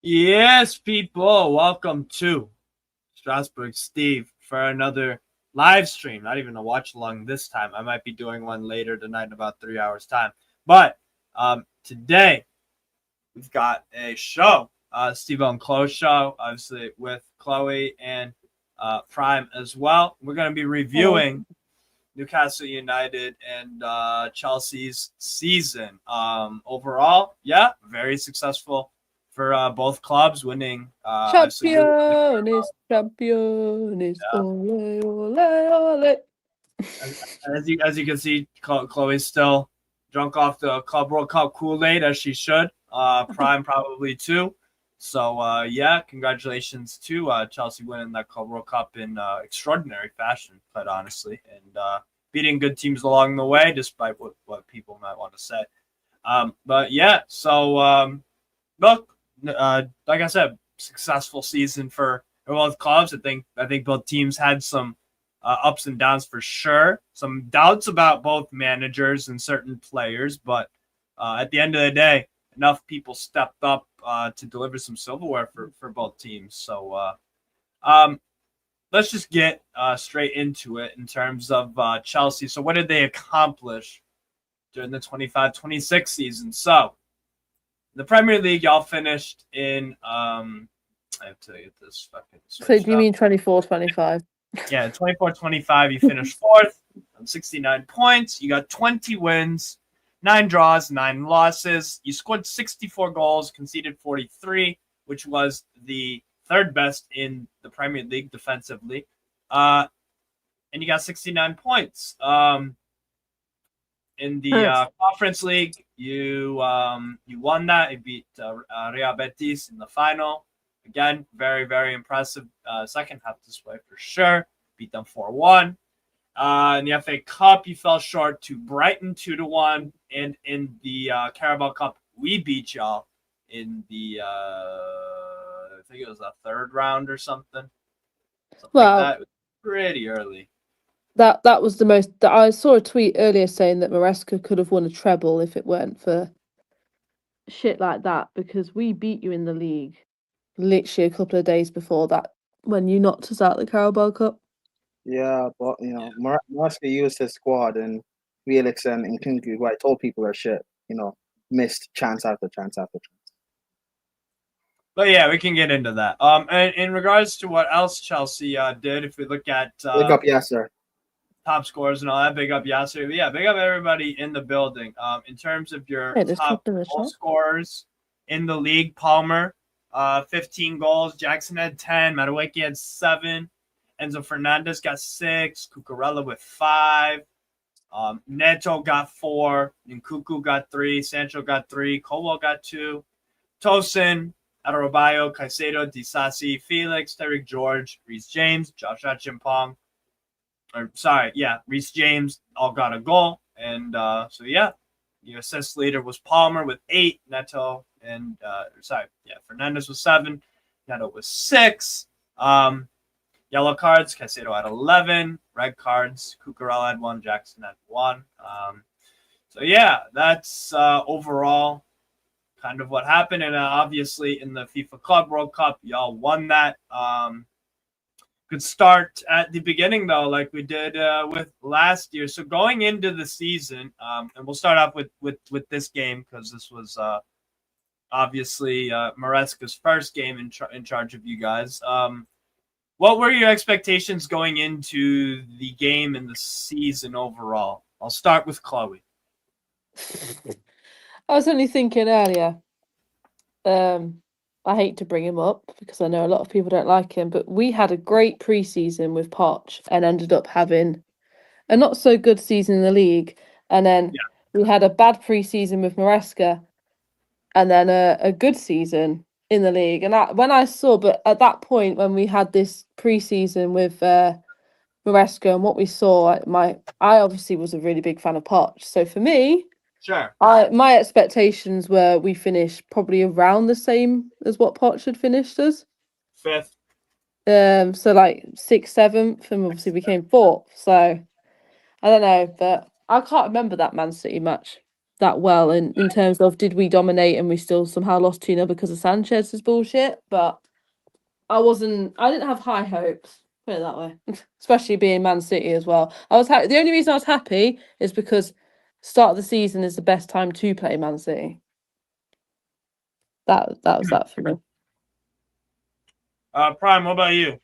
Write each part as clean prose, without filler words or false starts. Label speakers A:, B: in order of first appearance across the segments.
A: Yes, people, welcome to Strasbourg Steve for another live stream. Not even a watch along this time. I might be doing one later tonight in about 3 hours' time. But today we've got a show, Steve and Chlo show, obviously with Chloe and Prime as well. We're going to be reviewing Newcastle United and Chelsea's season. Overall, yeah, very successful for both clubs, winning.
B: Championes, championes,
A: Yeah.
B: ole, ole, ole.
A: As you can see, Chloe's still drunk off the Club World Cup Kool-Aid as she should. Prime probably too. So yeah, congratulations to Chelsea winning that Club World Cup in extraordinary fashion, quite honestly, and beating good teams along the way, despite what people might want to say. But yeah, so look, like I said, successful season for both clubs. I think both teams had some ups and downs for sure. Some doubts about both managers and certain players, but at the end of the day, enough people stepped up to deliver some silverware for both teams. So um, let's just get straight into it in terms of Chelsea. So what did they accomplish during the 25-26 season? So the Premier League, y'all finished in I have to get this fucking
B: So do you
A: up.
B: mean 24-25?
A: Yeah, 24-25, you finished fourth on 69 points. You got 20 wins, 9 draws, 9 losses. You scored 64 goals, conceded 43, which was the third best in the Premier League defensively. And you got 69 points. In the Conference League, you won that. You beat Real Betis in the final. Again, very, very impressive second half display for sure. Beat them 4-1. In the FA Cup, you fell short to Brighton 2-1. And in the Carabao Cup, we beat y'all in the, I think it was the third round or something.
B: Well,
A: like that. It was pretty early.
B: that was the most. I saw a tweet earlier saying that Maresca could have won a treble if it weren't for shit like that, because we beat you in the league literally a couple of days before that when you knocked us out the Carabao Cup.
C: Yeah, but Maresca used his squad and Felix and Nkunku, who I told people are shit. Missed chance after chance after chance.
A: But yeah, we can get into that. And in regards to what else Chelsea did, if we look at
C: Wake up, Yasser.
A: top scores and all that, big up Yasser. But yeah, big up everybody in the building. In terms of your top goal scorers in the league, Palmer, 15 goals. Jackson had 10. Madueke had 7. Enzo Fernandez got 6. Cucurella with 5. Neto got 4. Nkunku got 3. Sancho got 3. Colwell got 2. Tosin, Adebayo, Caicedo, Disasi, Felix, Derek George, Reece James, Joshua Chimpong. Reece James all got a goal. And so, yeah, the assist leader was Palmer with 8, Neto, and Fernandez was 7, Neto was 6. Yellow cards, Caicedo had 11. Red cards, Cucurella had 1, Jackson had 1. So, yeah, that's overall kind of what happened. And obviously in the FIFA Club World Cup, y'all won that. Could start at the beginning, though, like we did with last year. So going into the season, and we'll start off with this game because this was obviously Maresca's first game in charge of you guys. What were your expectations going into the game and the season overall? I'll start with Chloe.
B: I was only thinking earlier, I hate to bring him up because I know a lot of people don't like him, but we had a great pre-season with Poch and ended up having a not so good season in the league. And then we had a bad pre-season with Maresca and then a good season in the league. And but at that point when we had this pre-season with Maresca and what we saw, I obviously was a really big fan of Poch. So for me,
A: sure,
B: my expectations were we finished probably around the same as what Poch had finished us.
A: 5th.
B: So like 6th, 7th, and obviously we came 4th. So I don't know, but I can't remember that Man City match that well in terms of did we dominate and we still somehow lost 2-0 because of Sanchez's bullshit. But I didn't have high hopes, put it that way. Especially being Man City as well. I was the only reason I was happy is because start of the season is the best time to play Man City. That was that for me.
A: Prime, what about you?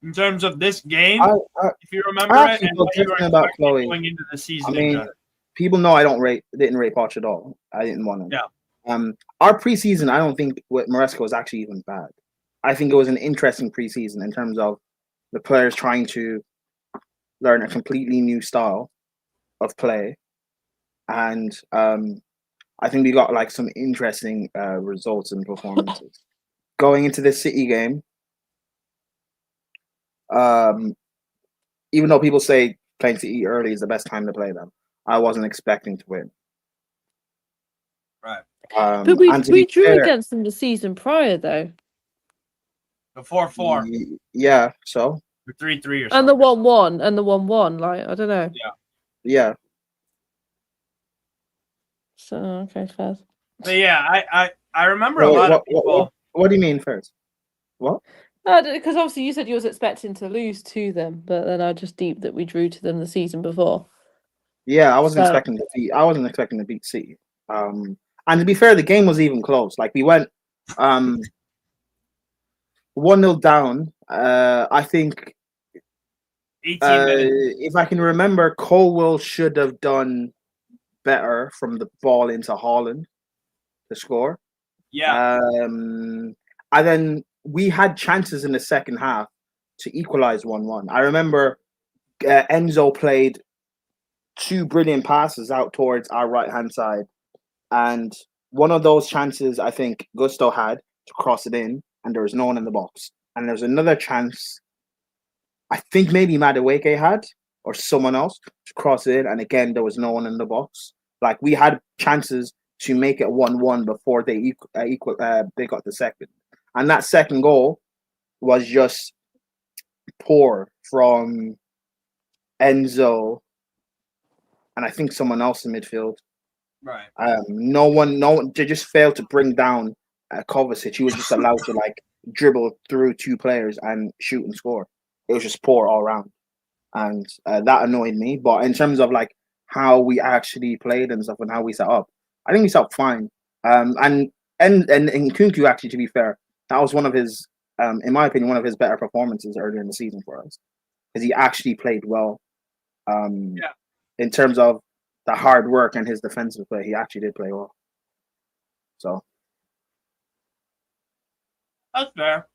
A: In terms of this game, if you remember it, and what you were
C: about
A: expecting
C: Chloe
A: going into the season.
C: I mean, people know I didn't rate Poch at all. I didn't want him.
A: Yeah.
C: Our preseason, I don't think with Maresca was actually even bad. I think it was an interesting preseason in terms of the players trying to learn a completely new style of play, and I think we got like some interesting results and performances going into this City game. Even though people say playing City early is the best time to play them, I wasn't expecting to win.
A: Right.
B: But we drew against them the season prior, though.
A: The 4-4.
C: Yeah, so.
A: Or 3-3 or something.
B: And the 1-1. And the 1-1. Like, I don't know.
C: Yeah.
B: So, okay, fair.
A: But yeah, I remember a lot of people.
C: What do you mean first? What?
B: Because obviously you said you was expecting to lose to them, but then I just deep that we drew to them the season before.
C: Yeah, I wasn't expecting to beat City. And to be fair, the game was even close. Like we went 1-0 down. I think
A: 18 minutes.
C: If I can remember, Colwell should have done better from the ball into Haaland to score.
A: Yeah.
C: And then we had chances in the second half to equalize 1-1. I remember Enzo played 2 brilliant passes out towards our right-hand side. And one of those chances, I think Gusto had to cross it in, and there was no one in the box. And there's another chance, I think maybe Madueke had, or someone else, to cross it in, and again, there was no one in the box. Like, we had chances to make it 1-1 before they got the second. And that second goal was just poor from Enzo and I think someone else in midfield.
A: Right.
C: No one. They just failed to bring down Kovacic. He was just allowed to like dribble through 2 players and shoot and score. It was just poor all around, and that annoyed me. But in terms of like how we actually played and stuff and how we set up, I think we set up fine. And Nkunku, actually, to be fair, that was one of his, in my opinion, one of his better performances earlier in the season for us, because he actually played well. In terms of the hard work and his defensive play, he actually did play well. So
A: that's fair.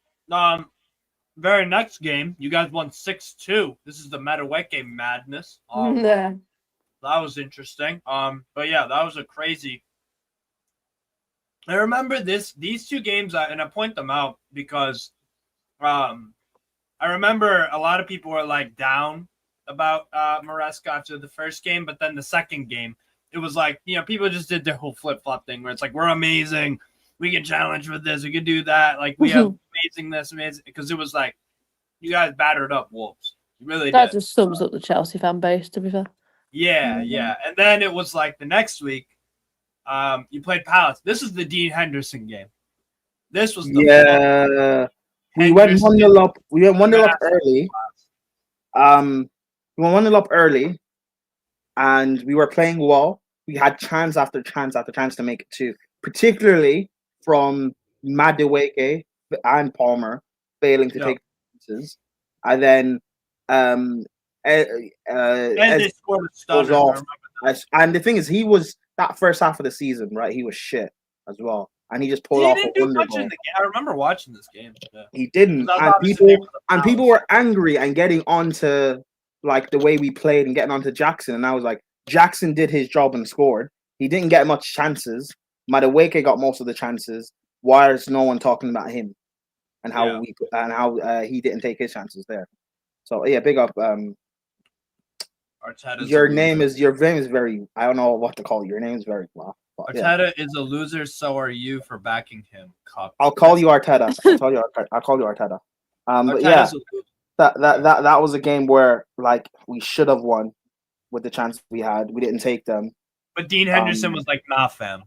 A: Very next game, you guys won 6-2. This is the Madueke madness.
B: Yeah.
A: That was interesting. But yeah, that was a crazy. I remember these 2 games, and I point them out because, I remember a lot of people were like down about Maresca after the first game, but then the second game, it was like, people just did their whole flip-flop thing where it's like, we're amazing, we can challenge with this, we can do that, like we have amazing, because it was like you guys battered up Wolves. You really
B: that
A: did.
B: just sums up the Chelsea fan base, to be fair.
A: Yeah. And then it was like the next week, you played Palace. This is the Dean Henderson game. This was the
C: we went 1-0 up. We went 1-0 up early. We went 1-0 up early, and we were playing well. We had chance after chance after chance to make it 2, particularly from Madueke and Palmer failing to take chances. And then
A: they scored a stunner.
C: Off. And the thing is, he was that first half of the season, right? He was shit as well. And he just pulled off a wonder goal.
A: I remember watching this game. Yeah.
C: He didn't, and people were angry and getting onto like the way we played and getting onto Jackson. And I was like, Jackson did his job and scored. He didn't get much chances. Madueke got most of the chances. Why is no one talking about him and how he didn't take his chances there? So yeah, big up. Your name is very. I don't know what to call you. Your name is very blah.
A: Arteta is a loser, so are you for backing him.
C: I'll call you Arteta. I'll call you Arteta. But yeah, that was a game where like we should have won. with the chance we had. We didn't take them.
A: But Dean Henderson was like, nah, fam.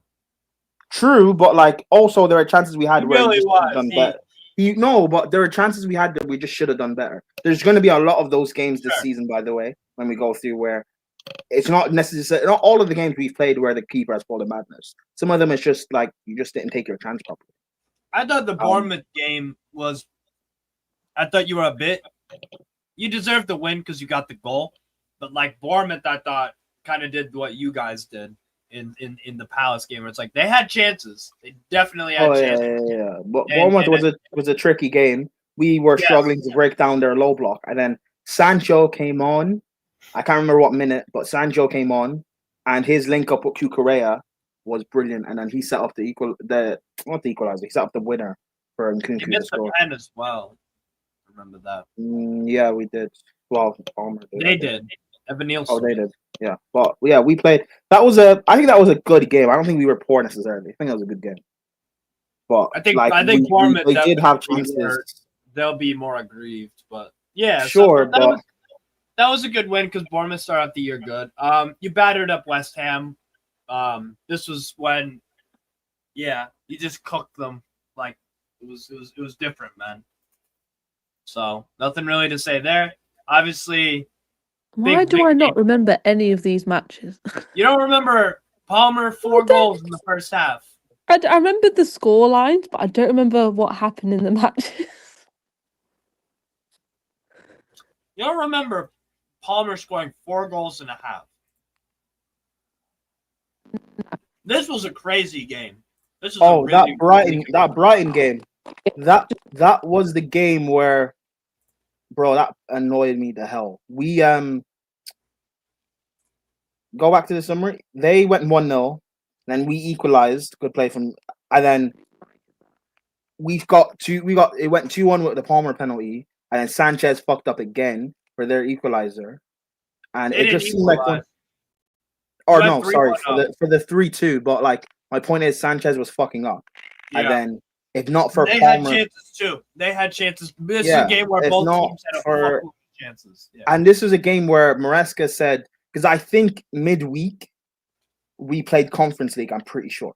C: True, but like also there are chances we had
A: He
C: where we
A: really
C: just
A: was.
C: done better. No, but there are chances we had that we just should have done better. There's going to be a lot of those games this season, by the way, when we go through where it's not necessarily not all of the games we've played where the keeper has pulled a madness. Some of them it's just like you just didn't take your chance properly.
A: I thought the Bournemouth game was. I thought you were a bit. You deserved the win because you got the goal, but like Bournemouth, I thought kind of did what you guys did in the Palace game, where it's like they had chances. They definitely had chances.
C: Yeah. But Bournemouth was a tricky game. We were struggling to break down their low block, and then Sancho came on. I can't remember what minute, but Sancho came on, and his link up with Cucurella was brilliant. And then he set up not the equalizer. He set up the winner for Nkunku
A: They
C: to
A: missed the
C: score.
A: pen as well. Remember that?
C: Yeah, we did. Well, Palmer did.
A: They did. Evan Nielsen.
C: Oh, they did. Yeah, but yeah, we played. I think that was a good game. I don't think we were poor necessarily. I think that was a good game. But
A: I think Bournemouth
C: we did have chances.
A: They'll be more aggrieved, but yeah,
C: sure.
A: That was a good win because Bournemouth started out the year good. You battered up West Ham. This was when, you just cooked them. Like it was different, man. So nothing really to say there. Obviously,
B: why do I not remember any of these matches?
A: You don't remember Palmer 4 goals in the first half.
B: I remember the score lines, but I don't remember what happened in the matches.
A: You don't remember Palmer scoring 4 goals and a half. This was a crazy game. This was
C: that Brighton game. That was the game where, bro, that annoyed me to hell. We go back to the summary. They went 1-0, then we equalized. Good play from, and then it went 2-1 with the Palmer penalty, and then Sanchez fucked up again for their equalizer, and it just seemed like for the 3-2. But like my point is, Sanchez was fucking up, and then if not for
A: they
C: Palmer,
A: had chances too. They had chances. This is a game where both teams had a chances. Yeah.
C: And this was a game where Maresca said, because I think midweek we played Conference League. I'm pretty sure.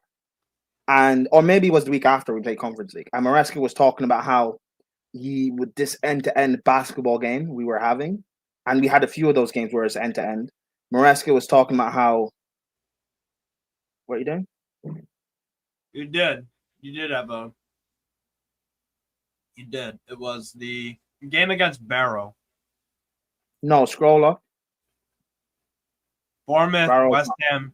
C: Or maybe it was the week after we played Conference League. And Maresca was talking about how with this end-to-end basketball game we were having, and we had a few of those games where it's end-to-end. Maresca was talking about how. What are you doing?
A: You did. You did have a. You did. It was the game against Barrow.
C: No, scroll up.
A: Bournemouth, West Ham.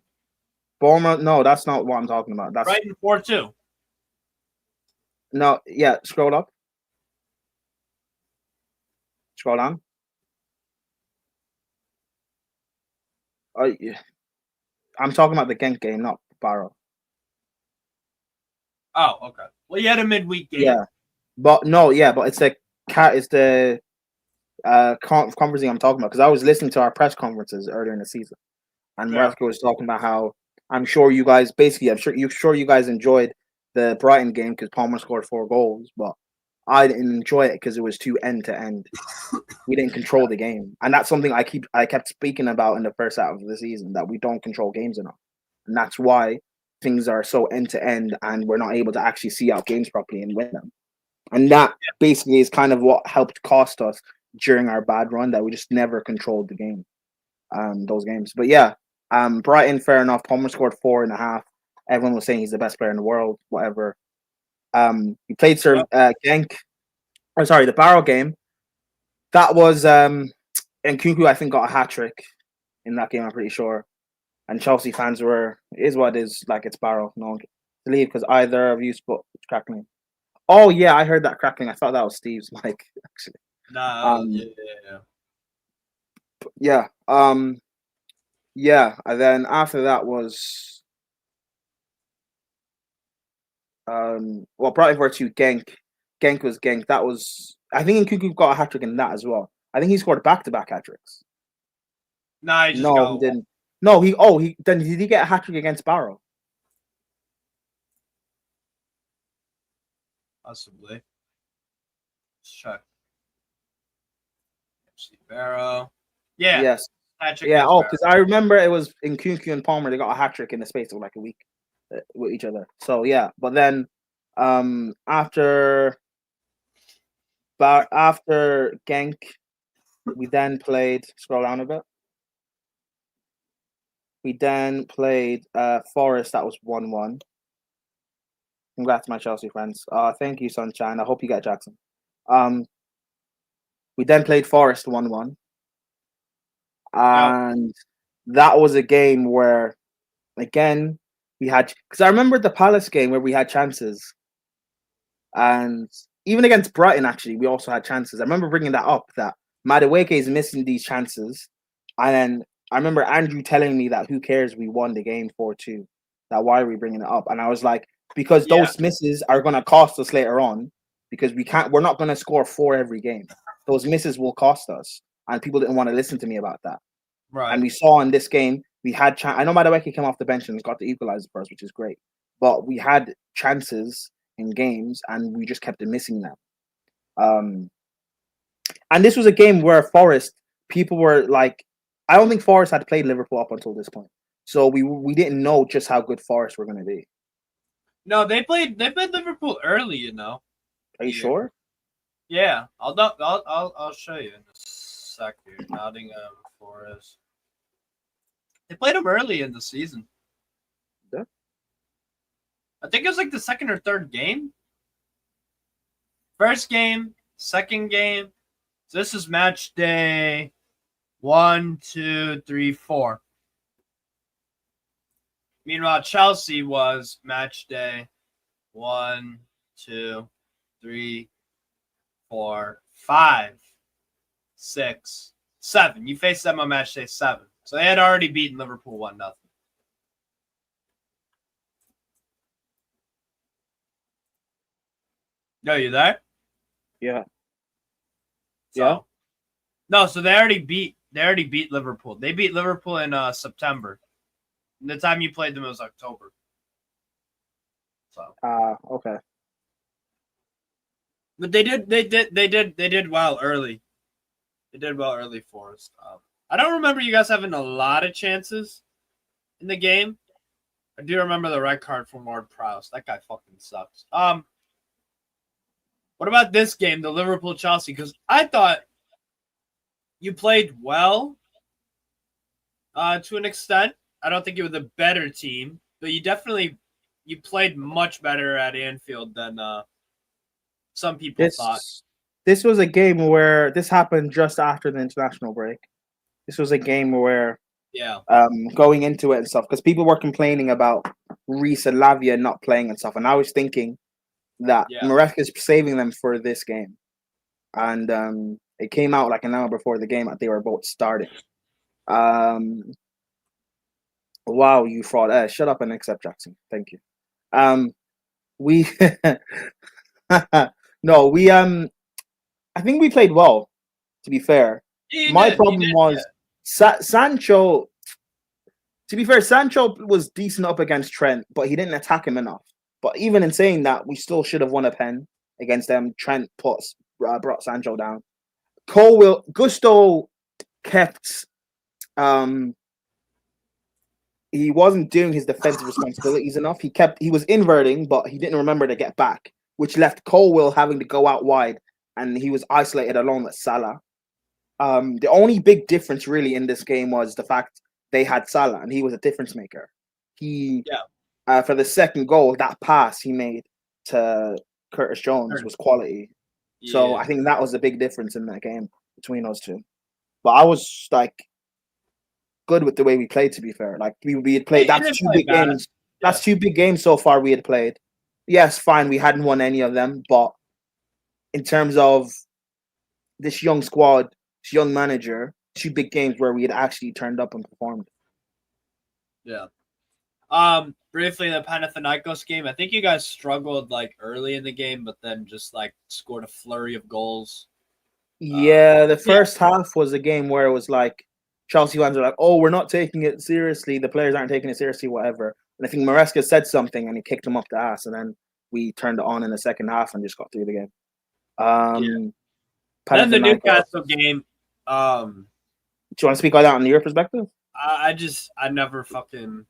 C: Bournemouth, no, that's not what I'm talking about. That's
A: Brighton 4-2.
C: No, yeah, scroll up. Scroll down. I'm talking about the Genk game, not Barrow.
A: Oh, okay. Well, you had a midweek game.
C: Yeah, but it's the conferencing I'm talking about, because I was listening to our press conferences earlier in the season, and Maresca was talking about how I'm sure you guys enjoyed the Brighton game because Palmer scored 4 goals, but I didn't enjoy it because it was too end to end. We didn't control the game, and that's something I kept speaking about in the first half of the season, that we don't control games enough, and that's why things are so end to end, and we're not able to actually see out games properly and win them. And that basically is kind of what helped cost us during our bad run, that we just never controlled the game, those games. But yeah, Brighton, fair enough. Palmer scored 4.5. Everyone was saying he's the best player in the world, whatever. He played Genk. The Barrow game. That was Nkunku, I think, got a hat trick in that game, I'm pretty sure. And Chelsea fans it is what it is, like it's Barrow. No one can leave because either of you spoke crackling. Oh yeah, I heard that crackling. I thought that was Steve's mic, actually.
A: Nah,
C: yeah. And then after that was Brighton were to Genk. Genk was Genk. That was, I think Nkunku got a hat trick in that as well. I think he scored back-to-back hat tricks.
A: Nah, he
C: didn't. No, did he get a hat trick against Barrow?
A: Possibly. Let's check. FC Barrow. Yeah.
C: Yes.
A: Hat-trick
C: Yeah.
A: against
C: Oh,
A: Barrow.
C: because I remember it was in Kunku and Palmer. They got a hat trick in the space of like a week with each other. So yeah, but then after Genk, we then played. Scroll down a bit. We then played Forest. That was 1-1. Congrats, my Chelsea friends. Thank you, Sunshine. I hope you get Jackson. We then played Forest 1-1. And that was a game where, again, we had, because I remember the Palace game where we had chances. And even against Brighton, actually, we also had chances. I remember bringing that up, that Madueke is missing these chances. And then I remember Andrew telling me that who cares, we won the game 4-2. That why are we bringing it up? And I was like, because those misses are going to cost us later on, because we're not going to score 4 every game. Those misses will cost us. And people didn't want to listen to me about that.
A: Right.
C: And we saw in this game, we had I know Madueke came off the bench and got the equalizer for us, which is great. But we had chances in games and we just kept missing them. And this was a game where Forest, people were like, I don't think Forest had played Liverpool up until this point. So we didn't know just how good Forest were going to be.
A: No, they played Liverpool early, you know.
C: Are you sure?
A: Yeah, I'll show you in a sec here. Nottingham Forest. They played them early in the season.
C: Yeah.
A: I think it was like the second or third game. First game, second game. So this is match day 1, 2, 3, 4. Meanwhile, Chelsea was match day 1, 2, 3, 4, 5, 6, 7. You faced them on match day 7. So they had already beaten Liverpool 1-0. No, you there?
C: Yeah.
A: So, no, so they already beat Liverpool. They beat Liverpool in September. And the time you played them it was October. So
C: okay.
A: But they did well early. They did well early for us. I don't remember you guys having a lot of chances in the game. I do remember the red card from Ward Prowse. That guy fucking sucks. What about this game, the Liverpool Chelsea? Because I thought you played well to an extent. I don't think you were the better team, but you played much better at Anfield than some people thought.
C: This was a game where this happened just after the international break. This was a game where going into it and stuff, because people were complaining about Reece and Lavia not playing and stuff, and I was thinking that Maresca's saving them for this game, and it came out like an hour before the game that they were both starting. Wow, you fraud! Shut up and accept, Jackson. Thank you. We no, we I think we played well. To be fair, my problem was Sancho. To be fair, Sancho was decent up against Trent, but he didn't attack him enough. But even in saying that, we still should have won a pen against them. Trent brought Sancho down. Gusto kept he wasn't doing his defensive responsibilities enough. He was inverting, but he didn't remember to get back, which left Colwill having to go out wide, and he was isolated alone with Salah. The only big difference really in this game was the fact they had Salah, and he was a difference maker. For the second goal, that pass he made to Curtis Jones was quality. Yeah. So I think that was a big difference in that game between those two. But I was like good with the way we played, to be fair. Like we had played, that's 2 big games. That's 2 big games so far we had played. Yes, fine, we hadn't won any of them, but in terms of this young squad, this young manager, 2 big games where we had actually turned up and performed.
A: Yeah. Briefly, the Panathinaikos game, I think you guys struggled like early in the game, but then just like scored a flurry of goals.
C: Yeah, the first half was a game where it was like Chelsea fans were like, "Oh, we're not taking it seriously. The players aren't taking it seriously, whatever." And I think Maresca said something, and he kicked him up the ass, and then we turned it on in the second half and just got through the game.
A: Then the Newcastle game,
C: you want to speak on that on your perspective?
A: I never fucking.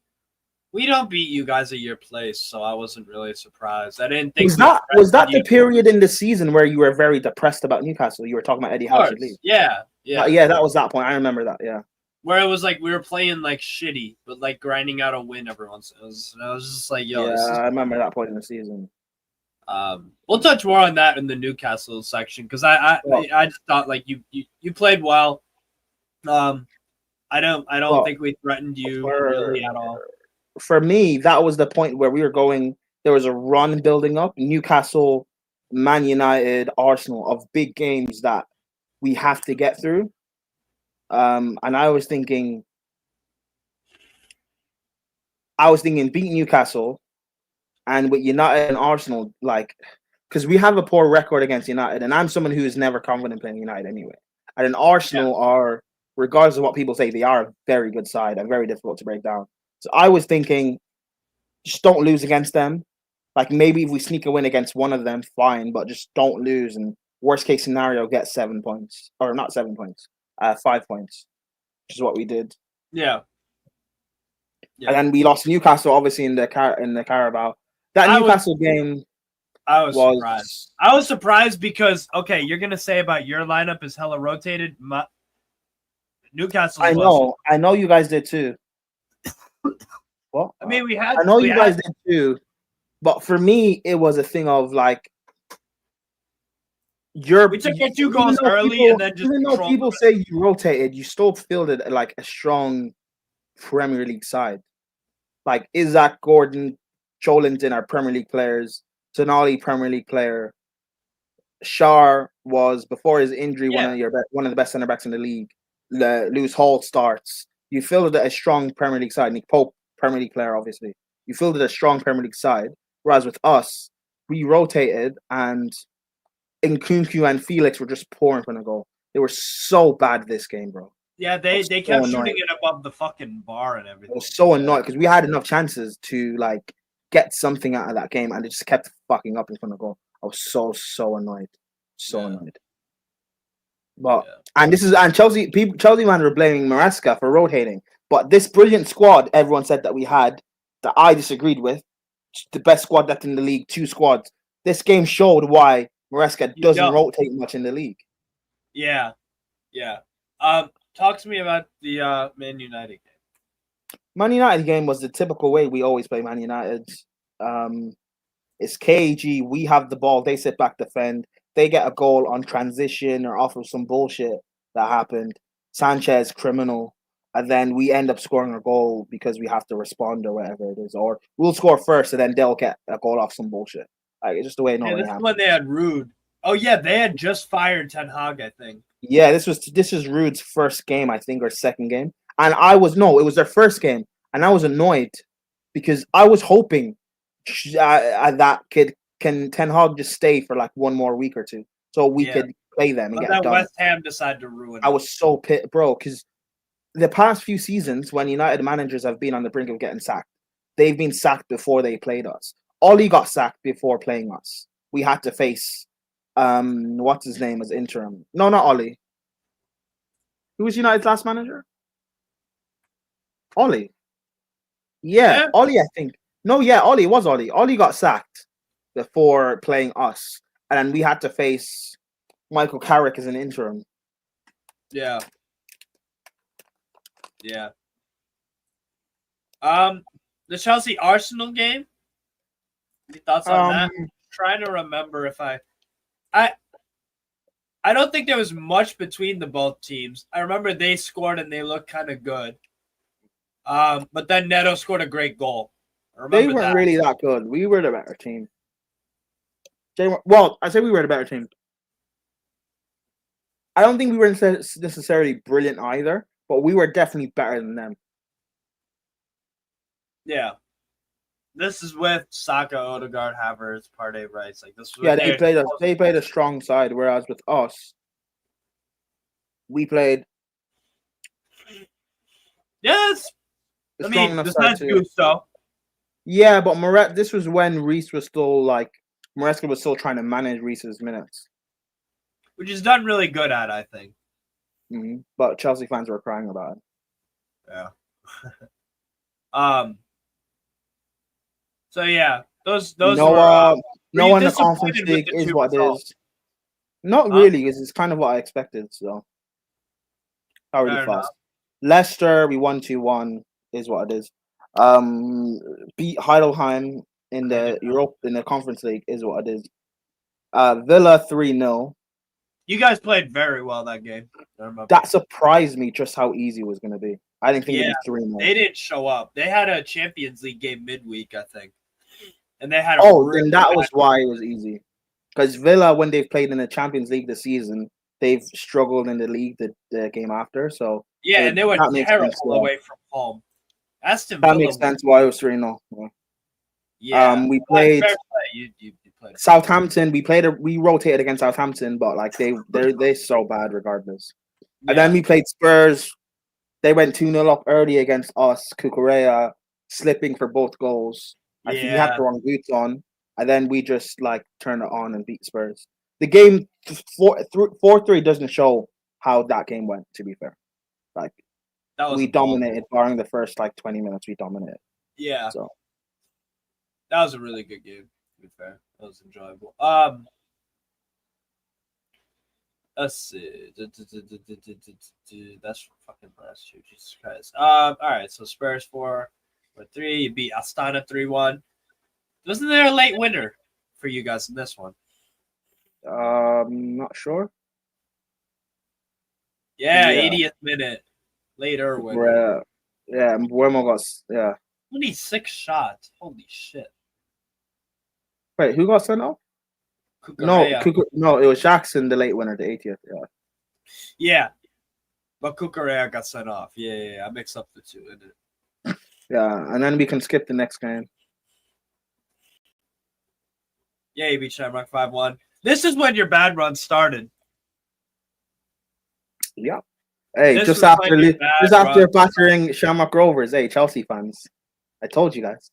A: We don't beat you guys at your place, so I wasn't really surprised. I didn't think
C: Was that the
A: you.
C: period in the season where you were very depressed about Newcastle? You were talking about Eddie Howe should leave.
A: Yeah.
C: Yeah, that was that point. I remember that. Yeah,
A: where it was like we were playing like shitty, but like grinding out a win every once. I was just like, yo.
C: Yeah, I remember that point in the season.
A: We'll touch more on that in the Newcastle section because I just thought like you played well. I don't think we threatened you really at all.
C: For me, that was the point where we were going. There was a run building up. Newcastle, Man United, Arsenal of big games that we have to get through. And I was thinking beat Newcastle, and with United and Arsenal, like, because we have a poor record against United, and I'm someone who is never confident playing United anyway. And then Arsenal are, regardless of what people say, they are a very good side and very difficult to break down. So I was thinking, just don't lose against them. Like maybe if we sneak a win against one of them, fine, but just don't lose. And worst case scenario, get 7 points, or not 7 points, 5 points, which is what we did.
A: Yeah.
C: And then we lost Newcastle, obviously in the Carabao. Newcastle game,
A: I was surprised. I was surprised because you're gonna say about your lineup is hella rotated. Newcastle.
C: I know you guys did too. Well,
A: I mean,
C: I know you guys did too, but for me, it was a thing of like,
A: we took 2 goals early, and then just
C: even though people say you rotated, you still fielded like a strong Premier League side. Like Isaac, Gordon, Joelinton are Premier League players. Tonali, Premier League player. Shar was, before his injury, one of the best centre backs in the league. Lewis Hall starts. You fielded a strong Premier League side. Nick Pope, Premier League player, obviously. You fielded a strong Premier League side. Whereas with us, we rotated, and Nkunku and Felix were just pouring from the goal. They were so bad this game, bro.
A: Yeah, they kept shooting it above the fucking bar and everything.
C: I was so annoyed because we had enough chances to like get something out of that game, and they just kept fucking up in front of goal. I was so annoyed, annoyed. But and Chelsea man were blaming Maresca for rotating, but this brilliant squad everyone said that we had, that I disagreed with, the best squad that's in the league, 2 squads. This game showed why Maresca doesn't rotate much in the league.
A: Yeah. Talk to me about the Man United game.
C: Man United game was the typical way we always play Man United. It's KG. We have the ball. They sit back, defend. They get a goal on transition or off of some bullshit that happened. Sanchez, criminal. And then we end up scoring a goal because we have to respond or whatever it is. Or we'll score first and then they'll get a goal off some bullshit. Like, it's just the way it normally happens.
A: This is when they had Rude. Oh, yeah, they had just fired Ten Hag, I think.
C: Yeah, this is Rude's first game, I think, or second game. And it was their first game. And I was annoyed because I was hoping that can Ten Hag just stay for like 1 more week or 2 so we could play them and get it done.
A: West Ham decided to ruin it.
C: I was so pissed, bro, because the past few seasons when United managers have been on the brink of getting sacked, they've been sacked before they played us. Ollie got sacked before playing us. We had to face what's his name as interim. No, not Ollie. Who was United's last manager? Ollie. Yeah, Ollie, I think. No, yeah, Ollie was Ollie. Ollie got sacked before playing us. And we had to face Michael Carrick as an interim.
A: Yeah. The Chelsea Arsenal game? Any thoughts on that? I'm trying to remember if I don't think there was much between the both teams. I remember they scored and they looked kind of good. But then Neto scored a great goal.
C: They weren't really that good. We were the better team. Well, I say we were the better team. I don't think we were necessarily brilliant either, but we were definitely better than them.
A: Yeah. This is with Saka, Odegaard, Havertz, Partey, Rice. Like this.
C: They played a strong side, whereas with us, we played.
A: Yes. I mean, this is good stuff.
C: Yeah, but this was when Reece was still like was still trying to manage Reece's minutes,
A: which is done really good at, I think.
C: But Chelsea fans were crying about it.
A: Yeah. So yeah, those were
C: No
A: you
C: one in the Conference
A: disappointed with
C: League
A: the
C: is
A: two
C: what it
A: results?
C: is. Not
A: Huh?
C: really, because it's kind of what I expected. So not really
A: Fair enough.
C: fast. Leicester, we won 2-1, is what it is. Beat Heidelheim in the Conference League is what it is. Villa 3-0.
A: You guys played very well that game. I remember.
C: That surprised me just how easy it was going to be. I didn't think it'd
A: Yeah,
C: be 3-0.
A: they didn't show up. They had a Champions League game midweek, I think, and they had
C: Then that was why it was easy. Because Villa, when they've played in the Champions League this season, they've struggled in the league the game after. So
A: yeah, and they were
C: that makes
A: terrible
C: sense. Yeah.
A: away from home. Aston
C: That
A: Villa
C: makes sense why it was 3-0. Yeah.
A: Yeah,
C: We played
A: fair play. You played
C: Southampton. We rotated against Southampton, but like they're so bad regardless. And then we played Spurs. They went 2-0 up early against us. Cucurella slipping for both goals. I think he had the wrong boots on, and then we just like turned it on and beat Spurs. The game 4-3 doesn't show how that game went. To be fair, like we dominated, barring the first like 20 minutes. We dominated.
A: Yeah,
C: so
A: that was a really good game. To be fair, that was enjoyable. Let's see. That's fucking last year. Jesus Christ. All right. So Spurs 4-3. You beat Astana 3-1. Wasn't there a late winner for you guys in this one?
C: Not sure.
A: Yeah, 80th minute. Later winner.
C: Yeah, Mbeumo got
A: 26 shots. Holy shit.
C: Wait, who got sent off? No, it was Jackson, the late winner, the 80th.
A: Yeah, but Cucurella got sent off. Yeah. I mixed up the two.
C: Yeah, and then we can skip the next game.
A: Yeah, you beat Shamrock 5-1. This is when your bad run started.
C: Yeah. Hey, just after battering Shamrock Rovers, hey, Chelsea fans. I told you guys.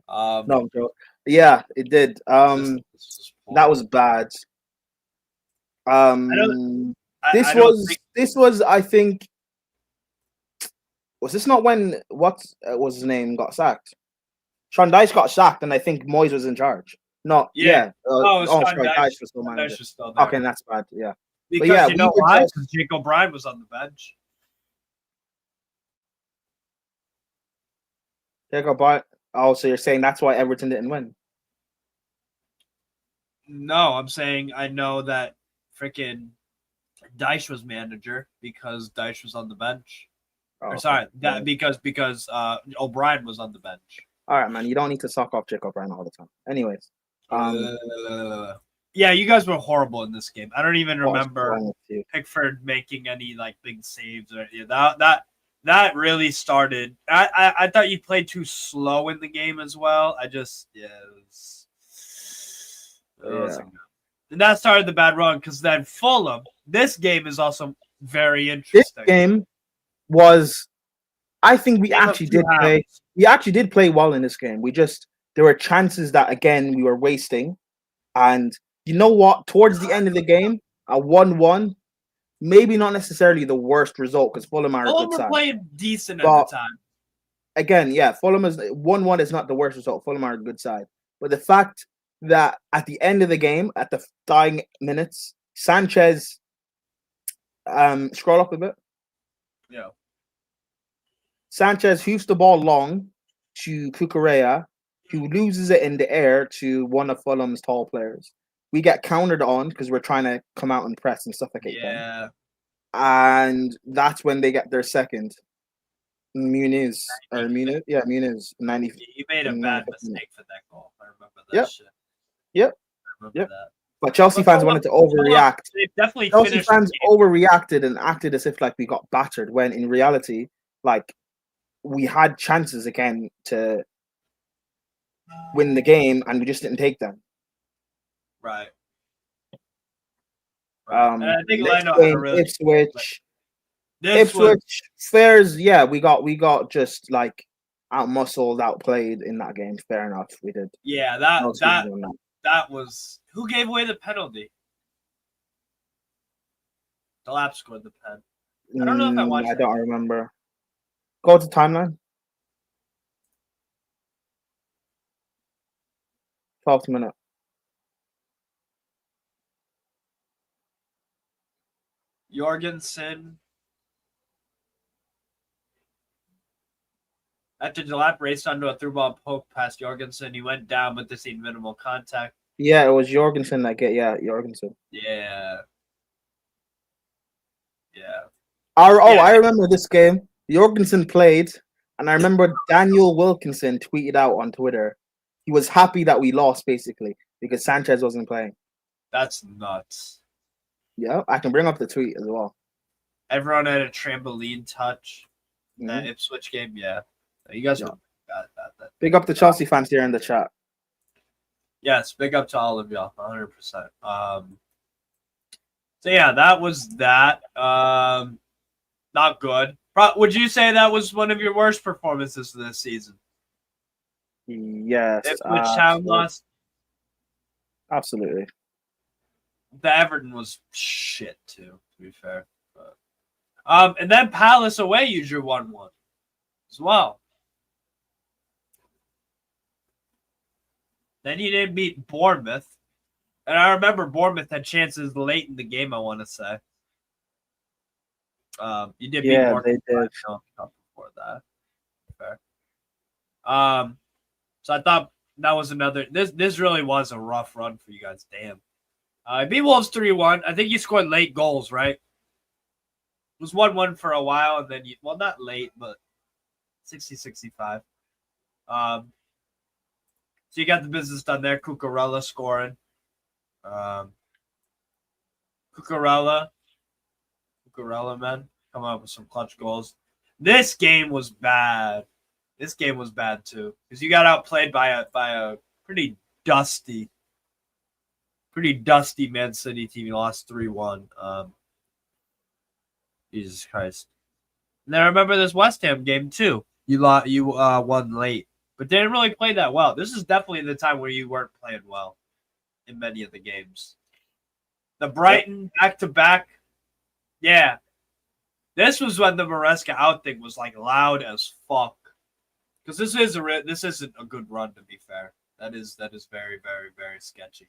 C: No, Joe. Yeah, it did. That was bad. This was I think. Was this not when what was his name got sacked? Sean Dyche got sacked, and I think Moyes was in charge. No,
A: yeah.
C: Sorry, Dyche was still manager. Okay, that's bad. Yeah,
A: because you know why? Because Jake O'Brien was on the bench.
C: Jake O'Brien. Oh, so you're saying that's why Everton didn't win?
A: No, I'm saying I know that freaking Dyche was manager because Dyche was on the bench. Because O'Brien was on the bench.
C: All right, man. You don't need to suck off Jake O'Brien all the time. Anyways.
A: Yeah, you guys were horrible in this game. I don't even remember Pickford making any like big saves or that really started. I thought you played too slow in the game as well. It wasn't good. And that started the bad run because then Fulham. This game is also very interesting.
C: This game was, I think we actually did play. We actually did play well in this game. There were chances that again we were wasting, and you know what? Towards the end of the game, a 1-1, maybe not necessarily the worst result because Fulham are a good side.
A: Playing decent at the time.
C: Again, yeah, Fulham is 1-1 is not the worst result. Fulham are a good side, but the fact that at the end of the game, at the dying minutes, Sanchez, scroll up a bit.
A: Yeah.
C: Sanchez hoofs the ball long to Cucurella, who loses it in the air to one of Fulham's tall players. We get countered on because we're trying to come out and press and suffocate them. And that's when they get their second. Muniz. 90.
A: You made a bad mistake for that goal. I remember that shit.
C: Yep. But Chelsea fans wanted to overreact. Chelsea fans overreacted and acted as if like we got battered when in reality, like we had chances again to win the game and we just didn't take them.
A: Right.
C: And I think Ipswich Fairs, yeah, we got just like out-muscled, outplayed in that game. Fair enough, we did.
A: Yeah, that was who gave away the penalty? Delap scored the pen. I don't know if I watched
C: I
A: that.
C: don't remember. Go to timeline. 12th minute.
A: Jorgensen. After Delap raced onto a through ball poke past Jorgensen, he went down but this ain't minimal contact.
C: Yeah, it was Jorgensen that get. Yeah, Jorgensen.
A: Yeah. Yeah.
C: I remember this game. Jorgensen played, and I remember Daniel Wilkinson tweeted out on Twitter. He was happy that we lost, basically, because Sanchez wasn't playing.
A: That's nuts.
C: Yeah, I can bring up the tweet as well.
A: Everyone had a trampoline touch in that Ipswich game. Yeah. You guys got that.
C: Big up the Chelsea fans here in the chat.
A: Yes, big up to all of y'all, 100%. So yeah, that was that. Not good. Would you say that was one of your worst performances of this season?
C: Yes.
A: Ipswich Town lost.
C: Absolutely.
A: The Everton was shit too, to be fair. But, and then Palace away, you drew 1-1 as well. Then you didn't beat Bournemouth. And I remember Bournemouth had chances late in the game, I want to say. You did beat
C: Bournemouth. They did.
A: Before that. Fair. So I thought that was another. This really was a rough run for you guys. Damn. I beat Wolves 3-1. I think you scored late goals, right? It was 1-1 for a while, and then not late, but 60-65. So you got the business done there. Cucurella scoring. Cucurella, man, coming up with some clutch goals. This game was bad. This game was bad too because you got outplayed by a pretty dusty Man City team. You lost 3-1. Jesus Christ. And then I remember this West Ham game too. You won late, but didn't really play that well. This is definitely the time where you weren't playing well in many of the games. The Brighton back-to-back. Yeah. This was when the Maresca out thing was like loud as fuck. Because this isn't a good run, to be fair. That is very, very, very sketchy.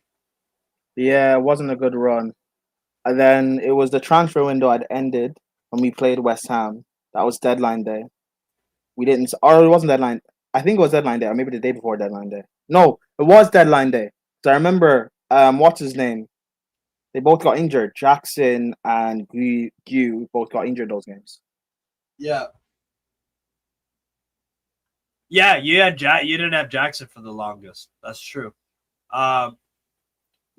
C: Yeah, it wasn't a good run. And then it was the transfer window had ended when we played West Ham. That was deadline day. We didn't, or it wasn't deadline. I think it was deadline day, or maybe the day before deadline day. No, it was deadline day. So I remember, what's his name? They both got injured. Jackson and Gu both got injured those games.
A: Yeah. Yeah, you didn't have Jackson for the longest. That's true. But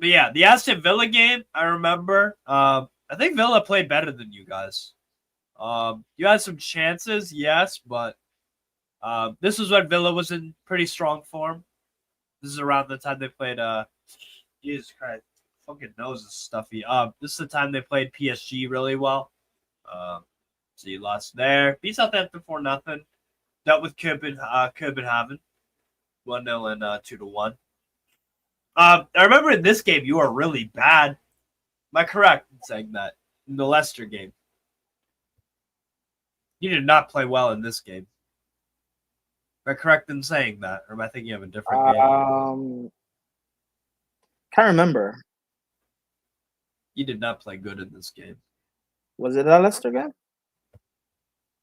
A: yeah, the Aston Villa game, I remember. I think Villa played better than you guys. You had some chances, yes, but this was when Villa was in pretty strong form. This is around the time they played Jesus Christ. Fucking nose is stuffy. This is the time they played PSG really well. So you lost there. Beat Southampton 4-0. Dealt with Copenhagen 1-0 and 2-1. I remember in this game you were really bad. Am I correct in saying that? In the Leicester game. You did not play well in this game. Am I correct in saying that? Or am I thinking of a different game?
C: Can't remember.
A: You did not play good in this game.
C: Was it a Leicester game?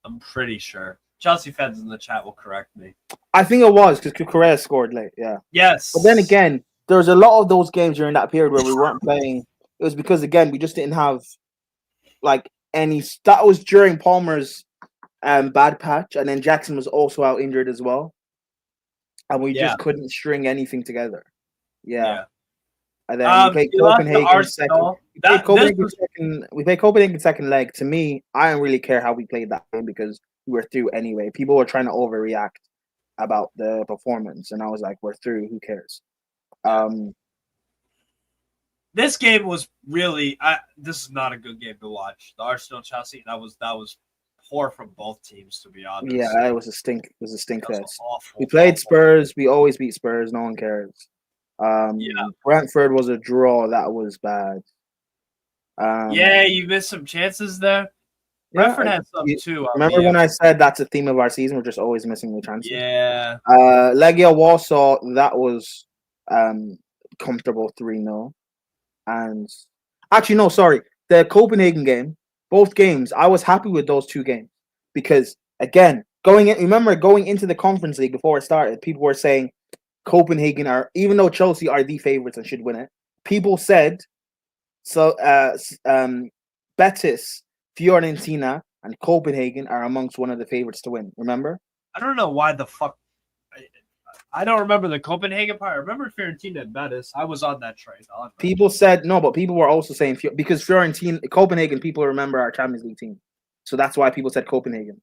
A: I'm pretty sure. Chelsea fans in the chat will correct me.
C: I think it was because Cucurella scored late, yeah.
A: Yes.
C: But then again, there was a lot of those games during that period where we weren't playing. It was because, again, we just didn't have like any. That was during Palmer's bad patch, and then Jackson was also out injured as well. And we just couldn't string anything together. Yeah. And then we played Copenhagen second. We played Copenhagen second leg. To me, I don't really care how we played that game because we were through anyway. People were trying to overreact about the performance, and I was like, "We're through. Who cares?"
A: This game was really. This is not a good game to watch. The Arsenal Chelsea. That was poor from both teams, to be honest.
C: Yeah, it was a stink. It was a stink fest. We played Spurs. We always beat Spurs. No one cares. Brentford was a draw. That was bad.
A: Yeah, you missed some chances there.
C: Yeah,
A: Brentford had some too.
C: remember when I said that's the theme of our season? We're just always missing the chances.
A: Yeah.
C: Legia Warsaw, that was comfortable 3-0. And actually, no, sorry. The Copenhagen game, both games, I was happy with those two games because again, going into the Conference League before it started, people were saying Copenhagen are, even though Chelsea are the favourites and should win it, people said so. Betis, Fiorentina, and Copenhagen are amongst one of the favourites to win. Remember?
A: I don't know why the fuck. I don't remember the Copenhagen part. I remember Fiorentina and Betis. I was on that train.
C: People said no, but people were also saying because Copenhagen, people remember our Champions League team, so that's why people said Copenhagen.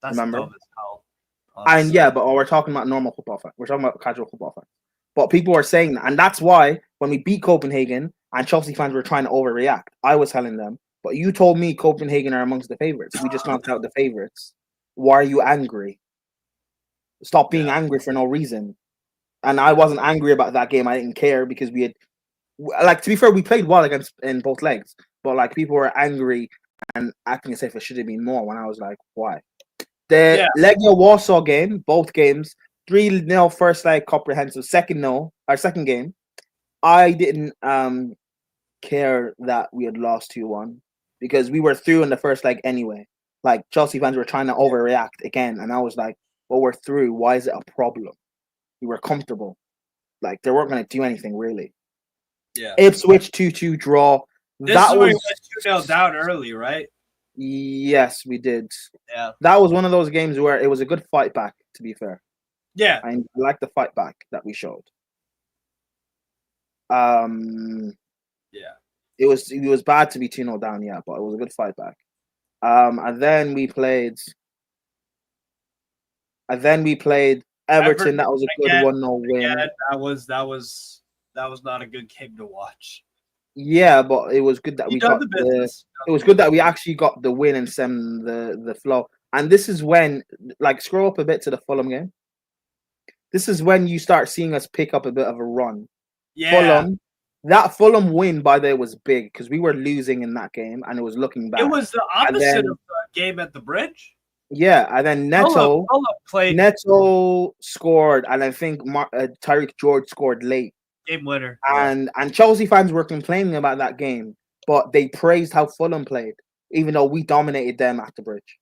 A: That's
C: remember?
A: dumb as hell.
C: And yeah, but we're talking about normal football fans. We're talking about casual football fans. But people were saying that, and that's why when we beat Copenhagen and Chelsea fans were trying to overreact, I was telling them, but you told me Copenhagen are amongst the favourites. We just knocked out the favourites. Why are you angry? Stop being angry for no reason. And I wasn't angry about that game. I didn't care because we had, like, to be fair, we played well in both legs. But like people were angry and acting as if it should have been more. When I was like, why? The Legia Warsaw game, both games, 3-0 first leg comprehensive, second game. I didn't care that we had lost 2-1 because we were through in the first leg anyway. Like Chelsea fans were trying to overreact again, and I was like, well, we're through. Why is it a problem? We were comfortable. Like they weren't going to do anything really.
A: Yeah.
C: Ipswich 2-2 draw.
A: This is where you went 2-0 down early, right?
C: Yes, we did.
A: Yeah.
C: That was one of those games where it was a good fight back, to be fair.
A: Yeah.
C: I like the fight back that we showed.
A: Yeah.
C: It was bad to be 2-0 down, yeah, but it was a good fight back. And then we played Everton. That was a good 1-0 win.
A: Again, that was not a good game to watch.
C: Yeah, but it was good that we got it was good that we actually got the win and stemmed the flow. And this is when, like, scroll up a bit to the Fulham game. This is when you start seeing us pick up a bit of a run.
A: Yeah.
C: That Fulham win, by the way, was big because we were losing in that game and it was looking bad.
A: It was the opposite of the game at the Bridge.
C: Yeah, and then Neto scored, and I think Tyreek George scored late.
A: Game winner.
C: And Chelsea fans were complaining about that game, but they praised how Fulham played, even though we dominated them at the Bridge.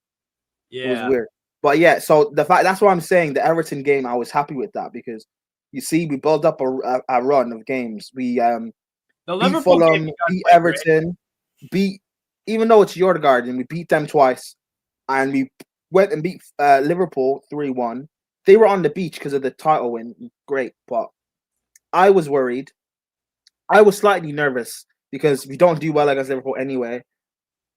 A: Yeah.
C: It was weird. But yeah, so that's why I'm saying the Everton game, I was happy with that because you see, we built up a run of games. We beat Fulham, beat Everton, even though it's your garden, we beat them twice, and we went and beat Liverpool 3-1. They were on the beach because of the title win. Great, but I was worried. I was slightly nervous because we don't do well against Liverpool anyway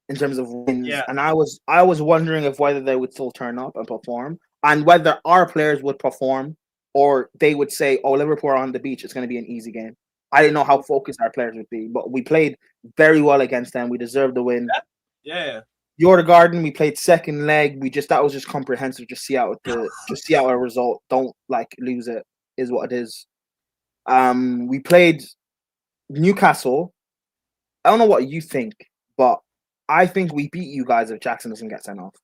C: in terms of wins.
A: Yeah.
C: And I was wondering if whether they would still turn up and perform and whether our players would perform or they would say, oh, Liverpool are on the beach. It's going to be an easy game. I didn't know how focused our players would be, but we played very well against them. We deserved the win.
A: Yeah.
C: Your Garden, we played second leg. That was just comprehensive. Just see out a result. Don't lose it. Is what it is. We played Newcastle. I don't know what you think, but I think we beat you guys if Jackson doesn't get sent off.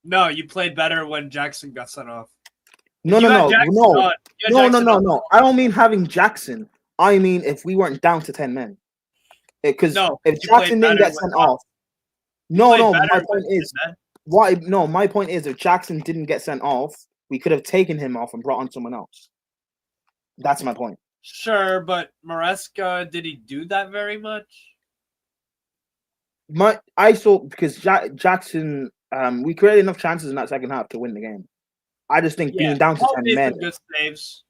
A: No, you played better when Jackson got sent off.
C: No. I don't mean having Jackson. I mean if we weren't down to 10 men. Because if Jackson didn't get sent off, my point is if Jackson didn't get sent off, we could have taken him off and brought on someone else. That's my point.
A: Sure, but Maresca, did he do that very much?
C: Because Jackson, we created enough chances in that second half to win the game. I just think being down to 10 men.
A: Good saves.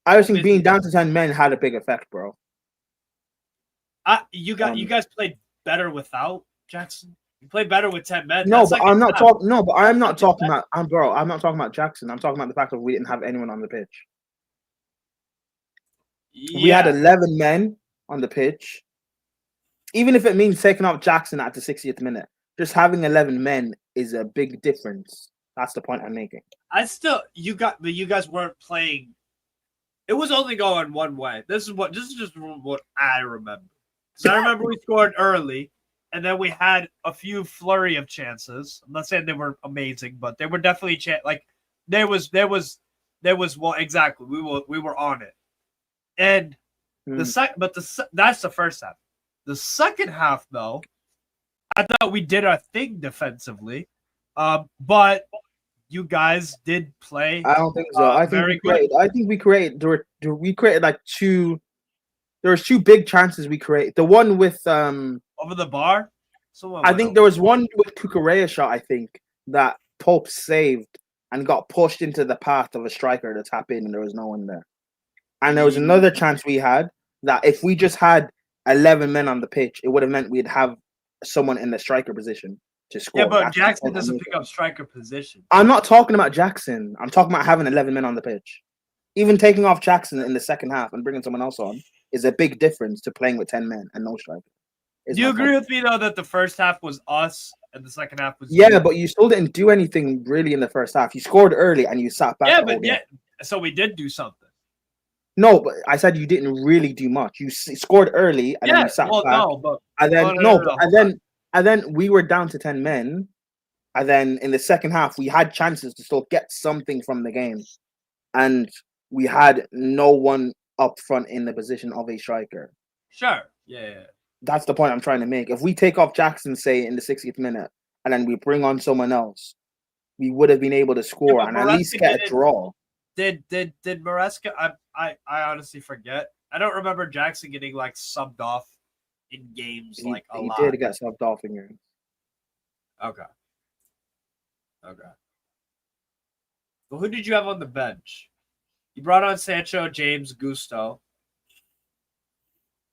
C: I just think being down to 10 men had a big effect, bro.
A: You guys played better without Jackson. You played better with 10 men.
C: I'm not talking about Jackson. I'm talking about the fact that we didn't have anyone on the pitch. Yeah. We had 11 men on the pitch. Even if it means taking off Jackson at the 60th minute, just having 11 men is a big difference. That's the point I'm making.
A: You guys weren't playing it was only going one way. This is just what I remember. Because I remember we scored early, and then we had a few flurry of chances. I'm not saying they were amazing, but they were definitely there was well, exactly. We were on it, and that's the first half. The second half, though, I thought we did our thing defensively, but you guys did play.
C: I don't think so. I think we created. I think we created. We created like two. There was two big chances we created. The one with
A: over the bar.
C: I think there was one with Kukurea shot. I think that Pope saved and got pushed into the path of a striker to tap in, and there was no one there. And there was another chance we had that if we just had 11 men on the pitch, it would have meant we'd have someone in the striker position to score.
A: Yeah, but Jackson doesn't pick up striker position.
C: I'm not talking about Jackson. I'm talking about having 11 men on the pitch. Even taking off Jackson in the second half and bringing someone else on is a big difference to playing with 10 men and no striker.
A: Do you agree with me, though, that the first half was us and the second half was
C: you? But you still didn't do anything really in the first half. You scored early and you sat back.
A: So we did do something.
C: No, but I said you didn't really do much. You scored early and then you sat back. And then we were down to 10 men. And then in the second half, we had chances to still get something from the game. And we had no one up front in the position of a striker.
A: Sure. Yeah.
C: That's the point I'm trying to make. If we take off Jackson, say, in the 60th minute, and then we bring on someone else, we would have been able to score and at least get a draw.
A: Did Maresca? I honestly forget. I don't remember Jackson getting like subbed off in games a lot.
C: He did get subbed off in games.
A: Okay. Well, who did you have on the bench? You brought on Sancho, James, Gusto.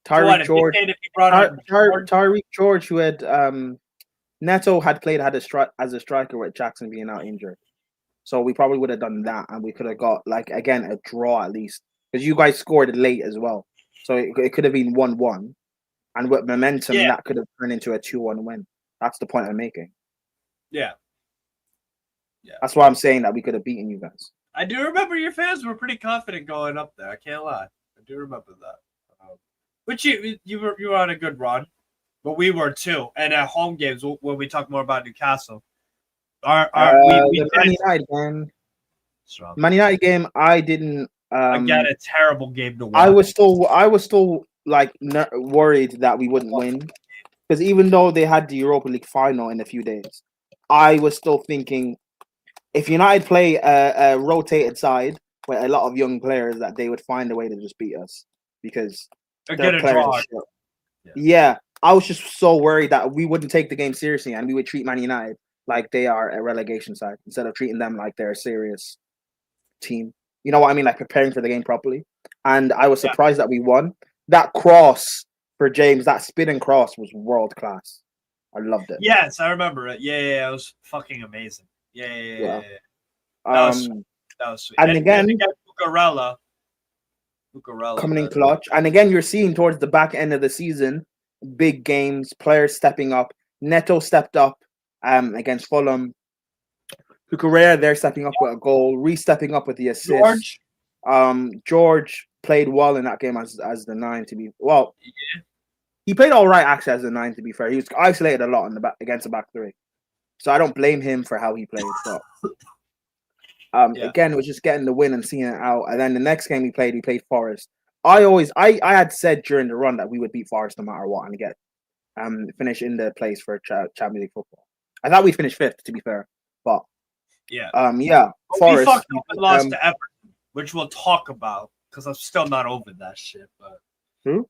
C: Tyreek George, who had Neto had played as a striker with Jackson being out injured. So we probably would have done that, and we could have got a draw at least, because you guys scored late as well. So it could have been 1-1, and with momentum that could have turned into a 2-1 win. That's the point I'm making.
A: Yeah.
C: That's why I'm saying that we could have beaten you guys.
A: I do remember your fans were pretty confident going up there. I can't lie. I do remember that. Which you were on a good run, but we were too. And at home games, when we talk more about Newcastle,
C: the Man United game. Man United game, I didn't.
A: Again, a terrible game to watch.
C: I was still worried that we wouldn't win, because even though they had the Europa League final in a few days, I was still thinking if United play a rotated side with a lot of young players, that they would find a way to just beat us because.
A: Get a draw.
C: Yeah, I was just so worried that we wouldn't take the game seriously and we would treat Man United like they are a relegation side instead of treating them like they're a serious team. You know what I mean? Like preparing for the game properly. And I was surprised that we won. That cross for James, that spinning cross was world class. I loved it.
A: Yes, I remember it. Yeah, it was fucking amazing. Yeah. That was sweet.
C: And again,
A: Cucurella
C: coming in clutch. And again, you're seeing towards the back end of the season, big games, players stepping up. Neto stepped up against Fulham. Cucurella, they're stepping up with a goal. Reece stepping up with the assist. George played well in that game as the 9 to be. Well, he played all right actually as the 9 to be fair. He was isolated a lot in the back against the back three. So I don't blame him for how he played. But again, it was just getting the win and seeing it out. And then the next game we played Forest. I had said during the run that we would beat Forest no matter what and get finish in the place for Champions League football. I thought we'd finish 5th, to be fair. But
A: Forest. We fucked up and lost to Everton, which we'll talk about because I'm still not over that shit. But
C: who?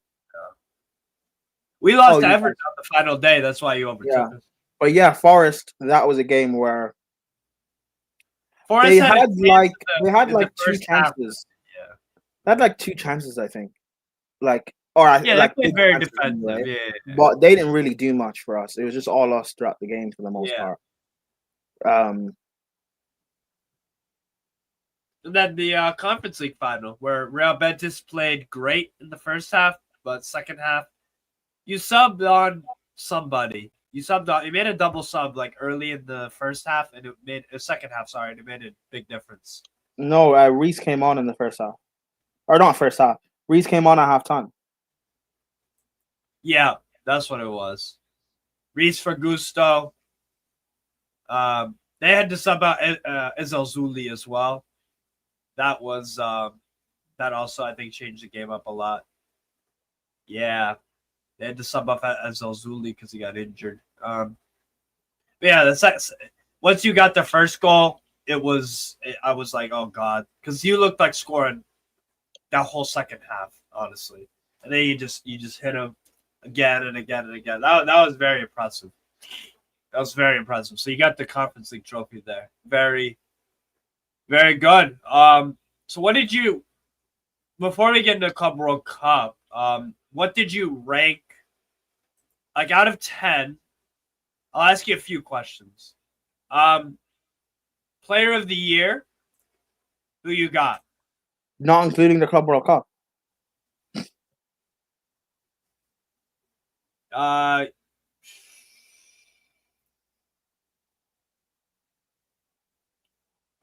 A: We lost to Everton on the final day. That's why you overtook us.
C: But Forest. That was a game where.
A: Forest
C: they had two chances. They had like 2 chances, I think.
A: They played very defensive.
C: Right?
A: Yeah.
C: But they didn't really do much for us. It was just all us throughout the game for the most part.
A: And then the Conference League final, where Real Betis played great in the first half, but second half, you subbed on somebody. You made a double sub like early in the first half, and it made a second half. Sorry, and it made a big difference.
C: No, Reece came on in the first half. Or not first half. Reese came on at halftime.
A: Yeah, that's what it was. Reese for Gusto. They had to sub out Ezel Zuli as well. That was that also I think changed the game up a lot. Yeah, they had to sub off Ezel Zuli because he got injured. But yeah, that's once you got the first goal, I was like, oh god, because you looked like scoring that whole second half, honestly, and then you just hit him again and again and again. That was very impressive. That was very impressive. So you got the Conference League trophy there. Very, very good. So what did you before we get into Club World Cup? What did you rank? Like out of 10, I'll ask you a few questions. Player of the year, who you got?
C: Not including the Club World Cup.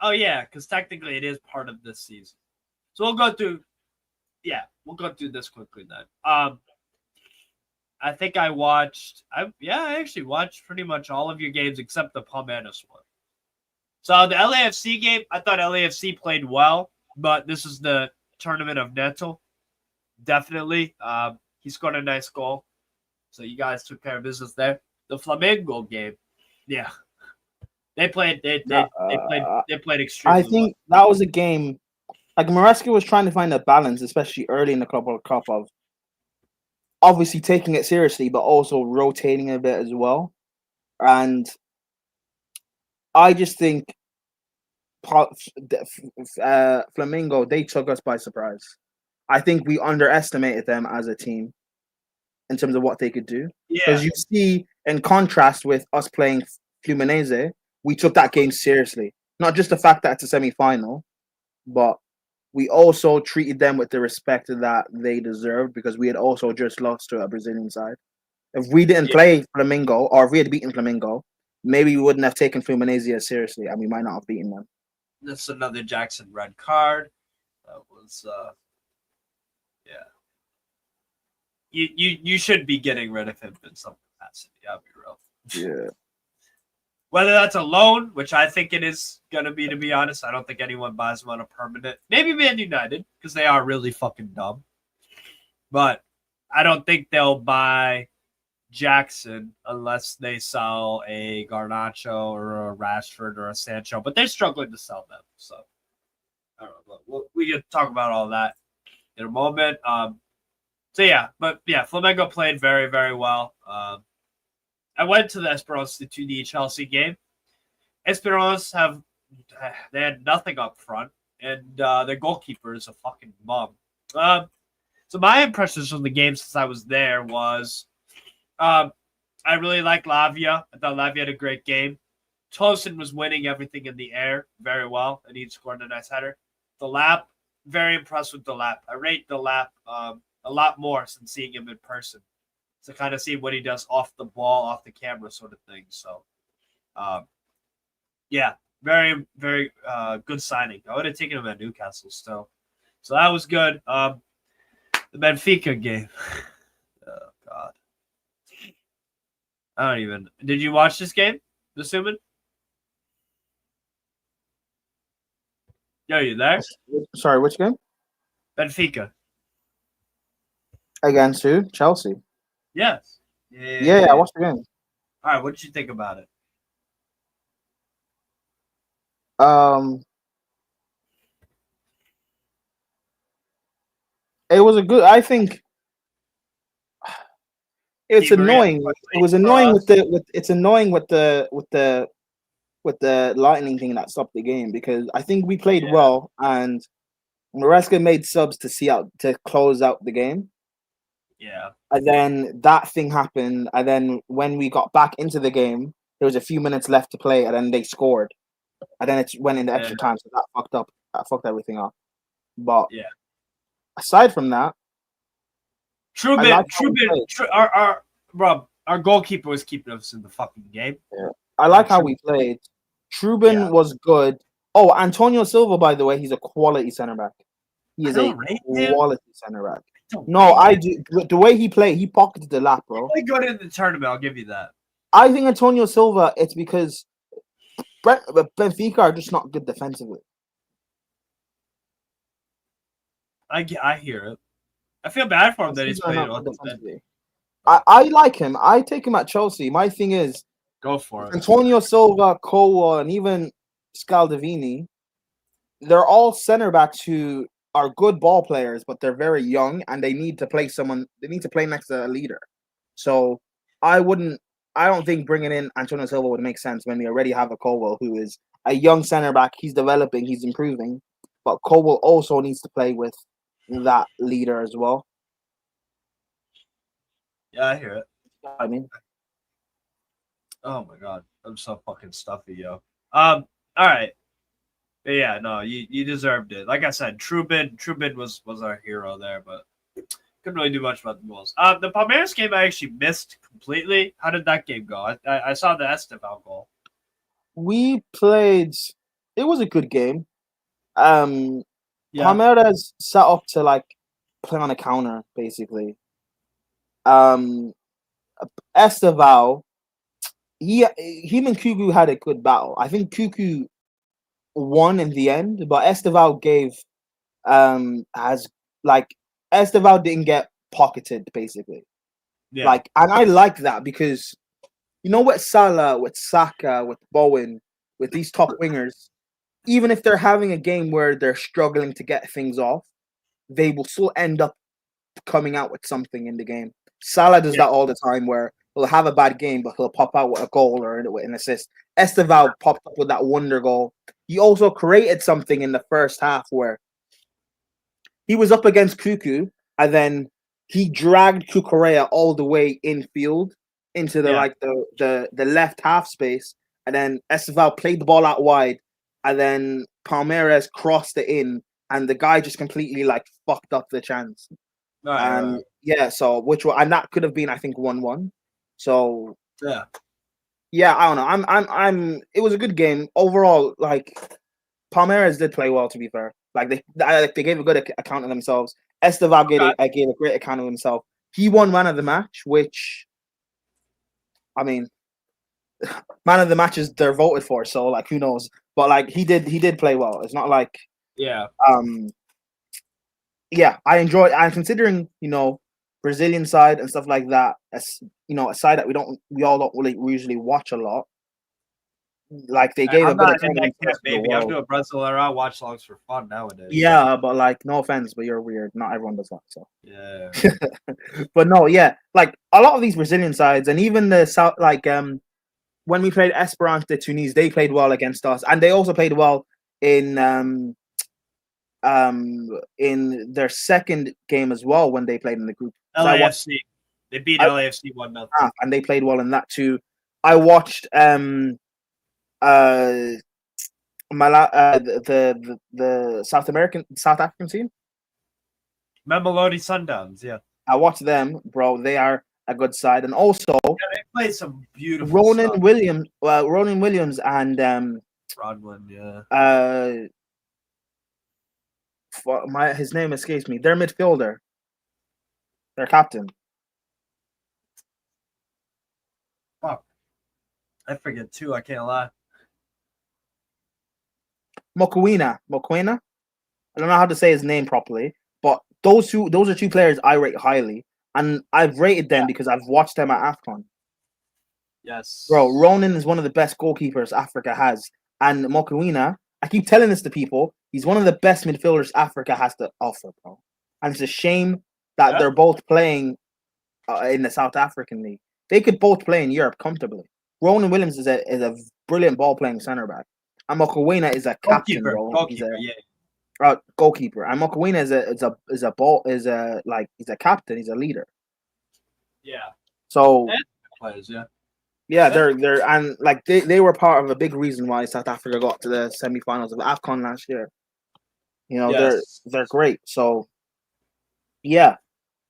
A: Oh yeah, because technically it is part of this season. So we'll go through. Yeah, we'll go through this quickly then. I think I actually watched pretty much all of your games except the Palmeiras one. So the LAFC game, I thought LAFC played well, but this is the tournament of Neto. Definitely. He scored a nice goal. So you guys took care of business there. The Flamengo game, yeah. They played extremely
C: I think that was a game like Maresca was trying to find a balance, especially early in the Club World Cup, of obviously taking it seriously, but also rotating a bit as well. And I just think Flamengo, they took us by surprise. I think we underestimated them as a team in terms of what they could do. Because you see, in contrast with us playing Fluminense, we took that game seriously. Not just the fact that it's a semi-final, but we also treated them with the respect that they deserved because we had also just lost to a Brazilian side. If we didn't play Flamengo, or if we had beaten Flamengo, maybe we wouldn't have taken Fluminense as seriously, and we might not have beaten them.
A: That's another Jackson red card. That was You should be getting rid of him in some capacity. I'll be real.
C: Yeah.
A: Whether that's a loan, which I think it is going to be, to be honest. I don't think anyone buys him on a permanent. Maybe Man United, because they are really fucking dumb. But I don't think they'll buy Jackson unless they sell a Garnacho or a Rashford or a Sancho. But they're struggling to sell them. So I don't know. We can talk about all that in a moment. Flamengo played very, very well. I went to the Esperance to the Chelsea game. Esperance they had nothing up front, and their goalkeeper is a fucking bum. So my impressions from the game since I was there was, I really liked Lavia. I thought Lavia had a great game. Tosin was winning everything in the air very well, and he scored a nice header. The Lap, very impressed with the Lap. I rate the Lap a lot more since seeing him in person, to kind of see what he does off the ball, off the camera sort of thing. So, very, very good signing. I would have taken him at Newcastle still. So that was good. The Benfica game. Oh, God. I don't even. Did you watch this game, assuming? Yo, you there?
C: Sorry, which game?
A: Benfica.
C: Against who? Chelsea.
A: Yes.
C: Yeah, I watched the game.
A: All right, what did you think about it?
C: It was a good. I think it's annoying. It was annoying it's annoying with the lightning thing that stopped the game, because I think we played well and Maresca made subs to close out the game.
A: Yeah.
C: And then that thing happened, and then when we got back into the game, there was a few minutes left to play, and then they scored, and then it went into extra time, so that fucked everything up. But aside from that,
A: our goalkeeper was keeping us in the fucking game.
C: Yeah. I like how we played. Trubin was good. Oh, Antonio Silva, by the way, he's a quality center back. He is
A: I
C: a
A: don't rate him.
C: quality center back.
A: Don't
C: No,
A: rate
C: I
A: him.
C: do. The way he played, he pocketed the lap, bro.
A: He played good in the tournament. I'll give you that.
C: I think Antonio Silva. It's because Benfica are just not good defensively.
A: I hear it. I feel bad for him that he's
C: Benfica are
A: playing
C: not
A: on
C: good
A: the bench.
C: defensively. I like him. I take him at Chelsea. My thing is
A: Go for it.
C: Antonio Silva, Chlo, and even Scaldavini. They're all center backs who are good ball players, but they're very young and they need to play someone. They need to play next to a leader. So I wouldn't. I don't think bringing in Antonio Silva would make sense when we already have a Colwell who is a young center back. He's developing. He's improving, but Colwell also needs to play with that leader as well.
A: Yeah, I hear it.
C: I mean,
A: Oh my god, I'm so fucking stuffy, yo. All right. But yeah, no, you deserved it. Like I said, Trubin was our hero there, but couldn't really do much about the Bulls. The Palmeiras game I actually missed completely. How did that game go? I saw the Esteval goal.
C: we played. It was a good game.
A: Yeah.
C: Palmeiras set up to like play on a counter, basically. Esteval, him and Cuckoo had a good battle. I think Cuckoo won in the end, but Esteval gave has like Esteval didn't get pocketed basically.
A: Yeah.
C: Like, and I like that because you know with Salah, with Saka, with Bowen, with these top wingers, even if they're having a game where they're struggling to get things off, they will still end up coming out with something in the game. Salah does that all the time where he'll have a bad game, but he'll pop out with a goal or an assist. Esteval popped up with that wonder goal. He also created something in the first half where he was up against Cuckoo, and then he dragged Cucurella all the way infield into the left half space, and then Esteval played the ball out wide, and then Palmeiras crossed it in, and the guy just completely like fucked up the chance.
A: Right.
C: Yeah, so and that could have been I think 1-1. So
A: yeah,
C: I don't know. It was a good game overall. Like Palmeiras did play well, to be fair. Like they gave a good account of themselves. Esteval gave a great account of himself. He won man of the match, which I mean, man of the matches they're voted for. So like, who knows? But like he did play well. It's not like
A: yeah.
C: Yeah, I enjoy. I'm considering Brazilian side and stuff like that. As a side that we all don't really usually watch a lot. Like they gave
A: I'm
C: a good
A: not in
C: account
A: that camp, baby. I'm doing Brazil era watch logs for fun nowadays.
C: Yeah, but like, no offense, but you're weird. Not everyone does that. So
A: yeah.
C: But no, yeah, like a lot of these Brazilian sides, and even the South, like when we played Esperance de Tunis, they played well against us, and they also played well in their second game as well when they played in the group.
A: LAFC. They beat LAFC 1-0.
C: And they played well in that too. I watched the South African team.
A: Mamelodi Sundowns, yeah.
C: I watched them, bro. They are a good side, and also
A: they play some beautiful
C: Ronan
A: stuff.
C: Williams and
A: Rodwin, yeah.
C: His name escapes me. Their midfielder, their captain.
A: Fuck, I forget too. I can't lie.
C: Mokoena. I don't know how to say his name properly, but those are two players I rate highly, and I've rated them because I've watched them at AFCON.
A: Yes,
C: bro. Ronan is one of the best goalkeepers Africa has, and Mokoena. I keep telling this to people. He's one of the best midfielders Africa has to offer, bro. And it's a shame that they're both playing in the South African League. They could both play in Europe comfortably. Ronan Williams is a brilliant ball playing center back, and Mokoena is a captain, bro.
A: Goalkeeper,
C: goalkeeper. And Mokoena he's a captain. He's a leader.
A: Yeah.
C: So
A: players, yeah.
C: Yeah, they're and like they were part of a big reason why South Africa got to the semi-finals of AFCON last year. They're great. So yeah,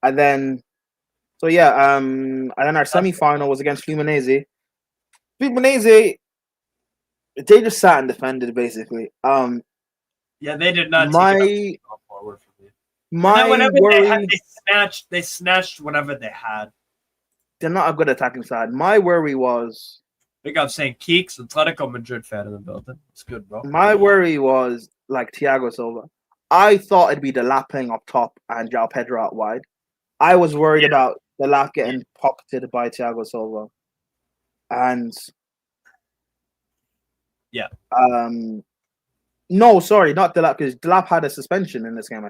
C: and then our semi-final was against Fluminense. Fluminense, they just sat and defended basically.
A: Yeah, they did not.
C: My
A: forward for me. And
C: My
A: then whenever
C: worry,
A: they snatched whatever they had.
C: they're not a good attacking side. My worry was
A: Big up St. Keeks, Atletico Madrid fan in the building. It's good, bro.
C: like Thiago Silva. I thought it'd be the lap playing up top and João Pedro out wide. I was worried about the lap getting pocketed by Thiago Silva. And
A: yeah.
C: No, sorry, not Delap, because Delap had a suspension in this game,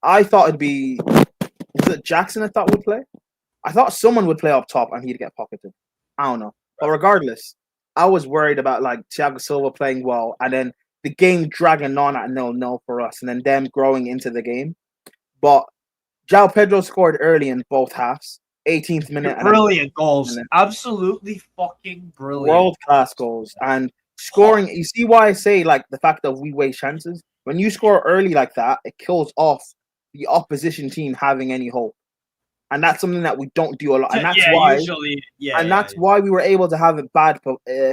C: I thought it'd be was it Jackson I thought would play? I thought someone would play up top and he'd get pocketed. I don't know. But regardless, I was worried about like Thiago Silva playing well and then the game dragging on at 0-0 for us and then them growing into the game. But João Pedro scored early in both halves. 18th minute.
A: Brilliant goals. Absolutely fucking brilliant.
C: World-class goals. And scoring, you see why I say like the fact that we waste chances? When you score early like that, it kills off the opposition team having any hope. And that's something that we don't do a lot. And that's why we were able to have a bad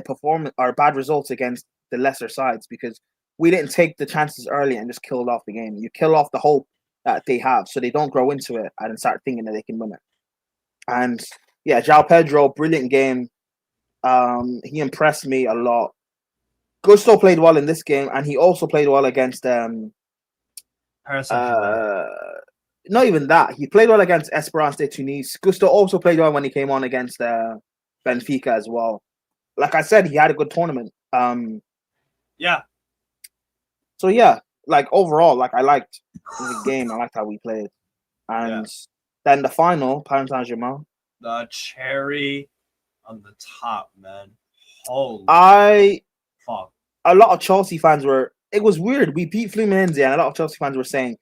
C: performance or bad results against the lesser sides because we didn't take the chances early and just killed off the game. You kill off the hope that they have so they don't grow into it and start thinking that they can win it. And yeah, João Pedro, brilliant game. He impressed me a lot. Gusto played well in this game, and he also played well against not even that. He played well against Esperance de Tunis. Gusto also played well when he came on against Benfica as well. Like I said, he had a good tournament.
A: Yeah.
C: So yeah, like overall, like I liked the game. I liked how we played. And then the final, Paris Saint-Germain.
A: The cherry on the top, man. Holy fuck.
C: A lot of Chelsea fans it was weird. We beat Fluminense and a lot of Chelsea fans were saying,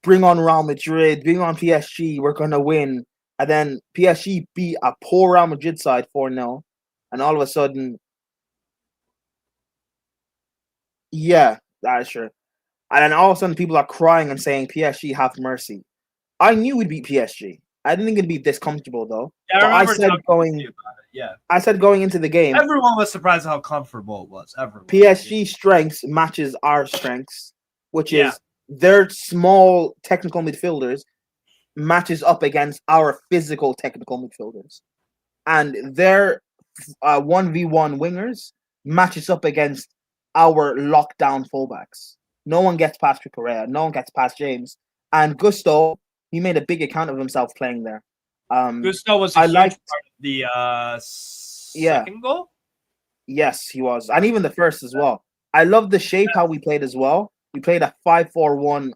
C: bring on Real Madrid, bring on PSG, we're going to win. And then PSG beat a poor Real Madrid side 4-0. And all of a sudden, yeah, that is true. And then all of a sudden, people are crying and saying, PSG, have mercy. I knew we'd beat PSG. I didn't think it'd be this comfortable, though.
A: Yeah,
C: I said going into the game.
A: Everyone was surprised how comfortable it was. Everyone.
C: PSG strengths matches our strengths, which is their small technical midfielders matches up against our physical technical midfielders. And their 1v1 wingers matches up against our lockdown fullbacks. No one gets past Correa. No one gets past James. And Gusto, he made a big account of himself playing there.
A: Gusto was a huge part of the second goal?
C: Yes, he was. And even the first as well. I love the shape how we played as well. We played a 5-4-1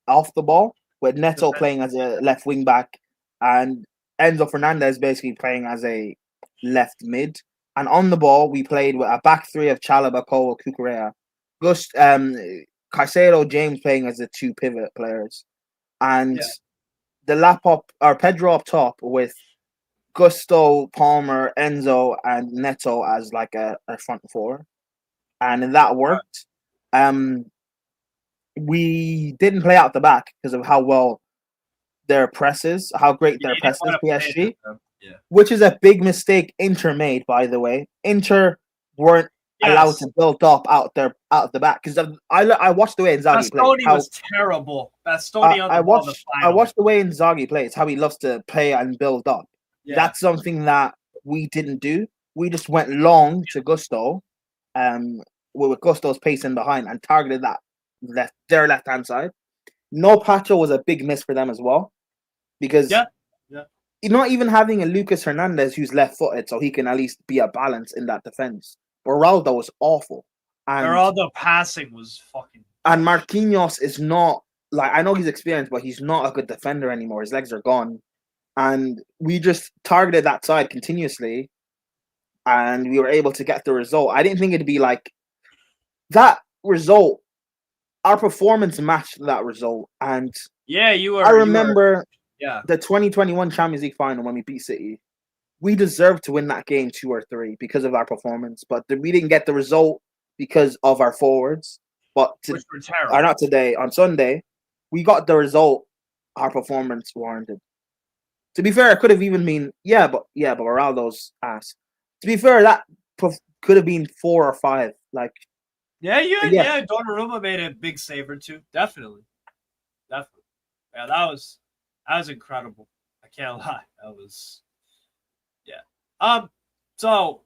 C: off the ball with Neto playing as a left wing back and Enzo Fernandez basically playing as a left mid. And on the ball, we played with a back three of Chalobah, Cole, Cucurella. Caicedo, James playing as the two pivot players. And the Pedro up top with Gusto, Palmer, Enzo, and Neto as like a front four. And that worked. We didn't play out the back because of how well their press is, how great their press is, PSG. Which is a big mistake Inter made, by the way. Inter weren't allowed to build up out the back because I watched the way Inzaghi played.
A: Bastoni was terrible. Bastoni on the ball the final.
C: I watched the way Inzaghi plays, how he loves to play and build up. Yeah. That's something that we didn't do. We just went long to Gusto, with Gusto's pace in behind and targeted their left hand side. No Pacho was a big miss for them as well, because not even having a Lucas Hernandez who's left footed, so he can at least be a balance in that defense. Beraldo was awful. And
A: Beraldo passing was fucking.
C: And Marquinhos is not like, I know he's experienced, but he's not a good defender anymore. His legs are gone. And we just targeted that side continuously, and we were able to get the result. I didn't think it'd be like that result. Our performance matched that result, and I remember the 2021 Champions League final when we beat City. We deserved to win that game 2 or 3 because of our performance, but we didn't get the result because of our forwards. But not today, on Sunday, we got the result our performance warranted. To be fair, it could have even been but Ronaldo's ass. To be fair, that could have been 4 or 5. Like,
A: Donnarumma made a big save or two, definitely. Yeah, that was incredible. I can't lie. That was So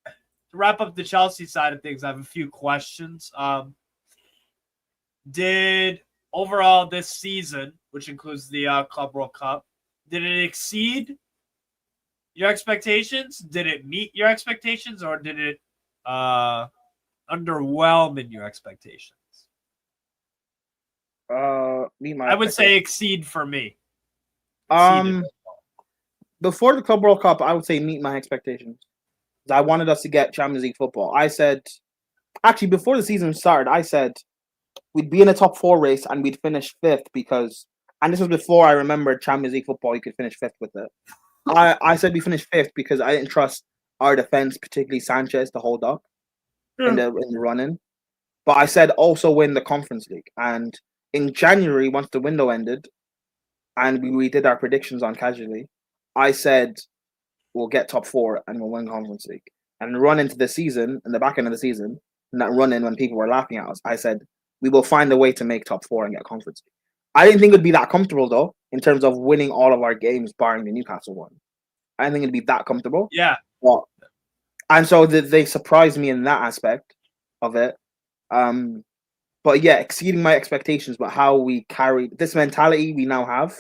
A: to wrap up the Chelsea side of things, I have a few questions. Did overall this season, which includes the Club World Cup, did it exceed your expectations? Did it meet your expectations, or did it underwhelm in your expectations?
C: Meet my
A: I would say
C: expectations.
A: exceed for me. Exceeded.
C: Before the Club World Cup, I would say meet my expectations. I wanted us to get Champions League football. I said, actually, before the season started, I said we'd be in a top 4 race and we'd finish 5th because, and this was before I remembered Champions League football, you could finish 5th with it. I said we finished 5th because I didn't trust our defense, particularly Sanchez, to hold up in the run-in. But I said also win the Conference League. And in January, once the window ended, and we did our predictions on casually, I said we'll get top 4 and we'll win Conference League. And run into the season, in the back end of the season, and that run in when people were laughing at us, I said we will find a way to make top 4 and get Conference League. I didn't think it'd be that comfortable though, in terms of winning all of our games, barring the Newcastle one. I didn't think it'd be that comfortable.
A: Yeah.
C: And so they surprised me in that aspect of it. But yeah, exceeding my expectations, but how we carried this mentality we now have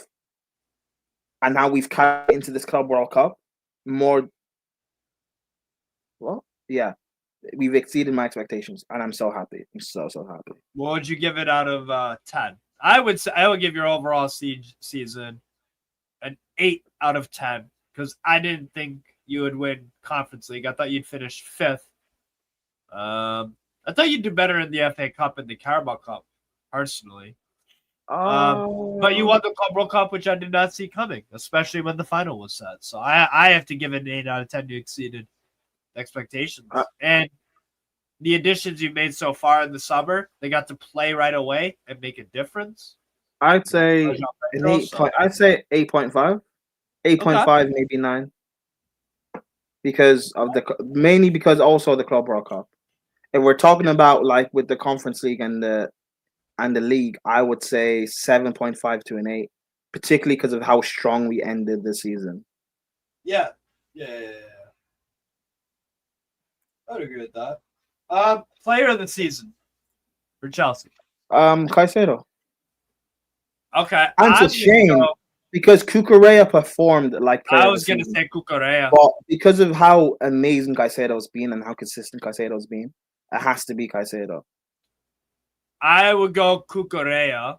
C: and how we've carried into this Club World Cup more. Well, yeah, we've exceeded my expectations, and I'm so happy. I'm so happy.
A: What would you give it out of 10? I would give your overall season an 8 out of 10 because I didn't think you would win Conference League. I thought you'd finish 5th. I thought you'd do better in the FA Cup and the Carabao Cup, personally. But you won the Club World Cup, which I did not see coming, especially when the final was set. So I have to give it an 8 out of 10. You exceeded expectations. And the additions you've made so far in the summer, they got to play right away and make a difference.
C: I'd say an 8. I'd say 8.5, 8.5, maybe 9, because of mainly because also the Club World Cup. If we're talking about like with the Conference League and the league, I would say 7.5 to an 8, particularly because of how strong we ended the season.
A: Yeah. I'd agree with that. Player of the season for Chelsea.
C: Caicedo.
A: Okay.
C: And it's a shame because Cucurella performed like player
A: I was going to say Cucurella.
C: But because of how amazing Caicedo's been and how consistent Caicedo's been, it has to be Caicedo.
A: I would go Cucurella.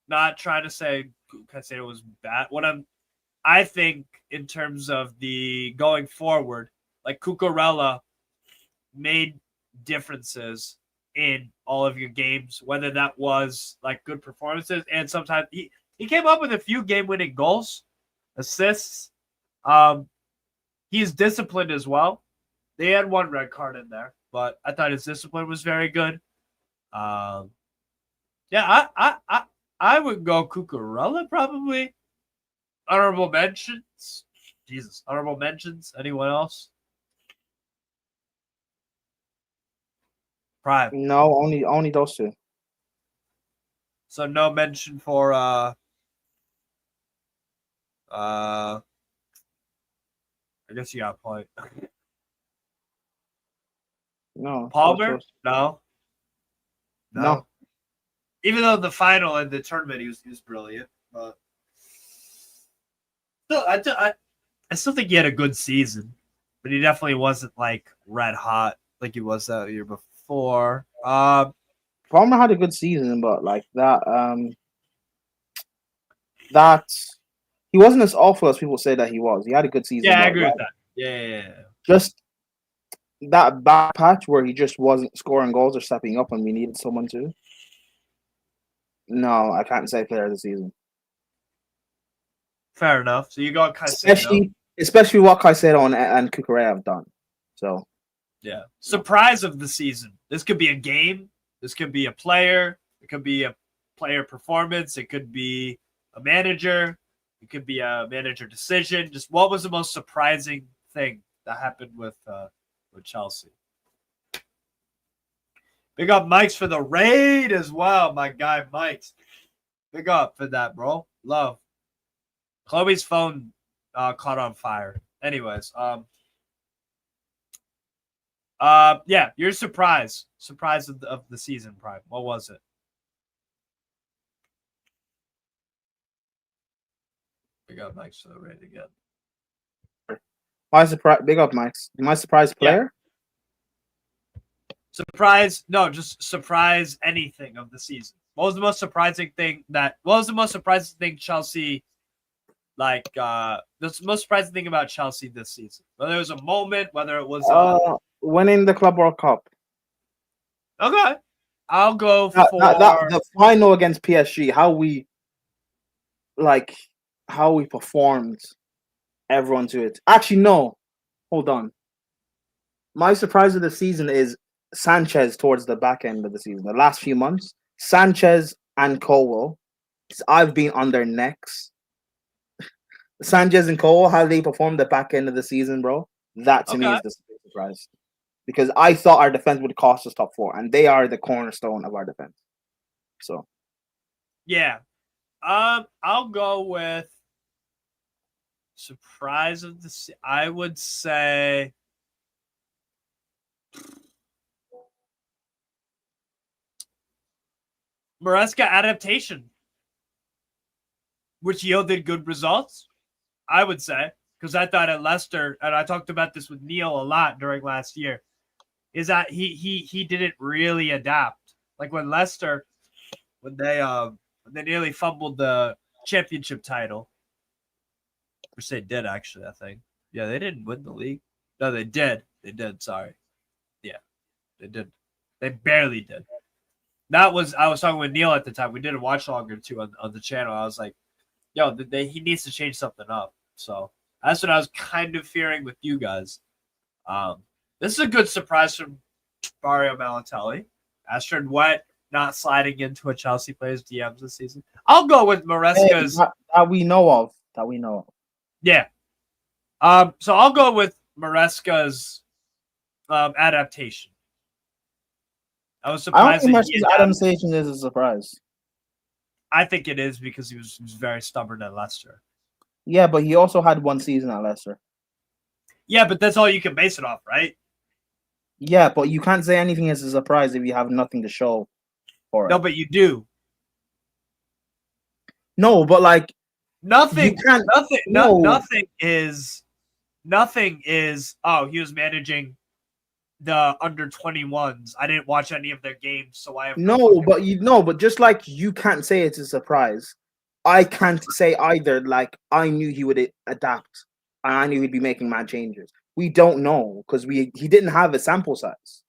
A: Not trying to say Caicedo was bad. I think in terms of the going forward, like Cucurella made differences in all of your games, whether that was like good performances and sometimes he came up with a few game-winning goals, assists. He's disciplined as well. They had one red card in there, but I thought his discipline was very good. I would go Cucurella probably. Honorable mentions. Jesus. Honorable mentions. Anyone else? Prime.
C: No, only those two.
A: So no mention for I guess you got a point.
C: No.
A: Palmer? No.
C: No.
A: Even though the final and the tournament he was brilliant, but still, I still think he had a good season, but he definitely wasn't like red hot like he was that year before.
C: Palmer had a good season, but like that he wasn't as awful as people say that he was. He had a good season.
A: Yeah, I agree with that. Yeah.
C: Just that bad patch where he just wasn't scoring goals or stepping up when we needed someone to. No, I can't say player of the season.
A: Fair enough. So you got Caicedo.
C: Especially what Caicedo and Cucurella have done. So
A: yeah. Surprise of the season. This could be a game. This could be a player. It could be a player performance. It could be a manager. It could be a manager decision. Just what was the most surprising thing that happened with Chelsea? Big up Mike's for the raid as well, my guy Mike's. Big up for that, bro. Love. Chloe's phone caught on fire. Anyways, yeah, your surprise of the season, Prime. What was it? Big up, Mike. So ready to get.
C: My surprise, big up, Mike. My surprise player.
A: Surprise? No, just surprise anything of the season. What was the most surprising thing Chelsea? Like, the most surprising thing about Chelsea this season? Whether it was a moment, whether it was
C: winning the Club World Cup.
A: Okay, I'll go for
C: the final against PSG. How we performed. Everyone to it. Actually, no. Hold on. My surprise of the season is Sanchez towards the back end of the season. The last few months, Sanchez and Chlo. I've been on their necks. Sanchez and Chlo, how they performed the back end of the season, bro. That to me is the surprise. Because I thought our defense would cost us top 4, and they are the cornerstone of our defense. So,
A: yeah, I'll go with surprise of the. I would say Maresca adaptation, which yielded good results. I would say, because I thought at Leicester, and I talked about this with Neil a lot during last year, is that he didn't really adapt. Like when Leicester, when they nearly fumbled the championship title, which they did actually, I think. Yeah, they didn't win the league. No, they did. They did. Sorry. Yeah, they did. They barely did. I was talking with Neil at the time. We did a watch longer too on the channel. I was like, yo, he needs to change something up. So that's what I was kind of fearing with you guys. This is a good surprise from Mario Balotelli. Astrid Wet not sliding into a Chelsea player's DMs this season. I'll go with Maresca's.
C: That we know of.
A: Yeah. So I'll go with Maresca's adaptation. I was surprised.
C: I don't think Maresca's adaptation is a surprise.
A: I think it is because he was very stubborn at Leicester.
C: Yeah, but he also had one season at Leicester.
A: Yeah, but that's all you can base it off, right?
C: Yeah, but you can't say anything is a surprise if you have nothing to show for it.
A: No, but you do.
C: No, but like
A: nothing is. Oh, he was managing the under 21s. I didn't watch any of their games, so I have
C: but just like you can't say it's a surprise, I can't say either. Like I knew he would adapt, and I knew he'd be making mad changes. We don't know because he didn't have a sample size.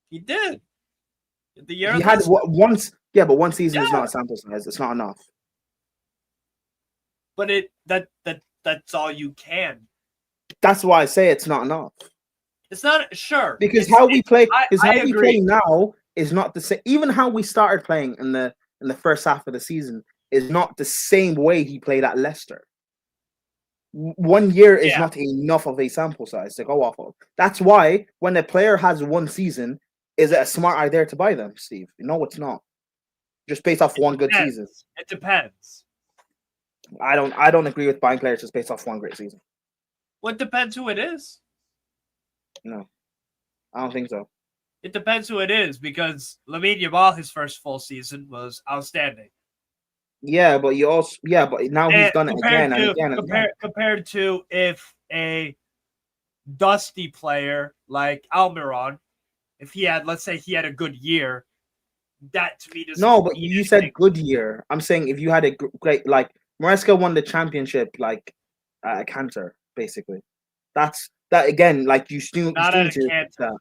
A: He did. The year
C: he had once, yeah, but one season is not a sample size. It's not enough.
A: But that's all you can.
C: That's why I say it's not enough.
A: It's not because
C: we play now is not the same. Even how we started playing in the first half of the season is not the same way he played at Leicester. 1 year is not enough of a sample size to go off of. That's why when a player has one season, is it a smart idea to buy them, Steve? No, it's not. Just based off one good season.
A: It depends.
C: I don't agree with buying players just based off one great season.
A: Well, it depends who it is.
C: No, I don't think so.
A: It depends who it is because Lamine Yamal, his first full season was outstanding.
C: Yeah, but now he's done it again and again.
A: Compared to if a dusty player like Almiron, if he had, let's say he had a good year, that to me doesn't.
C: No, but you said good year. I'm saying if you had a great, like Maresca won the championship, like Cantor, basically. That's that again. Like you still
A: not at a Cantor.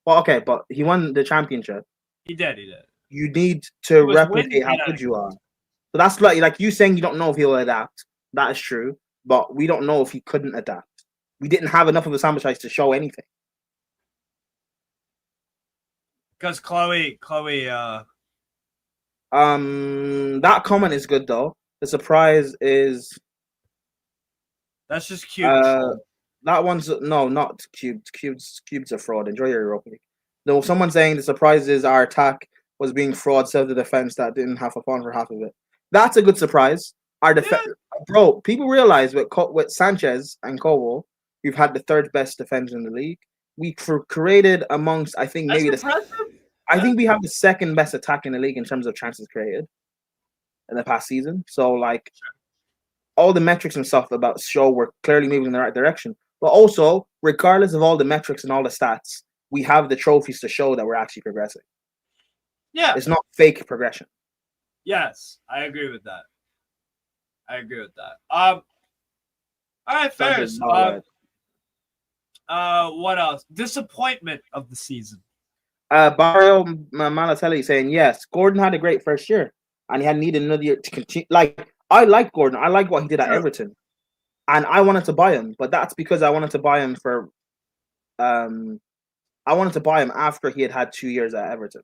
C: Well, okay, but he won the championship.
A: He did.
C: You need to replicate how good you are. So that's like you saying you don't know if he'll adapt. That is true, but we don't know if he couldn't adapt. We didn't have enough of a sample size to show anything.
A: Because Chloe.
C: That comment is good though. The surprise is.
A: That's just cute.
C: That one's not cubed. Cube's a fraud. Enjoy your Europa League. Though someone saying the surprise is our attack was being fraud, self the defense that didn't have a fun for half of it. That's a good surprise. Our
A: Yeah.
C: bro, people realize with Sanchez and Cole, we've had the third best defense in the league. We created amongst, I think,
A: That's
C: maybe
A: impressive.
C: I think we have the second best attack in the league in terms of chances created in the past season. So like all the metrics and stuff about show we're clearly moving in the right direction. But also, regardless of all the metrics and all the stats, we have the trophies to show that we're actually progressing.
A: Yeah.
C: It's not fake progression.
A: Yes, I agree with that. All right, fair. What else? Disappointment of the season.
C: Barrio Malatelli saying yes. Gordon had a great first year, and he had needed another year to continue. Like I like Gordon. I like what he did at Everton, and I wanted to buy him, but that's because I wanted to buy him for. I wanted to buy him after he had 2 years at Everton.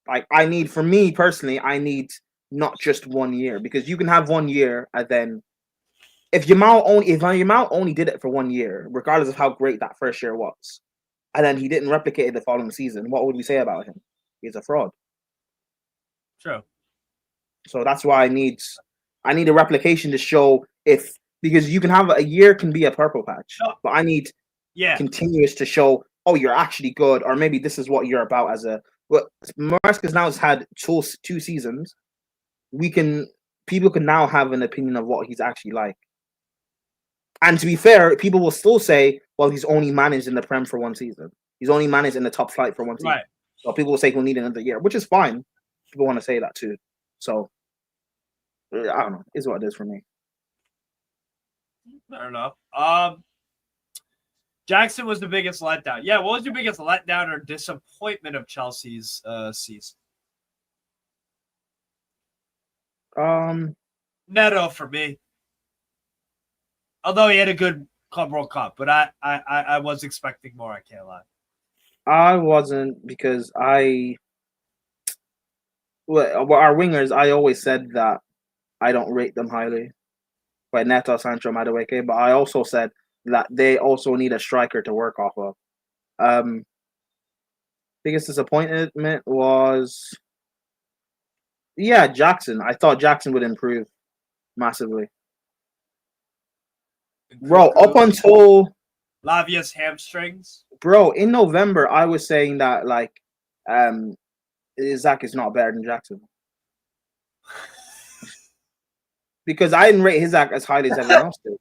C: Like for me personally, I need not just 1 year, because you can have 1 year and then if Yamal only did it for 1 year, regardless of how great that first year was, and then he didn't replicate it the following season, what would we say about him? He's a fraud.
A: True.
C: So that's why I need a replication to show because you can have a year can be a purple patch, but I need continuous to show, oh, you're actually good, or maybe this is what you're about as a. Well, Marcus now has had two seasons. People can now have an opinion of what he's actually like. And to be fair, people will still say, well, he's only managed in the Prem for 1 season. He's only managed in the top flight for 1 season.
A: Right.
C: So people will say he'll need another year, which is fine. People want to say that too. So I don't know. It's what it is for me.
A: Fair enough. Jackson was the biggest letdown. Yeah, what was your biggest letdown or disappointment of Chelsea's season? Neto for me. Although he had a good Club World Cup, but I was expecting more, I can't lie.
C: I wasn't, because our wingers, I always said that I don't rate them highly. But Neto, Sancho, Madueke, but I also said that they also need a striker to work off of. Biggest disappointment was, Jackson. I thought Jackson would improve massively. Bro, up until
A: Lavia's hamstrings.
C: Bro, in November, I was saying that Isaac is not better than Jackson. Because I didn't rate Isaac as highly as everyone else did.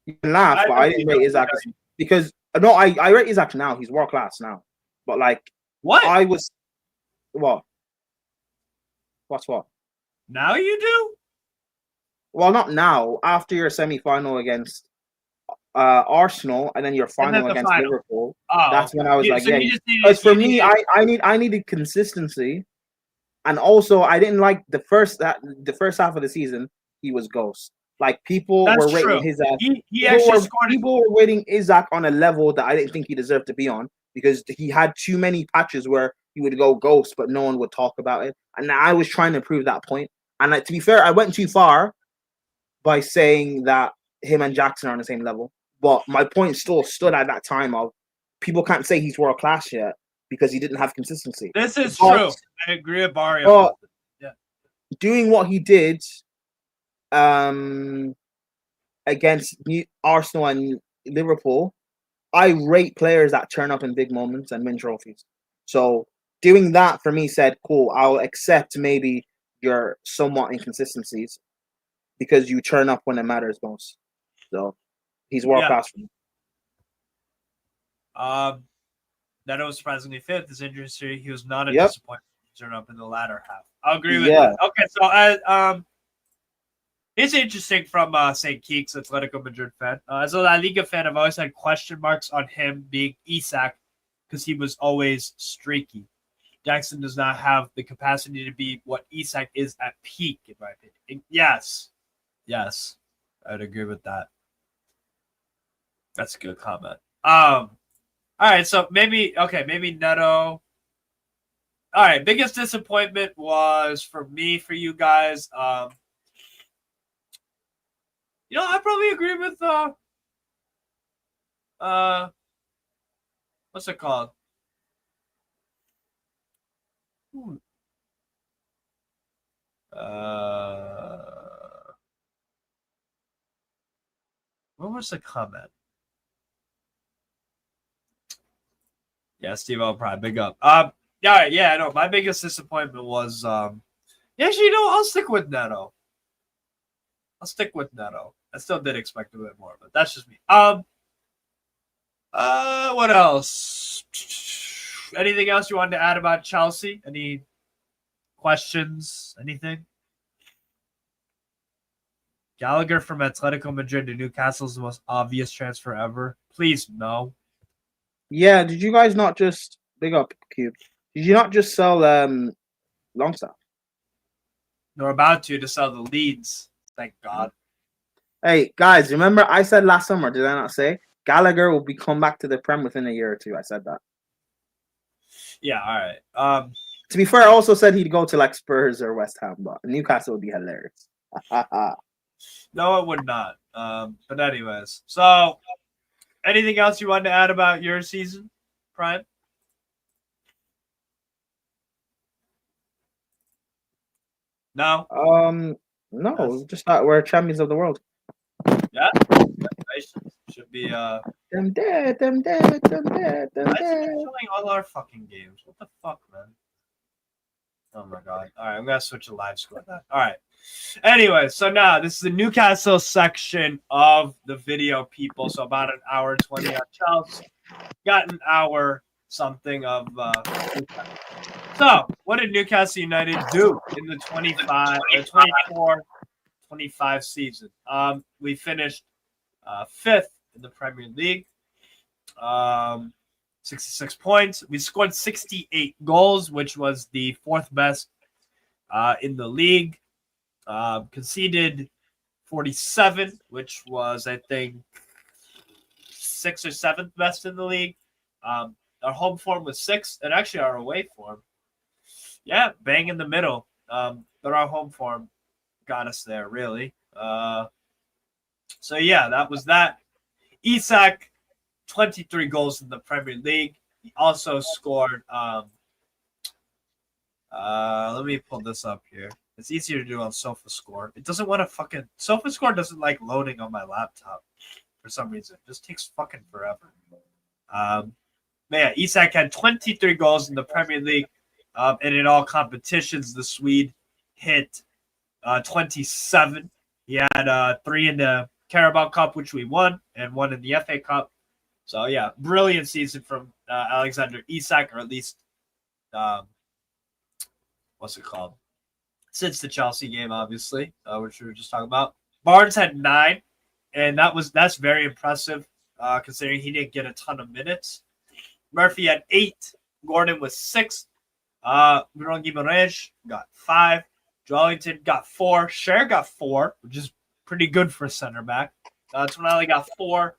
C: You can laugh, but I didn't rate Isaac because no, I rate Isaac now. He's world class now. But
A: what?
C: I was what? What's what?
A: Now you do?
C: Well, not now. After your semi-final against Arsenal, and then your final against Liverpool. That's when I was because for me, I needed consistency, and also I didn't like the first half of the season. He was ghost. Like people were rating his people were rating Isaac on a level that I didn't think he deserved to be on, because he had too many patches where he would go ghost, but no one would talk about it. And I was trying to prove that point. And to be fair, I went too far by saying that him and Jackson are on the same level. But my point still stood at that time of people can't say he's world class yet because he didn't have consistency.
A: This is true. I agree with Barrio.
C: But doing what he did against Arsenal and Liverpool, I rate players that turn up in big moments and win trophies. So doing that for me said, cool, I'll accept maybe your somewhat inconsistencies because you turn up when it matters most. So he's world class for me.
A: That was surprisingly fit. This injury, he was not a disappointment to turn up in the latter half. I'll agree with that. Okay, so it's interesting from St. Keeks, Atletico Madrid fan. As a La Liga fan, I've always had question marks on him being Isak because he was always streaky. Jackson does not have the capacity to be what Isak is at peak, in my opinion. Yes, I'd agree with that. That's a good comment. All right, so maybe Neto. All right, biggest disappointment was for me, for you guys. I probably agree with what's it called? What was the comment? Yeah, Steve O probably big up. Yeah, I know. My biggest disappointment was actually, I'll stick with Neto. I still did expect a bit more, but that's just me. What else? Anything else you wanted to add about Chelsea? Any questions? Anything? Gallagher from Atletico Madrid to Newcastle is the most obvious transfer ever. Please, no.
C: Yeah, did you guys not just big up Cube? Did you not just sell Longstaff?
A: They're about to sell the Leeds. Thank God.
C: Hey guys, remember I said last summer? Did I not say Gallagher will be come back to the Prem within a year or two? I said that.
A: Yeah, all right.
C: To be fair, I also said he'd go to like Spurs or West Ham, but Newcastle would be hilarious.
A: No, it would not. But anyways, so anything else you wanted to add about your season, Prime? No.
C: No,
A: Yes.
C: just that we're champions of the world.
A: Yeah. Congratulations. Should be
C: Them dead.
A: Why is it showing all our fucking games? What the fuck, man? Oh my god. All right, I'm gonna switch to live score then. All right. Anyway, so now this is the Newcastle section of the video, people. So about an hour 20 on Chelsea. Got an hour something of So what did Newcastle United do in the 24-25 season? We finished fifth in the Premier League. 66 points. We scored 68 goals, which was the fourth best in the league. Conceded 47, which was, I think, sixth or seventh best in the league. Our home form was sixth, and actually our away form, yeah, bang in the middle. But our home form got us there, really. So, yeah, that was that. Isak, 23 goals in the Premier League. He also scored. Let me pull this up here. It's easier to do on SofaScore. It doesn't want to fucking SofaScore doesn't like loading on my laptop for some reason. It just takes fucking forever. But yeah, Isak had 23 goals in the Premier League, and in all competitions, the Swede hit 27. He had 3 in the Carabao Cup, which we won, and 1 in the FA Cup. So, yeah, brilliant season from Alexander Isak, or at least, what's it called? Since the Chelsea game, obviously, which we were just talking about. Barnes had 9, and that's very impressive, considering he didn't get a ton of minutes. Murphy had 8. Gordon was 6. Bruno Guimaraes got 5. Joelinton got 4. Cher got 4, which is pretty good for a center back. Tonali got 4.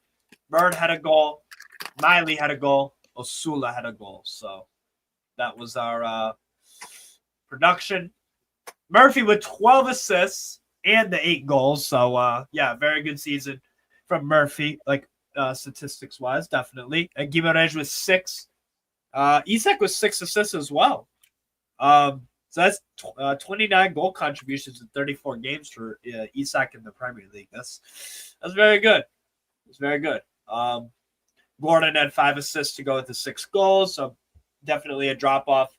A: Bird had a goal. Miley had a goal. Osula had a goal. So that was our production. Murphy with 12 assists and the 8 goals. So, yeah, very good season from Murphy, like statistics-wise, definitely. And Guimaraes was 6. Isak was 6 assists as well. So that's 29 goal contributions in 34 games for Isak in the Premier League. That's very good. It's very good. Gordon had 5 assists to go with the 6 goals, so definitely a drop-off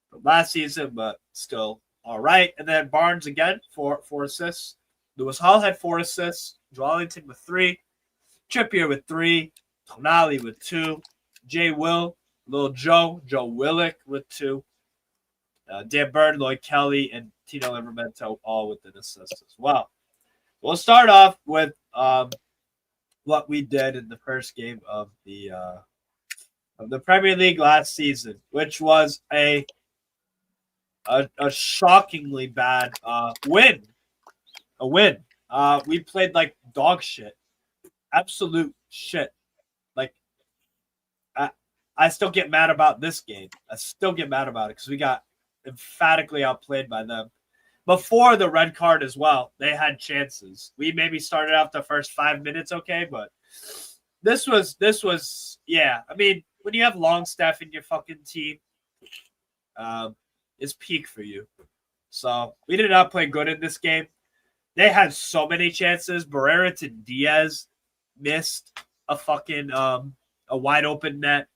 A: from last season, but still all right. And then Barnes again, 4 assists. Lewis Hall had 4 assists. Joelinton with 3. Trippier with 3. Tonali with 2. Jay Will, Lil Joe Willick with 2. Dan Burn, Lloyd Kelly, and Tino Livramento all with an assist as well. We'll start off with what we did in the first game of the Premier League last season, which was a shockingly bad win. A win. We played like dog shit. Absolute shit. Like, I still get mad about this game. I still get mad about it because we got emphatically outplayed by them. Before the red card as well, they had chances. We maybe started out the first 5 minutes okay, but this was yeah. I mean, when you have Longstaff in your fucking team, it's peak for you. So we did not play good in this game. They had so many chances. Barrera to Diaz missed a fucking a wide open net.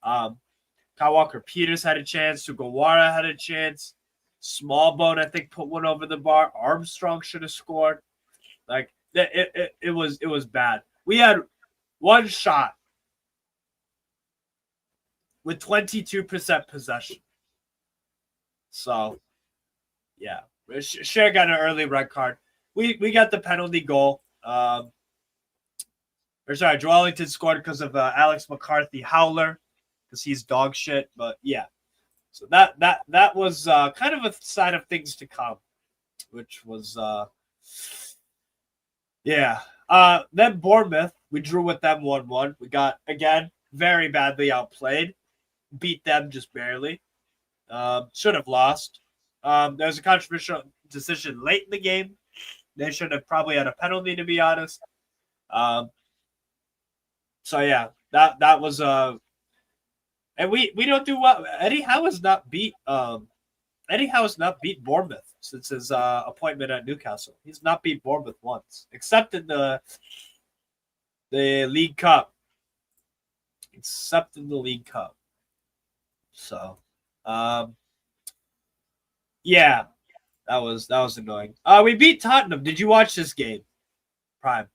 A: Kyle Walker Peters had a chance. Sugawara had a chance. Smallbone, I think, put one over the bar. Armstrong should have scored. Like it was bad. We had one shot with 22% possession. So, yeah, Cher got an early red card. We got the penalty goal. Joelinton scored because of Alex McCarthy Howler because he's dog shit. But yeah, so that was kind of a sign of things to come, which was yeah. Then Bournemouth, we drew with them 1-1. We got again very badly outplayed, beat them just barely. Should have lost. There was a controversial decision late in the game. They should have probably had a penalty, to be honest. So yeah, that was and we don't do well. Eddie Howe has not beat Bournemouth since his appointment at Newcastle. He's not beat Bournemouth once, except in the League Cup. So, yeah, that was annoying. We beat Tottenham. Did you watch this game, Prime?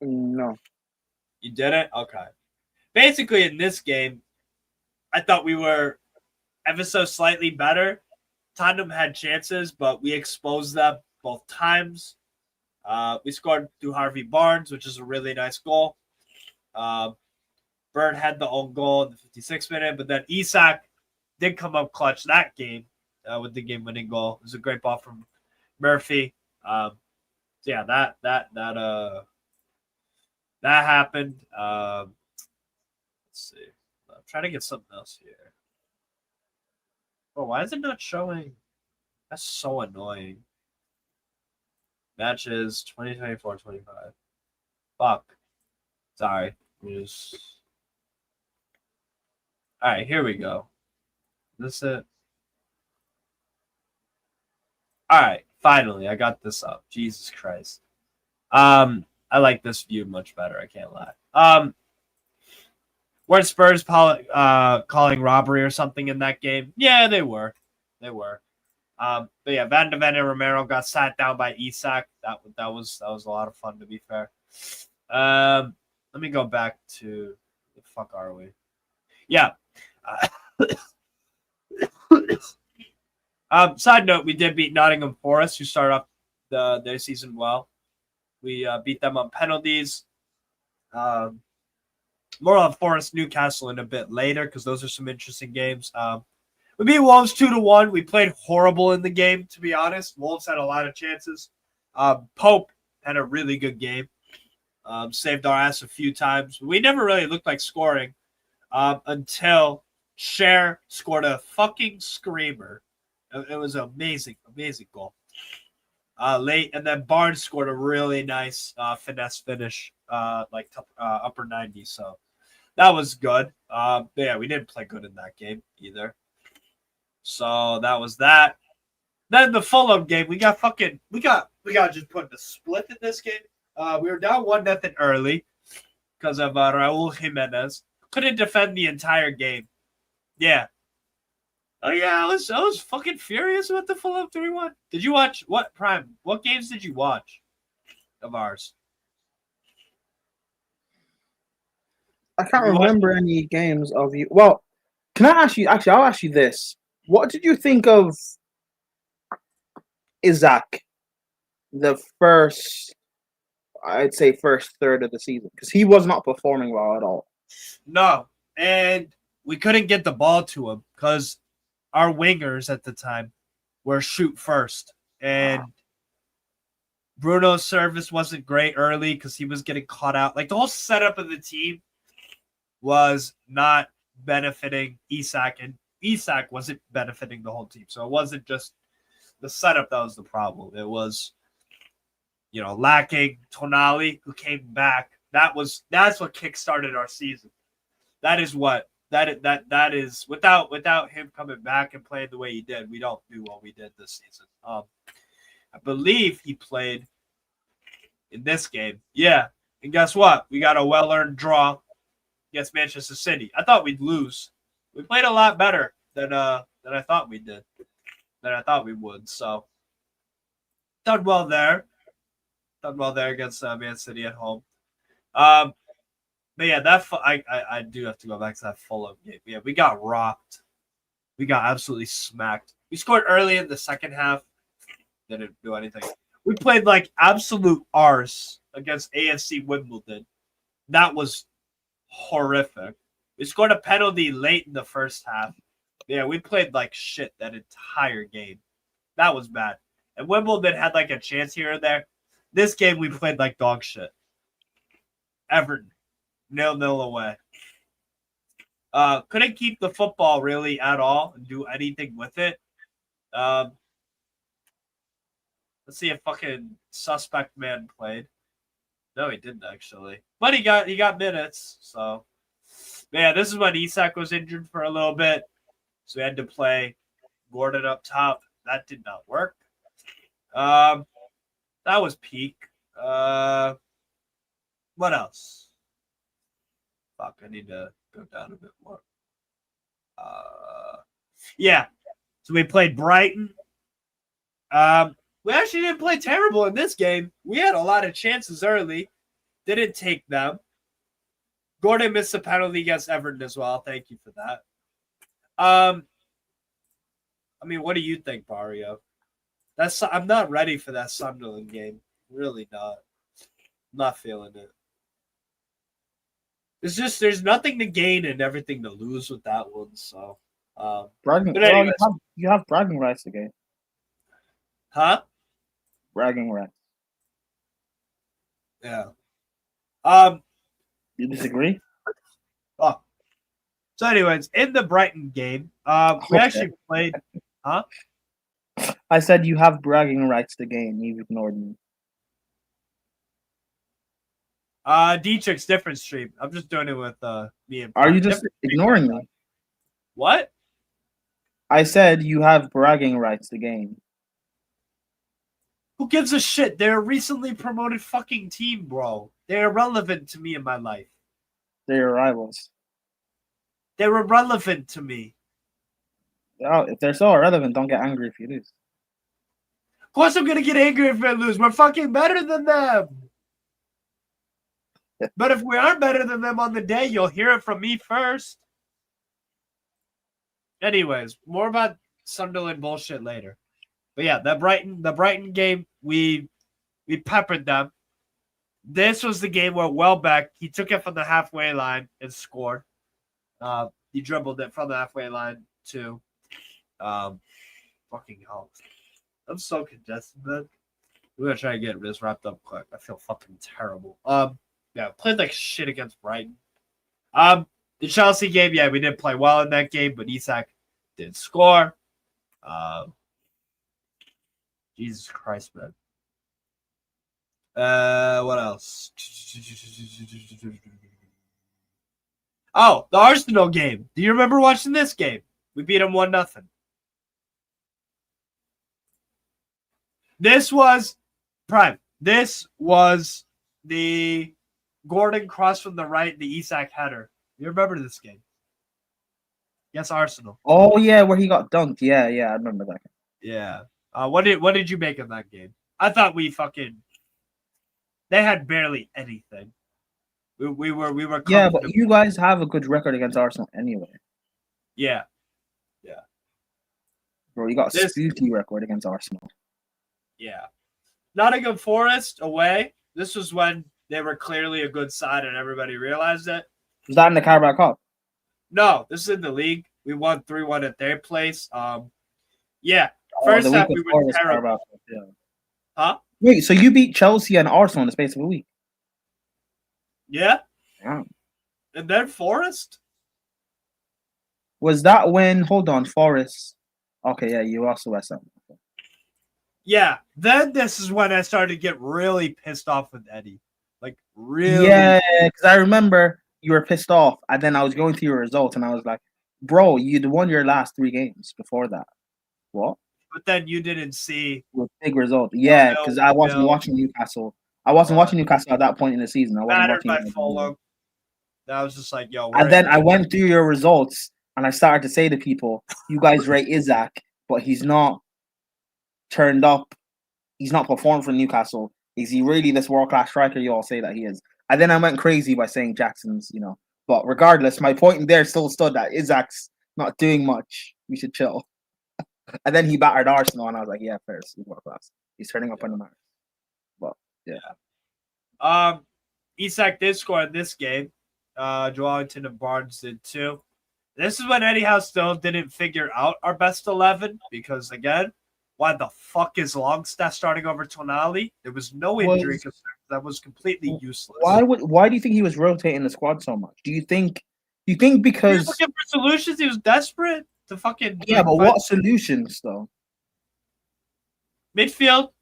C: No.
A: You didn't? Okay. Basically, in this game, I thought we were ever so slightly better. Tottenham had chances, but we exposed them both times. We scored through Harvey Barnes, which is a really nice goal. Bird had the own goal in the 56th minute, but then Isak did come up clutch that game with the game-winning goal. It was a great ball from Murphy. So yeah, that happened. Let's see. I'm trying to get something else here. Oh, why is it not showing? That's so annoying. Matches 2024-25. Fuck. Sorry. All right, here we go. Is this it? All right, finally, I got this up. Jesus Christ. I like this view much better. I can't lie. Weren't Spurs calling robbery or something in that game? Yeah, they were. But yeah, Van de Ven and Romero got sat down by Isak. That was a lot of fun, to be fair. Let me go back to the fuck are we? Yeah. Side note: we did beat Nottingham Forest, who started off their season well. We beat them on penalties. More on Forest Newcastle in a bit later because those are some interesting games. We beat Wolves 2-1. We played horrible in the game, to be honest. Wolves had a lot of chances. Pope had a really good game. Saved our ass a few times. We never really looked like scoring until Cher scored a fucking screamer. It was an amazing goal. Late, and then Barnes scored a really nice finesse finish, upper 90s. So that was good. But yeah, we didn't play good in that game either. So that was that. Then the Fulham game, we got just put in a split in this game. We were down 1-0 early because of Raul Jimenez. Couldn't defend the entire game. Yeah. Oh yeah, I was fucking furious about the Fulham 3-1. Did you watch what Prime? What games did you watch of ours?
C: I can't remember any games of you. Well, can I ask you? Actually, I'll ask you this. What did you think of Isaac? The first third of the season, because he was not performing well at all.
A: No, and we couldn't get the ball to him because our wingers at the time were shoot first, and Bruno's service wasn't great early because he was getting caught out. Like the whole setup of the team was not benefiting Isak, and Isak wasn't benefiting the whole team. So it wasn't just the setup that was the problem. It was, lacking Tonali, who came back. That's what kickstarted our season. That is what That is without him coming back and playing the way he did, we don't do what we did this season. I believe he played in this game. Yeah. And guess what? We got a well-earned draw against Manchester City. I thought we'd lose. We played a lot better than I thought we did. Than I thought we would. So done well there. Done well there against Man City at home. But yeah, I do have to go back to that Fulham game. Yeah, we got rocked. We got absolutely smacked. We scored early in the second half. Didn't do anything. We played like absolute arse against AFC Wimbledon. That was horrific. We scored a penalty late in the first half. Yeah, we played like shit that entire game. That was bad. And Wimbledon had like a chance here or there. This game we played like dog shit. Everton, 0-0 away. Couldn't keep the football really at all and do anything with it. Let's see if fucking suspect man played. No, he didn't actually. But he got minutes. So yeah, this is when Isak was injured for a little bit. So we had to play Gordon up top. That did not work. That was peak. What else? Fuck, I need to go down a bit more. Yeah. So we played Brighton. We actually didn't play terrible in this game. We had a lot of chances early. Didn't take them. Gordon missed a penalty against Everton as well. Thank you for that. I mean, what do you think, Barrio? I'm not ready for that Sunderland game. Really not. I'm not feeling it. It's just there's nothing to gain and everything to lose with that one. So,
C: bragging.
A: but anyways.
C: Well, you have bragging rights again.
A: Huh?
C: Bragging rights.
A: Yeah.
C: You disagree?
A: Oh. So, anyways, in the Brighton game, we actually played. Huh?
C: I said you have bragging rights to game. You ignored me.
A: Dietrich's different stream. I'm just doing it with me and.
C: Are you just ignoring me?
A: What?
C: I said you have bragging rights to game.
A: Who gives a shit? They're a recently promoted fucking team, bro. They're irrelevant to me in my life.
C: They're your rivals.
A: They're irrelevant to me.
C: Oh, if they're so irrelevant, don't get angry if you lose.
A: Of course I'm gonna get angry if I lose. We're fucking better than them. But if we aren't better than them on the day, you'll hear it from me first. Anyways, more about Sunderland bullshit later. But yeah, the Brighton game, we peppered them. This was the game where Welbeck, he took it from the halfway line and scored. He dribbled it from the halfway line to fucking hell. I'm so congested, man. We're gonna try to get this wrapped up quick. I feel fucking terrible. Yeah, played like shit against Brighton. The Chelsea game, yeah, we didn't play well in that game, but Isak did score. Jesus Christ, man. What else? Oh, the Arsenal game. Do you remember watching this game? We beat them 1-0. This was Prime. This was the Gordon cross from the right, the Isak header. You remember this game? Yes, Arsenal.
C: Oh yeah, where he got dunked. Yeah, I remember that.
A: Yeah. What did you make of that game? I thought they had barely anything. We were
C: yeah, but you guys have a good record against Arsenal anyway.
A: Yeah.
C: Bro, you got a spooky record against Arsenal.
A: Yeah. Nottingham Forest away. This was when they were clearly a good side and everybody realized it.
C: Was that in the Carabao Cup?
A: No, this is in the league. We won 3-1 at their place. Yeah. First half we were terrible.
C: Yeah.
A: Huh?
C: Wait, so you beat Chelsea and Arsenal in the space of a week?
A: Yeah.
C: Yeah.
A: And then Forest?
C: Was that when? Hold on, Forest. Okay, yeah, you also West Ham.
A: Yeah. Then this is when I started to get really pissed off with Eddie. Like really.
C: Yeah, because I remember you were pissed off, and then I was going through your results, and I was like, bro, you'd won your last 3 games before that. What?
A: But then you didn't see
C: With big result. Yeah, because I wasn't
A: 1-0,
C: watching Newcastle. I wasn't watching Newcastle at that point in the season. I wasn't
A: battered
C: watching.
A: by Fulham. That was just like, yo,
C: And then I went through your results, and I started to say to people, "You guys rate Isaac, but he's not turned up. He's not performed for Newcastle. Is he really this world class striker you all say that he is?" And then I went crazy by saying Jackson's, But regardless, my point there still stood that Isaac's not doing much. We should chill. And then he battered Arsenal, and I was like, "Yeah, fair. He's world class. He's turning up on the match." But yeah.
A: Isak did score in this game. Joelinton and Barnes did too. This is when Eddie Howe still didn't figure out our best 11 because, again, why the fuck is Longstaff starting over Tonali? There was no injury concern. That was completely useless.
C: Why do you think he was rotating the squad so much? Do you think because
A: he was looking for solutions? He was desperate to fucking
C: but what solutions though?
A: Midfield,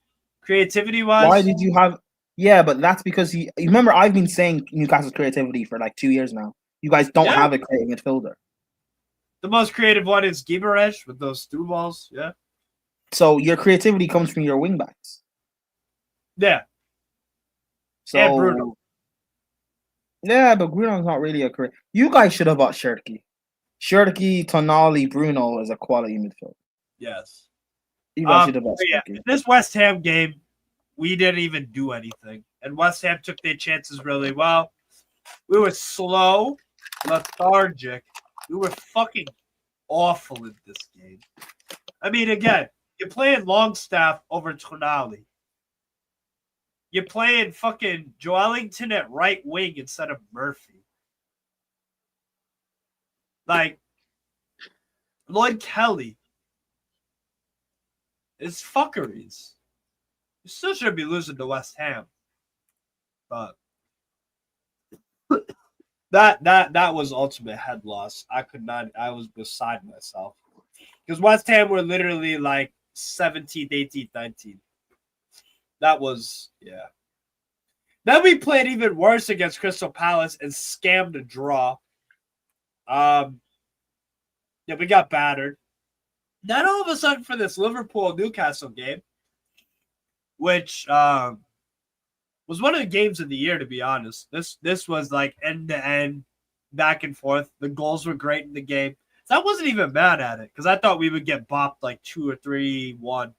A: creativity wise.
C: Why did you have? Yeah, but that's because you remember I've been saying Newcastle's creativity for like 2 years now. You guys don't have a creative midfielder.
A: The most creative one is Gimaresh with those through balls. Yeah.
C: So your creativity comes from your wingbacks.
A: Yeah.
C: So,
A: and Bruno.
C: Yeah, but Bruno's not really a career. You guys should have bought Shirky. Shirky, Tonali, Bruno is a quality midfield.
A: Yes.
C: You guys should have bought
A: Shirky. This West Ham game, we didn't even do anything. And West Ham took their chances really well. We were slow, lethargic. We were fucking awful in this game. I mean, again, you're playing Longstaff over Tonali. You're playing fucking Joelinton at right wing instead of Murphy. Like, Lloyd Kelly is fuckeries. You still should be losing to West Ham. But that was ultimate head loss. I was beside myself. Because West Ham were literally like 17th, 18th, 19th. That was, yeah. Then we played even worse against Crystal Palace and scammed a draw. Yeah, we got battered. Then all of a sudden for this Liverpool-Newcastle game, which was one of the games of the year, to be honest. This was like end-to-end, back and forth. The goals were great in the game. So I wasn't even mad at it because I thought we would get bopped like 2 or 3-1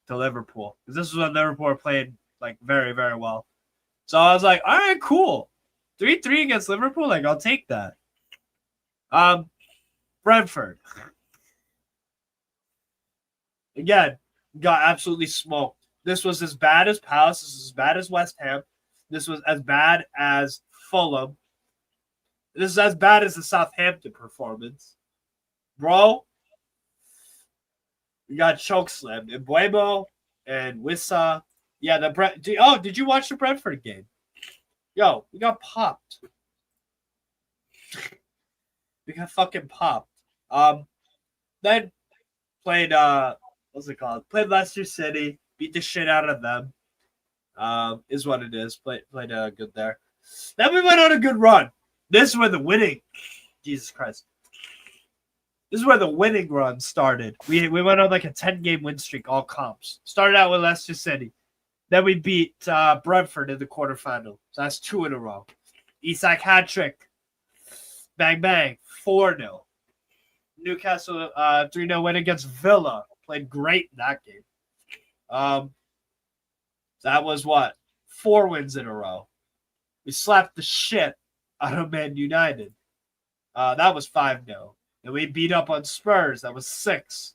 A: to Liverpool. Because this is when Liverpool were playing like very, very well. So I was like, all right, cool. 3-3 against Liverpool, like I'll take that. Brentford. Again, got absolutely smoked. This was as bad as Palace. This was as bad as West Ham. This was as bad as Fulham. This is as bad as the Southampton performance. Bro, we got chokeslammed. And Buemo and Wissa. Yeah, did you watch the Brentford game? Yo, we got popped. We got fucking popped. Then played what's it called? Played Leicester City, beat the shit out of them. Is what it is. Played good there. Then we went on a good run. This is where the winning, Jesus Christ. This is where the winning run started. We went on like a 10-game win streak, all comps. Started out with Leicester City. Then we beat Brentford in the quarterfinal. So that's 2 in a row. Isak hat trick. Bang, bang. 4-0. Newcastle 3-0 win against Villa. Played great in that game. That was what? 4 wins in a row. We slapped the shit out of Man United. That was 5-0. And we beat up on Spurs. That was 6.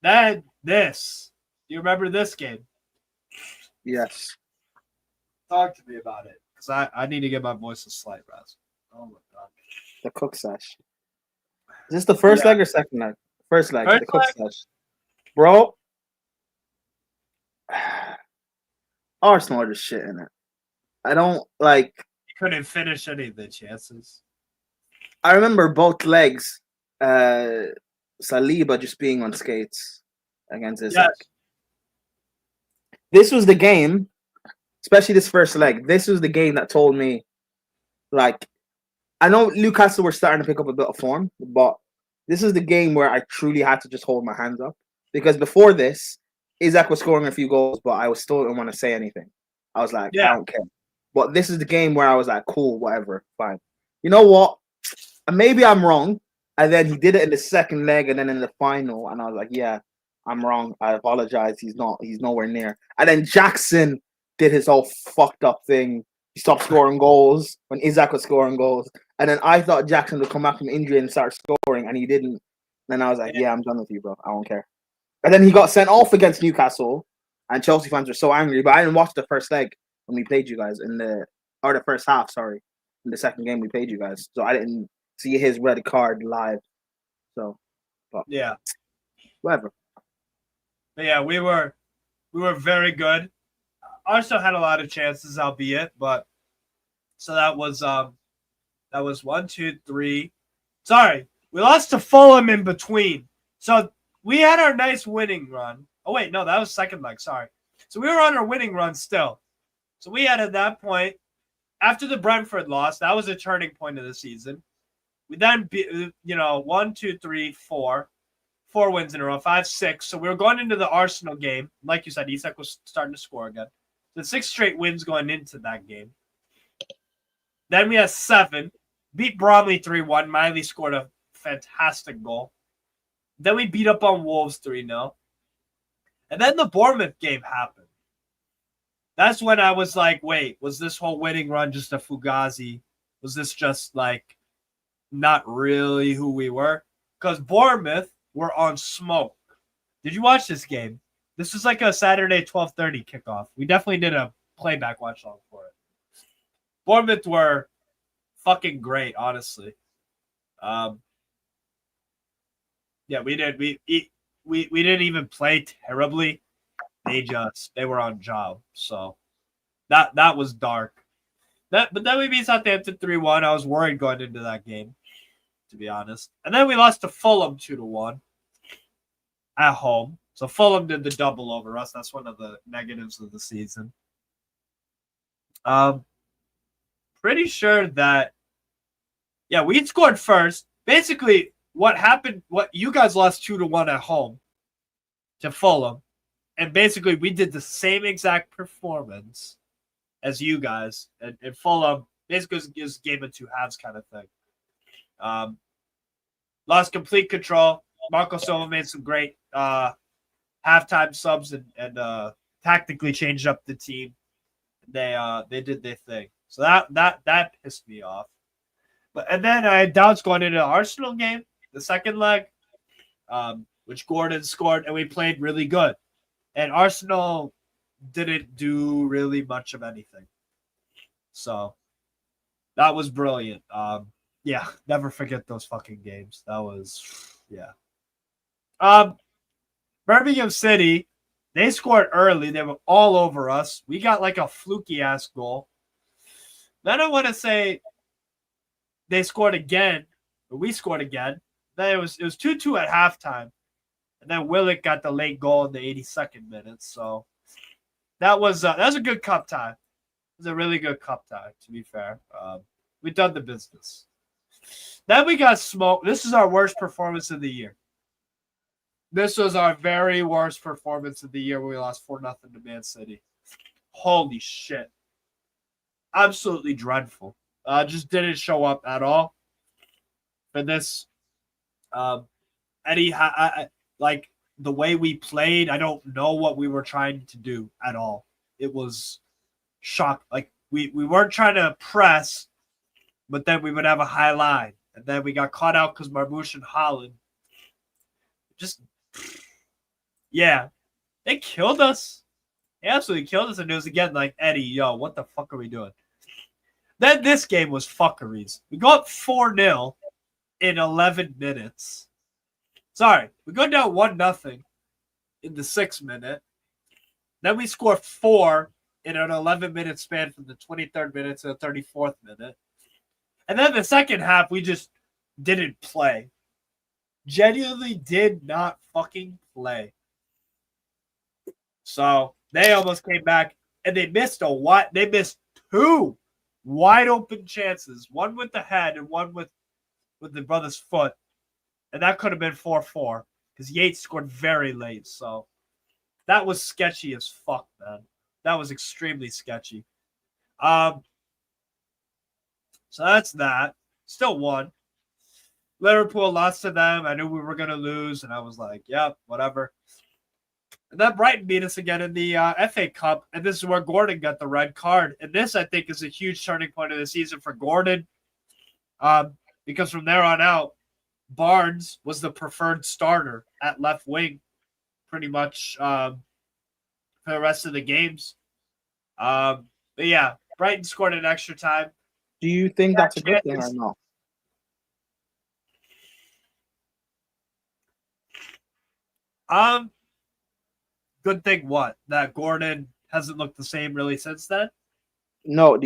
A: Then this. Do you remember this game?
C: Yes.
A: Talk to me about it. Because I need to get my voice a slight rest. Oh my God.
C: The cook sesh. Is this the first leg or second leg? First leg. The cook sesh. Bro. Arsenal are just shit in it. I don't like.
A: You couldn't finish any of the chances.
C: I remember both legs. Saliba just being on skates against Isaac.
A: Yes.
C: This was the game, especially this first leg. This was the game that told me, like, I know Newcastle were starting to pick up a bit of form, but this is the game where I truly had to just hold my hands up because before this, Isaac was scoring a few goals, but I was still didn't want to say anything. I was like, I don't care. But this is the game where I was like, cool, whatever, fine. You know what? Maybe I'm wrong. And then he did it in the second leg and then in the final. And I was like, yeah, I'm wrong. I apologize. He's nowhere near. And then Jackson did his whole fucked up thing. He stopped scoring goals when Isaac was scoring goals. And then I thought Jackson would come back from injury and start scoring, and he didn't. Then I was like, yeah, I'm done with you, bro. I don't care. And then he got sent off against Newcastle, and Chelsea fans were so angry. But I didn't watch the first leg when we played you guys the first half, sorry. In the second game we played you guys. So I didn't see his red card live. So, but
A: yeah.
C: Whatever.
A: But yeah, we were very good. Arsenal had a lot of chances, albeit, but so that was 1, 2, 3. Sorry, we lost to Fulham in between. So we had our nice winning run. Oh wait, no, that was second leg. Sorry. So we were on our winning run still. So we had at that point, after the Brentford loss, that was a turning point of the season. We then, 1, 2, 3, 4. 4 wins in a row, 5, 6. So we were going into the Arsenal game. Like you said, Isak was starting to score again. The 6 straight wins going into that game. Then we had 7. Beat Bromley 3-1. Miley scored a fantastic goal. Then we beat up on Wolves 3-0. And then the Bournemouth game happened. That's when I was like, wait, was this whole winning run just a fugazi? Was this just like not really who we were? Because Bournemouth were on smoke. Did you watch this game? This was like a Saturday 12:30 kickoff. We definitely did a playback watch long for it. Bournemouth were fucking great, honestly. Yeah, we did. We didn't even play terribly. They were on job. So that was dark. But then we beat Southampton 3-1. I was worried going into that game, to be honest. And then we lost to Fulham 2-1 at home. So Fulham did the double over us. That's one of the negatives of the season. Pretty sure that, yeah, we scored first. Basically, what happened, what you guys lost 2-1 at home to Fulham. And basically, we did the same exact performance as you guys. And Fulham basically is game of two halves kind of thing. Lost complete control. Marco Silva made some great halftime subs and tactically changed up the team. They did their thing. So that pissed me off. And then I had doubts going into the Arsenal game, the second leg, which Gordon scored, and we played really good. And Arsenal didn't do really much of anything. So that was brilliant. Yeah, never forget those fucking games. That was, yeah. Birmingham City, they scored early. They were all over us. We got like a fluky-ass goal. Then I want to say they scored again, or we scored again. Then it was 2-2 at halftime. And then Willock got the late goal in the 82nd minute. So that was a good cup tie. It was a really good cup tie, to be fair. We've done the business. Then we got smoked. This is our worst performance of the year. This was our very worst performance of the year when we lost 4-0 to Man City. Holy shit. Absolutely dreadful. Just didn't show up at all for this. Eddie, like the way we played, I don't know what we were trying to do at all. It was shock. Like we weren't trying to press, but then we would have a high line. And then we got caught out because Marmoush and Holland just, yeah, they killed us. They absolutely killed us. And it was again like, Eddie, yo, what the fuck are we doing? Then this game was fuckeries. We go up 4-0 in 11 minutes. Sorry, we go down 1-0 in the 6th minute. Then we score 4 in an 11-minute span from the 23rd minute to the 34th minute. And then the second half, we just didn't play. Genuinely did not fucking play. So they almost came back, and they missed a what? They missed 2 wide open chances, one with the head and one with the brother's foot, and that could have been 4-4 because Yates scored very late. So that was sketchy as fuck, man. That was extremely sketchy. So that's that. Still won. Liverpool lost to them. I knew we were gonna lose, and I was like, "Yep, whatever." And then Brighton beat us again in the FA Cup, and this is where Gordon got the red card. And this, I think, is a huge turning point of the season for Gordon, because from there on out, Barnes was the preferred starter at left wing, pretty much for the rest of the games. But yeah, Brighton scored in extra time.
C: Do you think that's a good thing or not?
A: Good thing what? That Gordon hasn't looked the same really since then?
C: No,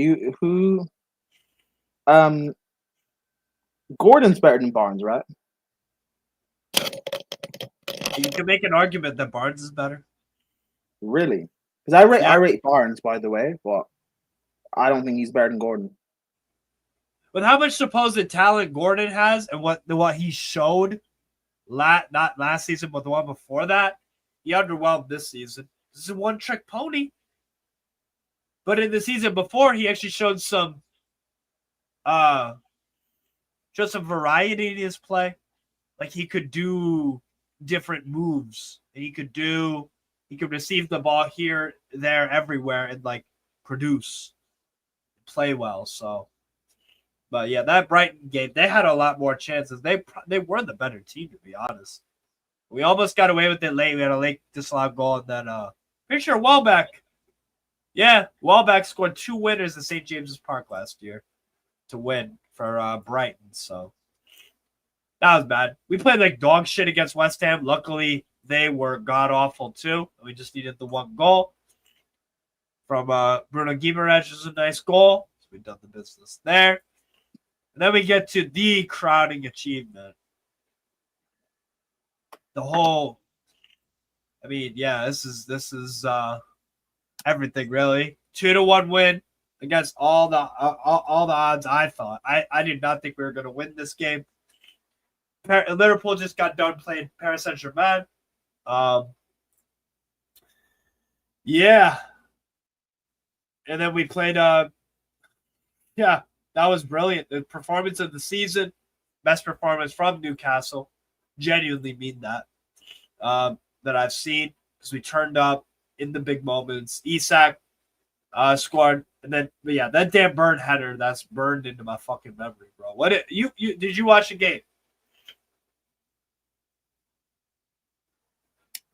C: Gordon's better than Barnes, right?
A: You can make an argument that Barnes is better.
C: Really? Because I rate Barnes, by the way, but I don't think he's better than Gordon.
A: With how much supposed talent Gordon has and what he showed, not last season, but the one before that, he underwhelmed this season. This is a one-trick pony. But in the season before, he actually showed some variety in his play. Like he could do different moves. And he could receive the ball here, there, everywhere, and like produce, play well. So, but yeah, that Brighton game, they had a lot more chances. They were the better team, to be honest. We almost got away with it late. We had a late disallowed goal, and then pretty sure Welbeck. Yeah, Welbeck scored 2 winners at St. James's Park last year to win for Brighton. So that was bad. We played like dog shit against West Ham. Luckily, they were god awful too. We just needed the 1 goal from Bruno Guimaraes, which was a nice goal. So we've done the business there. And then we get to the crowning achievement. This is everything really. 2-1 win against all the odds. I thought I did not think we were going to win this game. Liverpool just got done playing Paris Saint-Germain. Yeah, and then we played. That was brilliant. The performance of the season, best performance from Newcastle. Genuinely mean that I've seen, because we turned up in the big moments. Isak scored, and then that damn Burn header that's burned into my fucking memory, bro. Did you watch the game?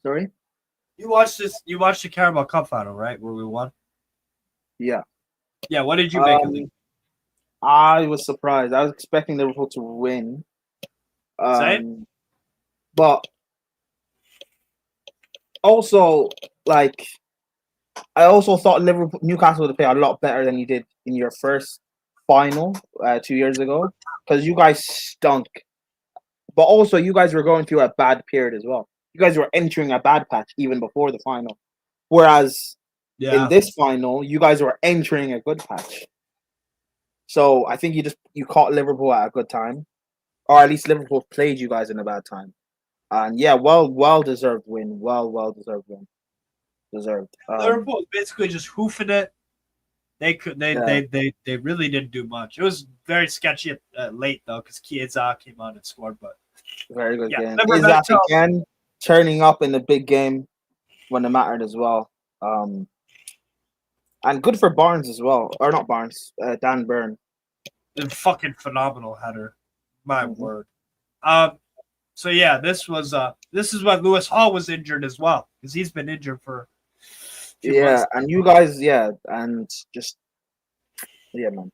C: Sorry?
A: You watched the Carabao Cup final, right? Where we won?
C: Yeah.
A: Yeah, what did you make of it?
C: I was surprised. I was expecting Liverpool to win.
A: Same?
C: But also, like, I also thought Newcastle would play a lot better than you did in your first final 2 years ago, because you guys stunk. But also, you guys were going through a bad period as well. You guys were entering a bad patch even before the final. Whereas in this final, you guys were entering a good patch. So I think you caught Liverpool at a good time, or at least Liverpool played you guys in a bad time. And yeah, well deserved win. Well deserved win. Deserved.
A: Liverpool was basically just hoofing it. They really didn't do much. It was very sketchy late though, because Chiesa came on and scored. But
C: very good game. Isak again turning up in the big game when it mattered as well. And good for Barnes as well, or not Barnes, Dan Burn.
A: A fucking phenomenal header, my word. So yeah, this is when Lewis Hall was injured as well, because he's been injured for.
C: Months. And you guys, and just man.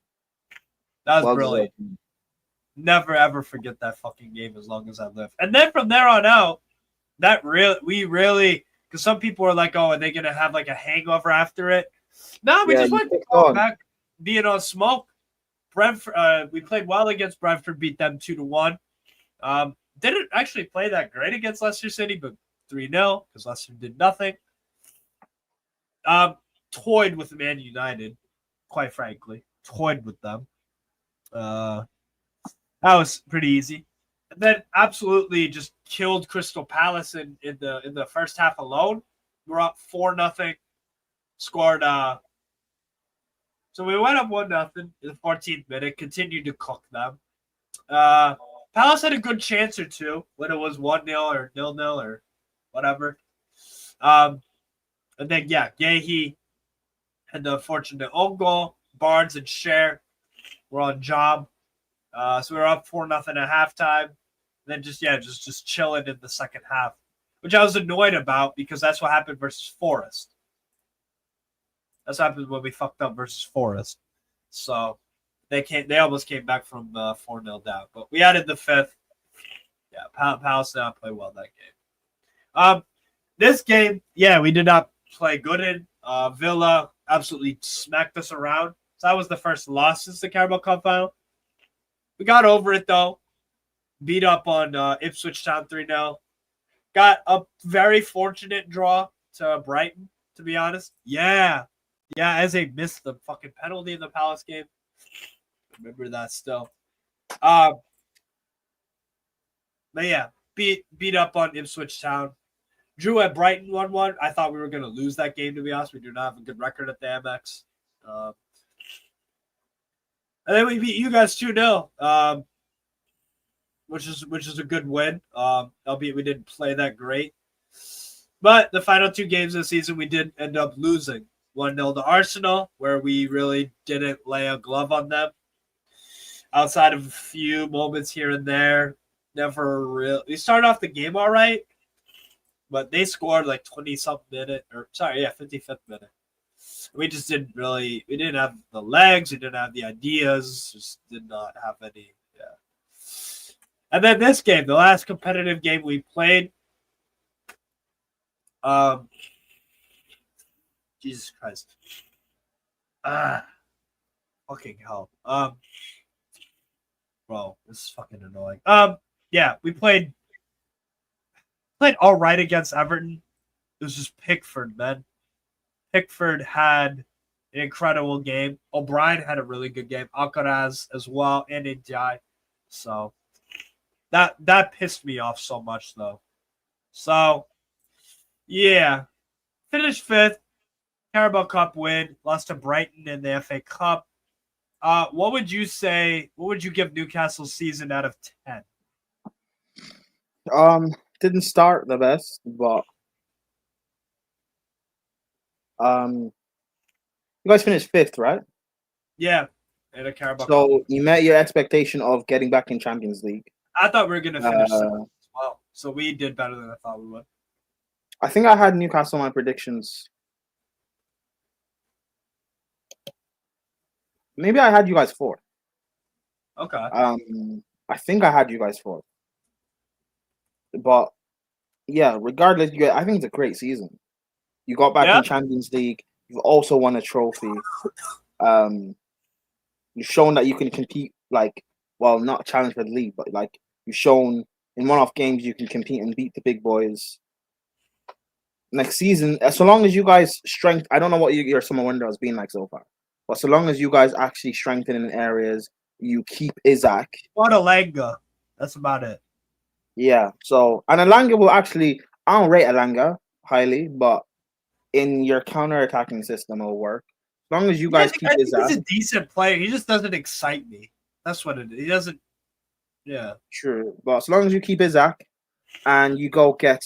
A: That was brilliant. Never ever forget that fucking game as long as I live. And then from there on out, we really, because some people are like, oh, are they gonna have like a hangover after it? No, we just went back being on smoke. Brentford, we played well against Brentford, beat them 2-1. Didn't actually play that great against Leicester City, but 3-0 because Leicester did nothing. Toyed with Man United, quite frankly. toyed with them. That was pretty easy. And then absolutely just killed Crystal Palace in the first half alone. We're up 4-0. Scored so we went up 1-0 in the 14th minute, continued to cook them. Palace had a good chance or two when it was 1-0 or 0-0 or whatever. And then Yehi had the fortunate own goal. Barnes and Cher were on job. So we were up 4-0 at halftime. Then just chilling in the second half, which I was annoyed about because that's what happened versus Forest. That's what happened when we fucked up versus Forest. So they almost came back from 4-0 down. But we added the fifth. Yeah, Palace did not play well that game. This game, we did not play good in. Villa absolutely smacked us around. So that was the first loss since the Carabao Cup final. We got over it, though. Beat up on Ipswich Town 3-0. Got a very fortunate draw to Brighton, to be honest. Yeah, Eze missed the fucking penalty in the Palace game. Remember that still. But yeah, beat up on Ipswich Town. Drew at Brighton 1-1. I thought we were going to lose that game, to be honest. We do not have a good record at the Amex. And then we beat you guys 2-0, which is a good win. Albeit we didn't play that great. But the final two games of the season, we did end up losing. 1-0 to Arsenal, where we really didn't lay a glove on them. Outside of a few moments here and there, never really. We started off the game all right, but they scored like 20-something minute, 55th minute. We just didn't really. We didn't have the legs. We didn't have the ideas. Just did not have any. Yeah. And then this game, the last competitive game we played. Jesus Christ. Fucking hell. Bro, this is fucking annoying. We played all right against Everton. It was just Pickford, man. Pickford had an incredible game. O'Brien had a really good game. Alcaraz as well, and Ndiaye. So that pissed me off so much, though. So, yeah. Finished 5th. Carabao Cup win. Lost to Brighton in the FA Cup. What would you say? What would you give Newcastle's season out of 10?
C: Didn't start the best, but you guys finished 5th, right?
A: Yeah, in a Carabao Cup.
C: So you met your expectation of getting back in Champions League.
A: I thought we were gonna finish 7th as well. So we did better than I thought we would.
C: I think I had Newcastle on my predictions. Maybe I had you guys 4th.
A: Okay.
C: I think I had you guys 4th. But yeah, regardless, I think it's a great season. You got back in Champions League. You've also won a trophy. You've shown that you can compete, not challenge for the league, but you've shown in one-off games you can compete and beat the big boys. Next season, so long as you guys I don't know what your summer window has been like so far, but so long as you guys actually strengthen in areas, you keep Isaac.
A: What Alanga. That's about it.
C: Yeah. So, and Alanga will actually, I don't rate Alanga highly, but in your counter-attacking system, it'll work. As long as you guys keep Isaac.
A: He's a decent player. He just doesn't excite me. That's what it is. He doesn't. Yeah.
C: True. But as long as you keep Isaac and you go get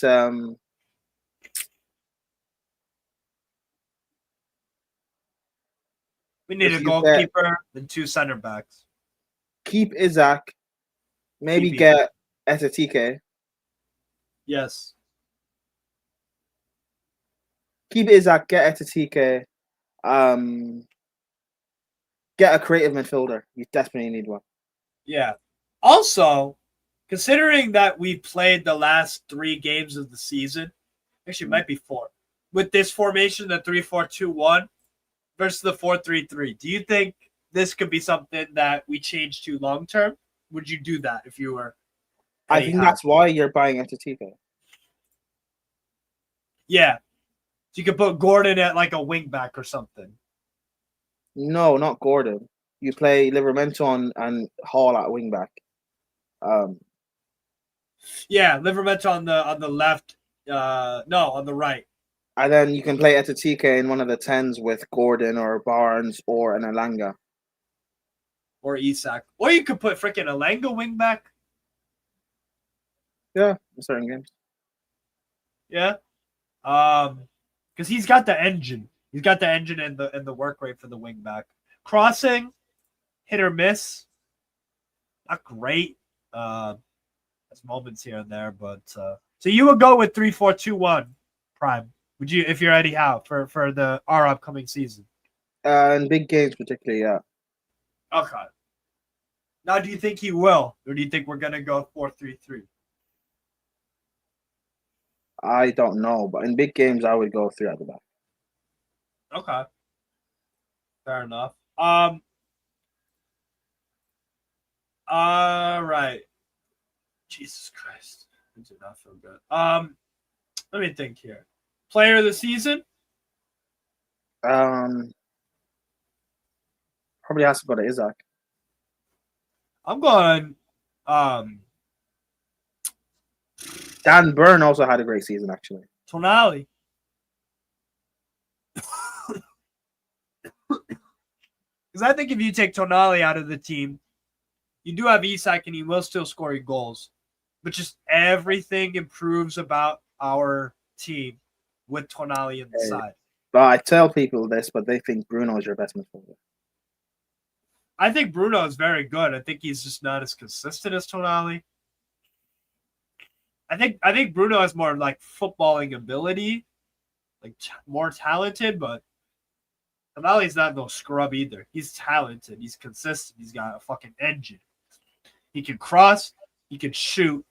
A: we need a goalkeeper and 2 center backs.
C: Keep Isaac. Maybe get Etatike.
A: Yes.
C: Keep Isaac, get Etatike. Get a creative midfielder. You desperately need one.
A: Yeah. Also, considering that we played the last 3 games of the season, actually it might be 4, with this formation, the 3-4-2-1 versus the 4-3-3, do you think this could be something that we change to long term? Would you do that if you were?
C: I think that's why you're buying Etatike.
A: Yeah. So you could put Gordon at like a wing back or something.
C: No, not Gordon. you play Livermore and Hall at wing back.
A: Yeah, Livermore on the left. No, on the right.
C: And then you can play Etatika in one of the 10s with Gordon or Barnes or an Alanga.
A: Or Isak. Or you could put freaking Alanga wing back.
C: Yeah, in certain games.
A: Yeah. Because he's got the engine. He's got the engine and the work rate for the wing back. Crossing, hit or miss. Not great. There's moments here and there, but so you would go with 3-4-2-1 prime. Would you, if you're Eddie Howe for our upcoming season?
C: In big games, particularly, yeah.
A: Okay. Now, do you think he will, or do you think we're gonna go 4-3-3?
C: I don't know, but in big games, I would go 3 at the back.
A: Okay. Fair enough. All right. Jesus Christ. I did not feel good. Let me think here. Player of the season?
C: Probably has to go to Isaac.
A: I'm going
C: Dan Burn also had a great season, actually.
A: Tonali. Because I think if you take Tonali out of the team, you do have Isak and he will still score you goals. But just everything improves about our team with Tonali in the side.
C: But I tell people this, but they think Bruno is your best midfielder.
A: I think Bruno is very good. I think he's just not as consistent as Tonali. I think Bruno has more like footballing ability, like more talented, but Tonali's not no scrub either. He's talented. He's consistent. He's got a fucking engine. He can cross. He can shoot.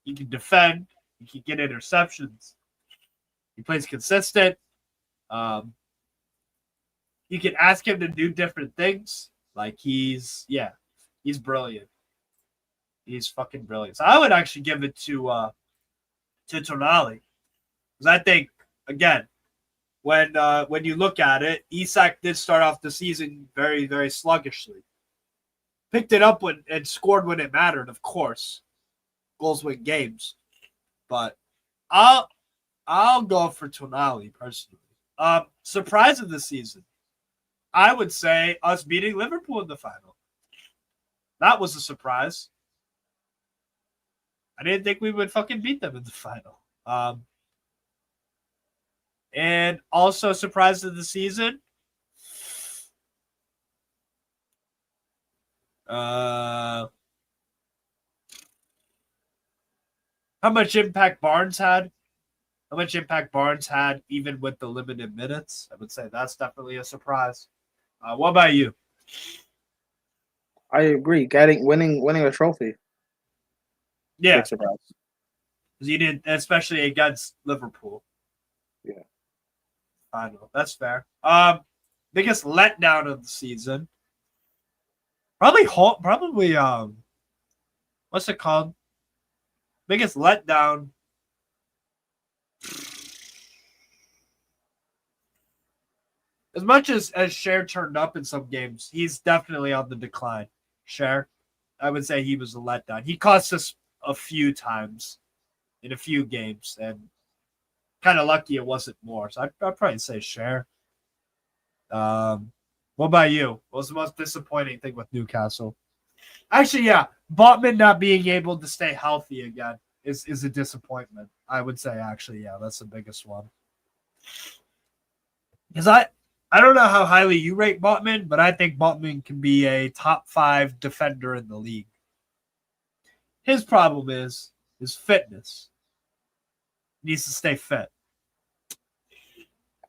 A: He can defend. He can get interceptions. He plays consistent. You can ask him to do different things. Like he's brilliant. He's fucking brilliant. So I would actually give it to Tonali. Because I think, again, when you look at it, Isak did start off the season very, very sluggishly. Picked it up and scored when it mattered, of course. Goals win games. But I'll go for Tonali personally. Surprise of the season. I would say us beating Liverpool in the final. That was a surprise. I didn't think we would fucking beat them in the final. And also surprise of the season. How much impact Barnes had? How much impact Barnes had even with the limited minutes? I would say that's definitely a surprise. What about you?
C: I agree. Winning a trophy.
A: Yeah,
C: big surprise.
A: because you did, especially against Liverpool.
C: Yeah,
A: I know that's fair. Biggest letdown of the season. Probably what's it called? Biggest letdown. As much as Cher turned up in some games, he's definitely on the decline. Cher, I would say he was a letdown. He cost us a few times in a few games, and kind of lucky it wasn't more. So I'd probably say Cher. What about you? What was the most disappointing thing with Newcastle? Actually, yeah, Botman not being able to stay healthy again is a disappointment. I would say, actually, yeah, that's the biggest one. Because I don't know how highly you rate Botman, but I think Botman can be a top 5 defender in the league. His problem is his fitness. He needs to stay fit.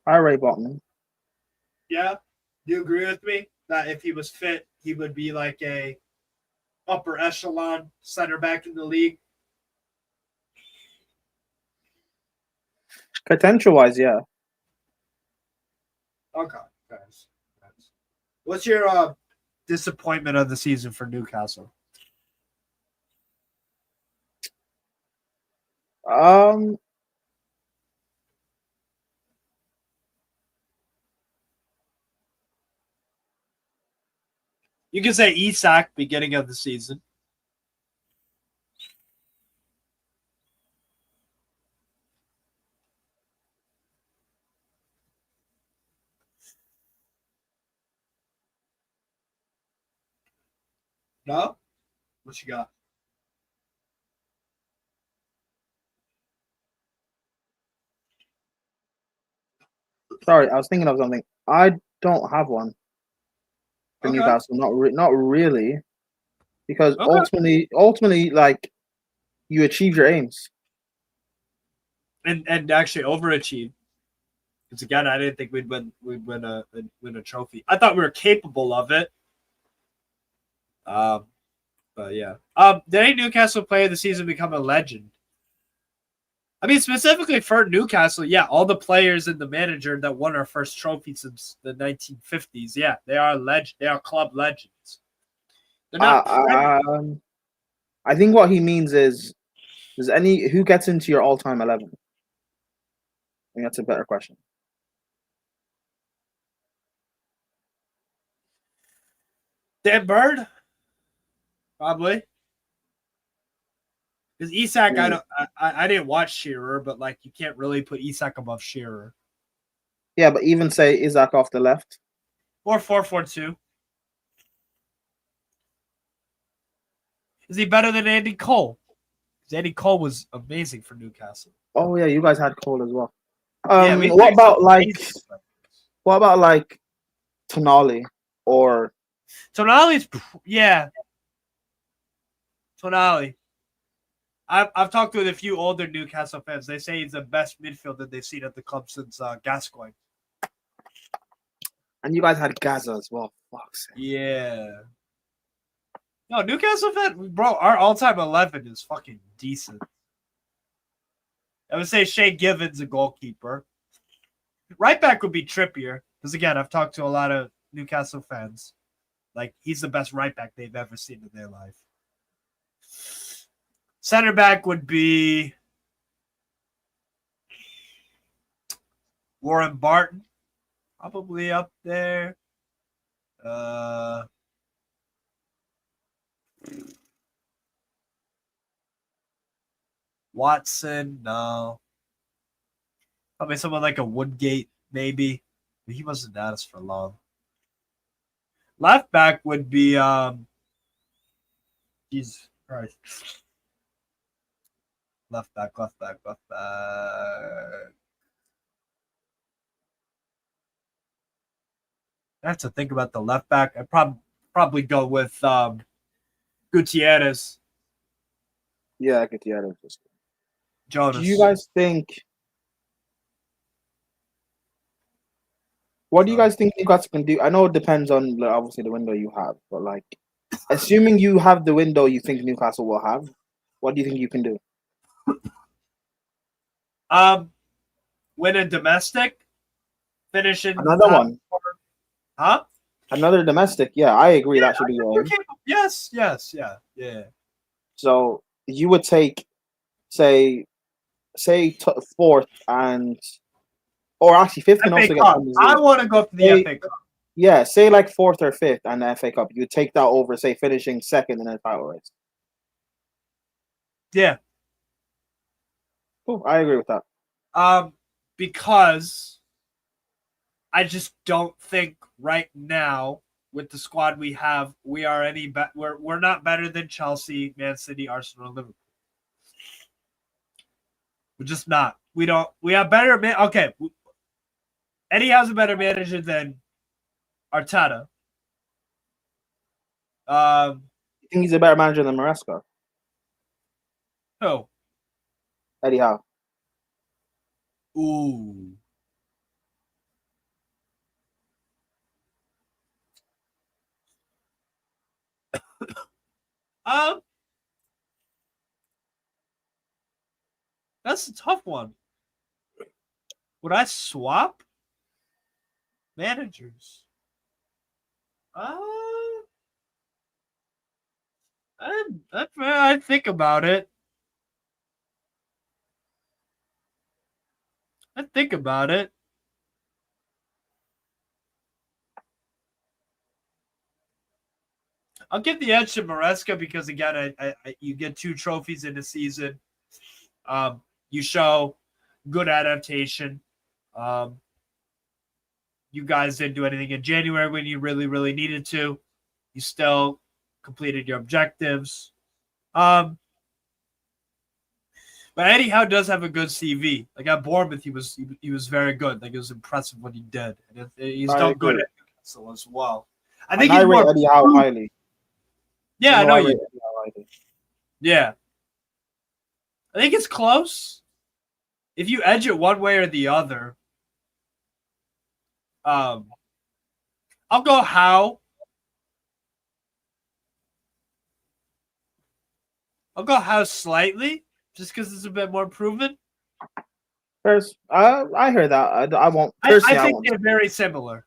C: I rate Botman.
A: Yeah, do you agree with me that if he was fit, he would be like a upper echelon center back in the league?
C: Potential wise, yeah.
A: Okay, guys. What's your disappointment of the season for Newcastle? You can say Isak, beginning of the season. No? What you got?
C: Sorry, I was thinking of something. I don't have one for
A: Okay.
C: Newcastle. Not really, because
A: Okay.
C: ultimately, like you achieve your aims.
A: And actually overachieved. Because again, I didn't think we'd win a trophy. I thought we were capable of it. But yeah. Did any Newcastle player of the season become a legend? I mean, specifically for Newcastle, yeah, all the players and the manager that won our first trophy since the 1950s, yeah, they are They are club legends. They're not.
C: I think what he means is, who gets into your all-time 11? I think that's a better question.
A: Dan Bird, probably. Because Isak, I didn't watch Shearer, but like you can't really put Isak above Shearer.
C: Yeah, but even say Isak off the left.
A: Or 4-4-2. Is he better than Andy Cole? Because Andy Cole was amazing for Newcastle.
C: Oh yeah, you guys had Cole as well.
A: Yeah,
C: What about like Tonali or
A: Tonali's Tonali. I've talked with a few older Newcastle fans. They say he's the best midfielder they've seen at the club since Gascoigne.
C: And you guys had Gaza as well. Fuck's sake.
A: Yeah. No, Newcastle fan, bro. Our all-time 11 is fucking decent. I would say Shea Givens a goalkeeper. Right back would be Trippier because again, I've talked to a lot of Newcastle fans. Like he's the best right back they've ever seen in their life. Center back would be Warren Barton, probably up there. Watson, no. Probably someone like a Woodgate, maybe. But he wasn't at us for long. Left back would be Jesus Christ. Left back. I have to think about the left back. I'd probably go with Gutierrez.
C: Yeah, Gutierrez.
A: Jonas.
C: Do you guys think? What do you guys think Newcastle can do? I know it depends on like, obviously the window you have, but like, assuming you have the window you think Newcastle will have, what do you think you can do?
A: Win a domestic, finish in
C: Another one.
A: Four. Huh?
C: Another domestic. Yeah, I agree. That should be your aim.
A: Yes. Yeah.
C: So you would take, say fourth and, or actually fifth can
A: FA
C: also
A: Cup.
C: get.
A: I want to go for the FA Cup.
C: Yeah, say like fourth or fifth and the FA Cup. You take that over, say finishing second in the title race.
A: Yeah.
C: Cool. I agree with that.
A: Because I just don't think right now with the squad we have, we are any better. We're not better than Chelsea, Man City, Arsenal, and Liverpool. We're just not. We don't. We have better. Okay, Eddie has a better manager than Arteta.
C: You think he's a better manager than Maresca?
A: Who?
C: Eddie Howe.
A: Ooh. That's a tough one. Would I swap managers? I think about it. I'll give the edge to Maresca because again, you get 2 trophies in the season. You show good adaptation. You guys didn't do anything in January when you really, really needed to. You still completed your objectives. But Eddie Howe does have a good CV. Like at Bournemouth, he was very good. Like it was impressive what he did. And he's done good at Newcastle as well. I think he's
C: rate Eddie Howe highly.
A: Yeah, I know you.
C: Eddie Howe highly.
A: Yeah, I think it's close. If you edge it one way or the other, I'll go Howe. I'll go Howe slightly, just because it's a bit more proven.
C: First, I heard that. I won't.
A: I think they're very similar.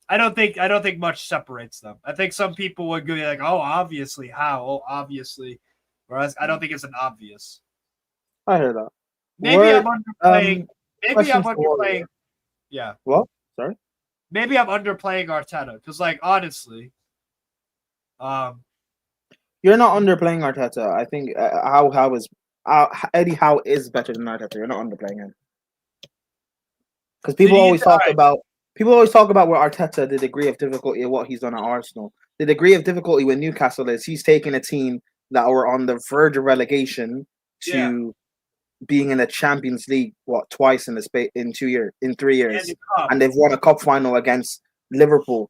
A: I don't think much separates them. I think some people would be like, "Oh, obviously, Howe. Oh, obviously," whereas I don't think it's an obvious.
C: I heard that.
A: Maybe I'm underplaying. Maybe I'm underplaying. Yeah.
C: What? Sorry.
A: Maybe I'm underplaying Arteta because, like, honestly,
C: you're not underplaying Arteta. I think Eddie Howe is better than Arteta. You're not underplaying him because people always talk about where Arteta, the degree of difficulty of what he's done at Arsenal. The degree of difficulty with Newcastle is he's taken a team that were on the verge of relegation to being in the Champions League twice in 3 years, and they've won a cup final against Liverpool.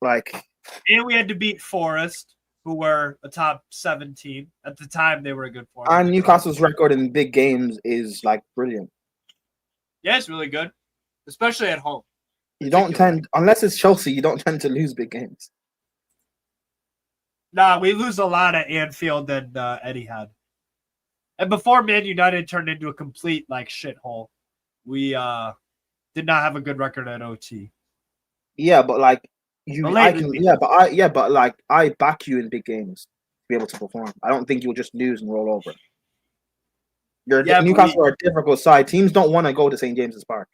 A: And we had to beat Forest, who were a top 7 team at the time. They were a good form.
C: And Newcastle's record in big games is brilliant.
A: Yeah, it's really good, especially at home.
C: You don't tend, unless it's Chelsea, you don't tend to lose big games.
A: Nah, we lose a lot at Anfield than Eddie had. And before Man United turned into a complete shithole, we did not have a good record at OT.
C: Yeah, but I back you in big games to be able to perform. I don't think you'll just lose and roll over. Newcastle are a difficult side. Teams don't want to go to St. James's Park.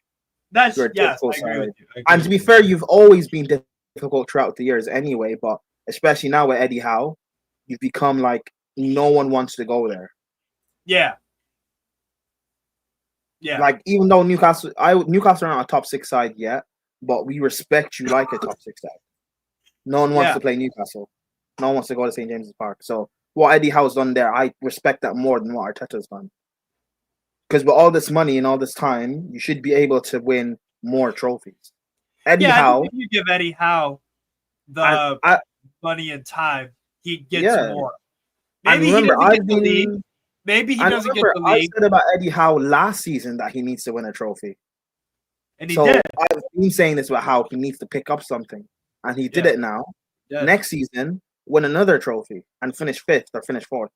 A: I agree with you.
C: And to be fair, you've always been difficult throughout the years anyway, but especially now with Eddie Howe, you've become no one wants to go there.
A: Yeah. Yeah.
C: Even though Newcastle are not a top 6 side yet, but we respect you like a top 6 side. No one wants to play Newcastle. No one wants to go to St. James's Park. So what Eddie Howe's done there, I respect that more than what Arteta's done. Because with all this money and all this time, you should be able to win more trophies. Eddie Howe,
A: if you give Eddie Howe the money and time, he gets more. Maybe he doesn't get the league. Maybe he doesn't get the league.
C: I said about Eddie Howe last season that he needs to win a trophy.
A: And he did.
C: I've been saying this about how he needs to pick up something. And he did it now.
A: Yeah.
C: Next season, win another trophy and finish 5th or finish 4th.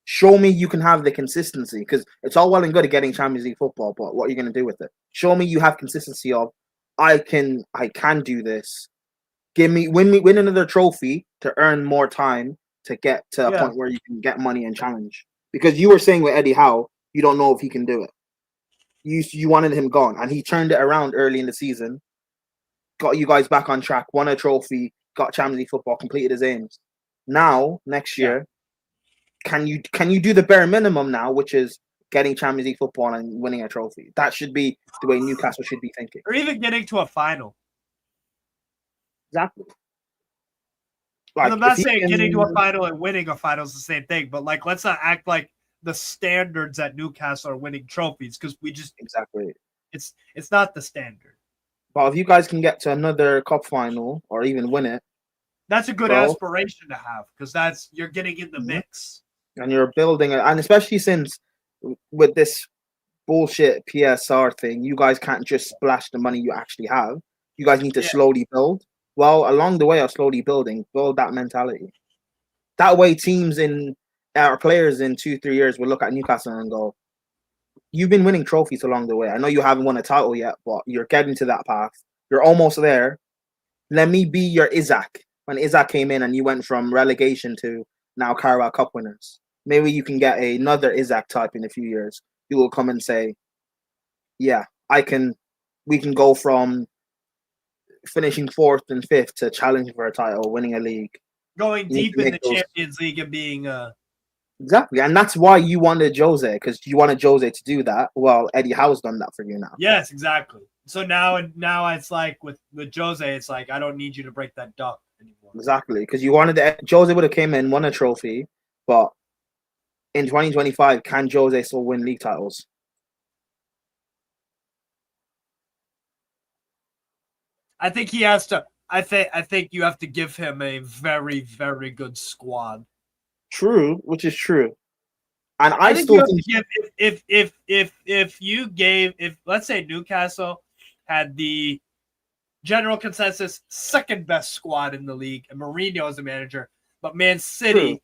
C: Show me you can have the consistency, because it's all well and good at getting Champions League football, but what are you going to do with it? Show me you have consistency of, I can do this. Win another trophy to earn more time to get to a point where you can get money and challenge. Because you were saying with Eddie Howe, you don't know if he can do it. You wanted him gone, and he turned it around early in the season, got you guys back on track, won a trophy, got Champions League football, completed his aims. Now, next year, can you do the bare minimum now, which is getting Champions League football and winning a trophy? That should be the way Newcastle should be thinking.
A: Or even getting to a final.
C: Exactly.
A: I'm not saying getting to a final and winning a final is the same thing, but let's not act like the standards at Newcastle are winning trophies, because we just it's not the standard.
C: But if you guys can get to another cup final or even win it,
A: that's a good aspiration to have, because you're getting in the mix.
C: And you're building it, and especially since with this bullshit PSR thing, you guys can't just splash the money you actually have. You guys need to slowly build. Well, along the way of slowly building, build that mentality. That way, teams our players in 2-3 years will look at Newcastle and go, "You've been winning trophies along the way. I know you haven't won a title yet, but you're getting to that path. You're almost there. Let me be your Isaac." When Isaac came in and you went from relegation to now Carabao Cup winners, maybe you can get another Isaac type in a few years. Who will come and say, "Yeah, we can go from finishing 4th and 5th to challenge for a title, winning a league.
A: Going
C: You need
A: deep
C: to
A: in
C: make
A: the
C: those-
A: Champions League and being
C: Exactly, and that's why you wanted Jose, because you wanted Jose to do that. Well, Eddie Howe's done that for you now.
A: yes, exactly. So now it's like with Jose, it's like I don't need you to break that duck anymore.
C: Exactly, because you wanted Jose would have came in, won a trophy, but in 2025, can Jose still win league titles?
A: I think he has to. I think you have to give him a very, very good squad.
C: True, which is true. And
A: I
C: I
A: think
C: still
A: you have
C: think
A: to give if let's say Newcastle had the general consensus second best squad in the league and Mourinho as the manager, but Man City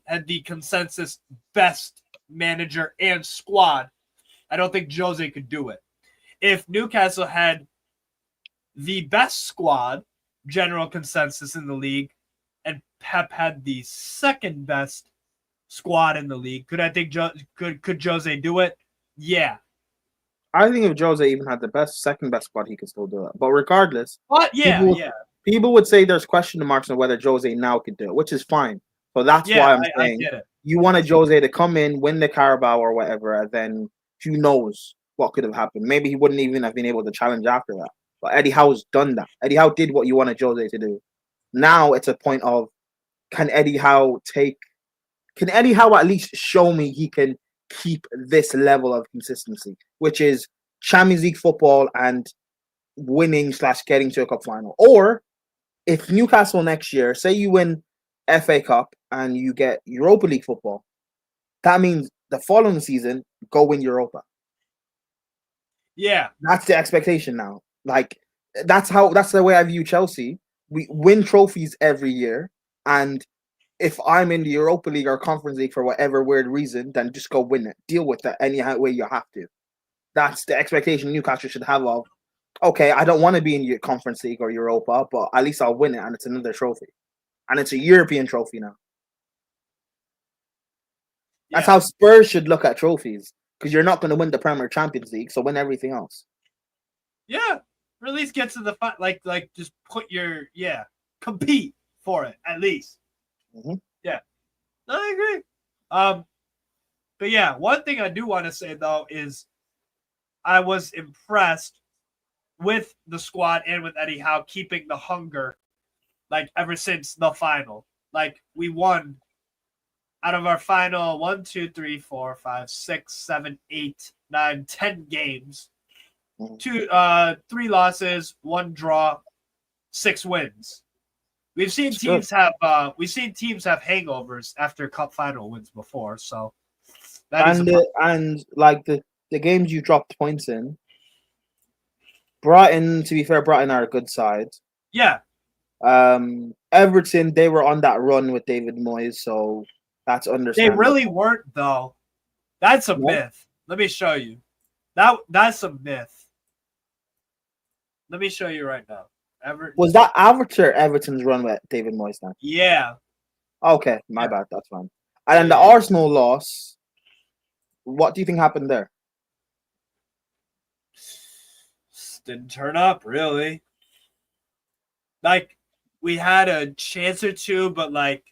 A: had the consensus best manager and squad. I don't think Jose could do it. If Newcastle had the best squad, general consensus in the league, and Pep had the second best squad in the league, could I think could Jose do it? Yeah.
C: I think if Jose even had the second best squad, he could still do it. But regardless,
A: But yeah,
C: people would say there's question marks on whether Jose now could do it, which is fine. So that's why I'm saying
A: I get it.
C: You wanted Jose to come in, win the Carabao or whatever, and then who knows what could have happened. Maybe he wouldn't even have been able to challenge after that. But Eddie Howe's done that. Eddie Howe did what you wanted Jose to do. Now it's a point of can Eddie Howe at least show me he can keep this level of consistency, which is Champions League football and winning/getting to a cup final? Or if Newcastle next year, say you win FA Cup and you get Europa League football, that means the following season, go win Europa.
A: Yeah.
C: That's the expectation now. Like, that's the way I view Chelsea. We win trophies every year, and if I'm in the Europa League or Conference League for whatever weird reason, then just go win it. Deal with that any way you have to. That's the expectation Newcastle should have of, okay, I don't want to be in your Conference League or Europa, but at least I'll win it, and it's another trophy. And it's a European trophy now. That's how Spurs should look at trophies, because you're not going to win the Premier Champions League, so win everything else.
A: Yeah. Or at least get to the fight, like just put your compete for it at least.
C: Mm-hmm.
A: Yeah, I agree. But yeah, one thing I do want to say though is I was impressed with the squad and with Eddie Howe keeping the hunger, like ever since the final. Like we won out of our final 1, 2, 3, 4, 5, 6, 7, 8, 9, 10 games. 3 losses, 1 draw, 6 wins. We've seen teams have hangovers after cup final wins before, so
C: and like the games you dropped points in, Brighton, to be fair, Brighton are a good side.
A: Yeah.
C: Everton, they were on that run with David Moyes, so that's understandable.
A: They really weren't though. That's a myth. Let me show you. That's a myth. Let me show you right now.
C: Was that after Everton's run with David Moyes then?
A: Yeah.
C: Okay, my bad. That's fine. And then the Arsenal loss, what do you think happened there?
A: Didn't turn up, really. Like, we had a chance or two, but like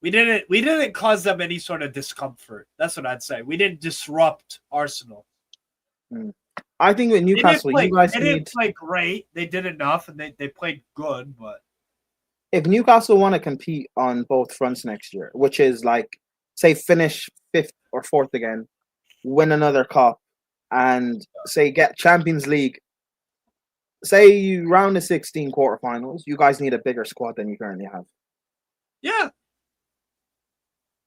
A: we didn't cause them any sort of discomfort. That's what I'd say. We didn't disrupt Arsenal.
C: I think with Newcastle,
A: they didn't play great. They did enough, and they played good. But
C: if Newcastle want to compete on both fronts next year, which is like, say, finish 5th or 4th again, win another cup, and say get Champions League, say you round the 16 quarterfinals, you guys need a bigger squad than you currently have.
A: Yeah,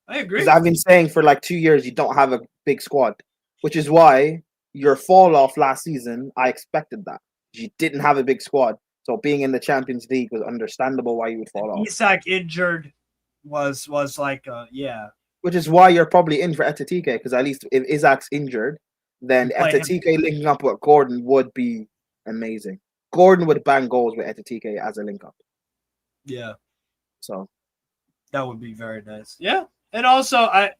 A: I agree.
C: Because I've been saying for like 2 years you don't have a big squad, which is why your fall off last season, I expected that. You didn't have a big squad. So being in the Champions League was understandable why you would fall off.
A: Isak injured was like,
C: Which is why you're probably in for Etetike, because at least if Isak's injured, then Etetike linking up with Gordon would be amazing. Gordon would bang goals with Etetike as a link up.
A: Yeah.
C: So
A: that would be very nice. Yeah. And also I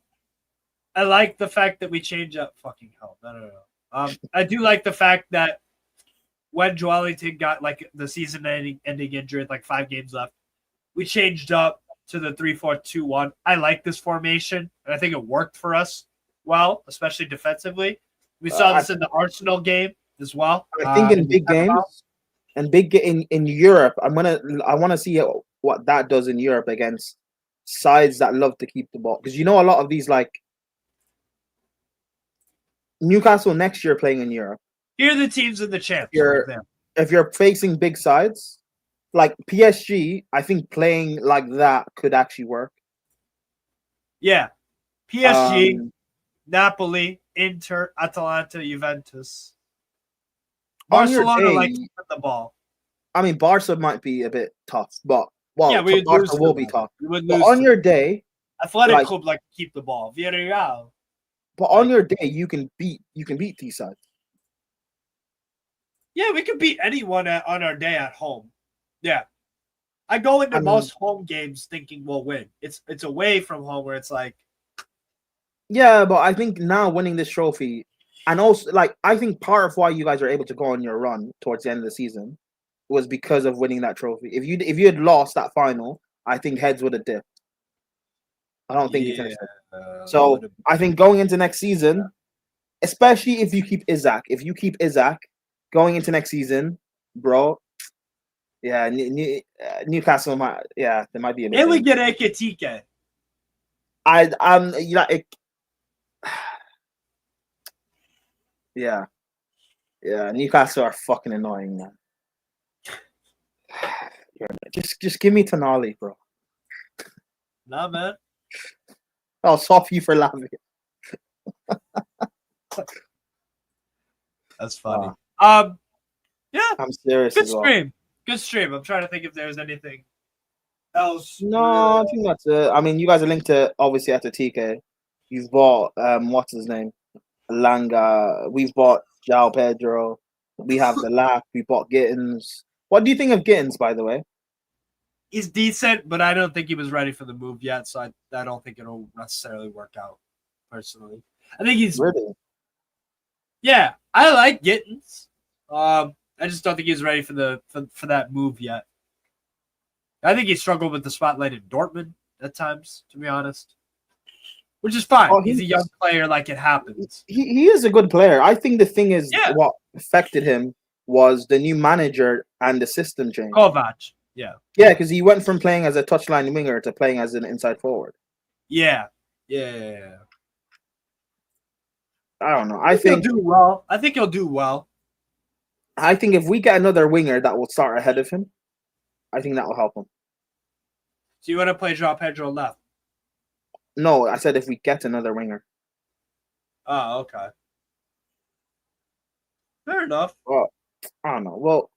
A: like the fact that we change up fucking hell. No. I do like the fact that when Joelinton got like the season-ending injury, with, like 5 games left, we changed up to the 3-4-2-1. I like this formation, and I think it worked for us well, especially defensively. We saw this in the Arsenal game as well.
C: I think in big games and in Europe, I want to see what that does in Europe against sides that love to keep the ball, because a lot of these, like Newcastle next year playing in Europe.
A: Here are the teams in the champs.
C: If you're facing big sides like PSG, I think playing like that could actually work.
A: Yeah, PSG, Napoli, Inter, Atalanta, Juventus. Barcelona likes the ball.
C: I mean, Barca might be a bit tough, but Barca will be tough. But on your day,
A: Athletic Club like to keep the ball. Villarreal.
C: But on your day, you can beat these sides.
A: Yeah, we can beat anyone on our day at home. Yeah, I go into most home games thinking we'll win. It's away from home where it's like.
C: Yeah, but I think now winning this trophy, and also I think part of why you guys are able to go on your run towards the end of the season was because of winning that trophy. If you had lost that final, I think heads would have dipped. I don't think you finished it. So I think going into next season, especially if you keep Isaac, going into next season, bro. Yeah, Newcastle might. Yeah, there might be a.
A: And we get Ekitike.
C: Yeah, Newcastle are fucking annoying, man. Just give me Tonali, bro.
A: Nah, man.
C: I'll swap you for Lavia.
A: That's funny. Yeah.
C: I'm serious.
A: Good stream. Good stream. I'm trying to think if there's anything else.
C: No, I think that's it. I mean, you guys are linked to obviously at the TK. You've bought what's his name? Langa. We've bought João Pedro. We have the Lack. We bought Gittins. What do you think of Gittins, by the way?
A: He's decent, but I don't think he was ready for the move yet, so I don't think it'll necessarily work out, personally. I think he's...
C: Really?
A: Yeah, I like Gittins. I just don't think he's ready for that move yet. I think he struggled with the spotlight in Dortmund at times, to be honest. Which is fine. He's a young player, like it happens.
C: He is a good player. I think the thing is what affected him was the new manager and the system change.
A: Kovac, yeah.
C: Yeah, because he went from playing as a touchline winger to playing as an inside forward.
A: Yeah.
C: I don't know.
A: I think he'll do well.
C: I think if we get another winger that will start ahead of him, I think that will help him.
A: So you want to play João Pedro left?
C: No, I said if we get another winger.
A: Oh, okay. Fair enough.
C: Well, I don't know. Well,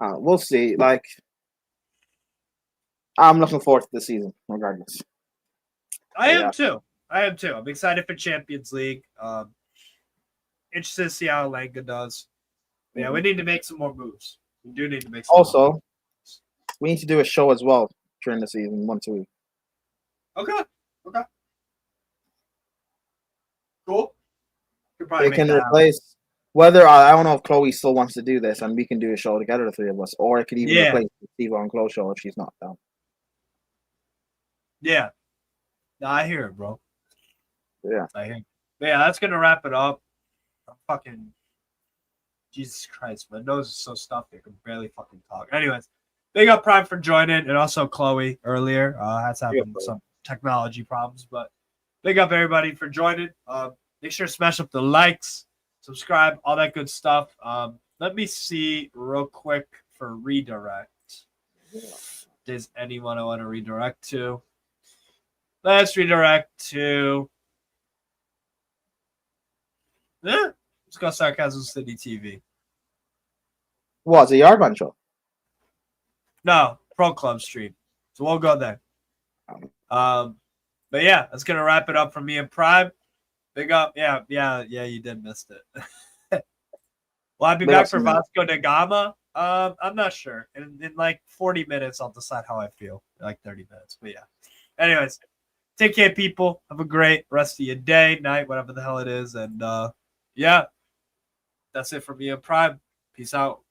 C: we'll see. Like, I'm looking forward to the season, regardless.
A: I am too. I'm excited for Champions League. Interested to see how Langa does. Yeah, we need to make some more moves. We do need to make some more moves.
C: We need to do a show as well during the season, once a week.
A: Okay. Cool.
C: They can replace whether I don't know if Chloe still wants to do this, and we can do a show together, the three of us, or it could even replace the Steve and Chloe show if she's not down.
A: Yeah. No, I hear it, bro.
C: Yeah.
A: I hear it. But yeah, that's gonna wrap it up. I'm fucking Jesus Christ, my nose is so stuffy I can barely fucking talk. Anyways, big up Prime for joining, and also Chloe earlier. Had to have some technology problems, but big up everybody for joining. Make sure to smash up the likes, subscribe, all that good stuff. Let me see real quick for redirect. If there's anyone I want to redirect to. Let's redirect to. Let's go Sarcasm City TV.
C: What, a Yardman show?
A: No, Pro Club stream. So we'll go there. But yeah, that's gonna wrap it up from me and Prime. Big up. Yeah, you did miss it. Will I be back for Vasco da Gama? I'm not sure. In like 40 minutes, I'll decide how I feel. Like 30 minutes. But yeah. Anyways, take care, people. Have a great rest of your day, night, whatever the hell it is. And yeah, that's it for me and Prime. Peace out.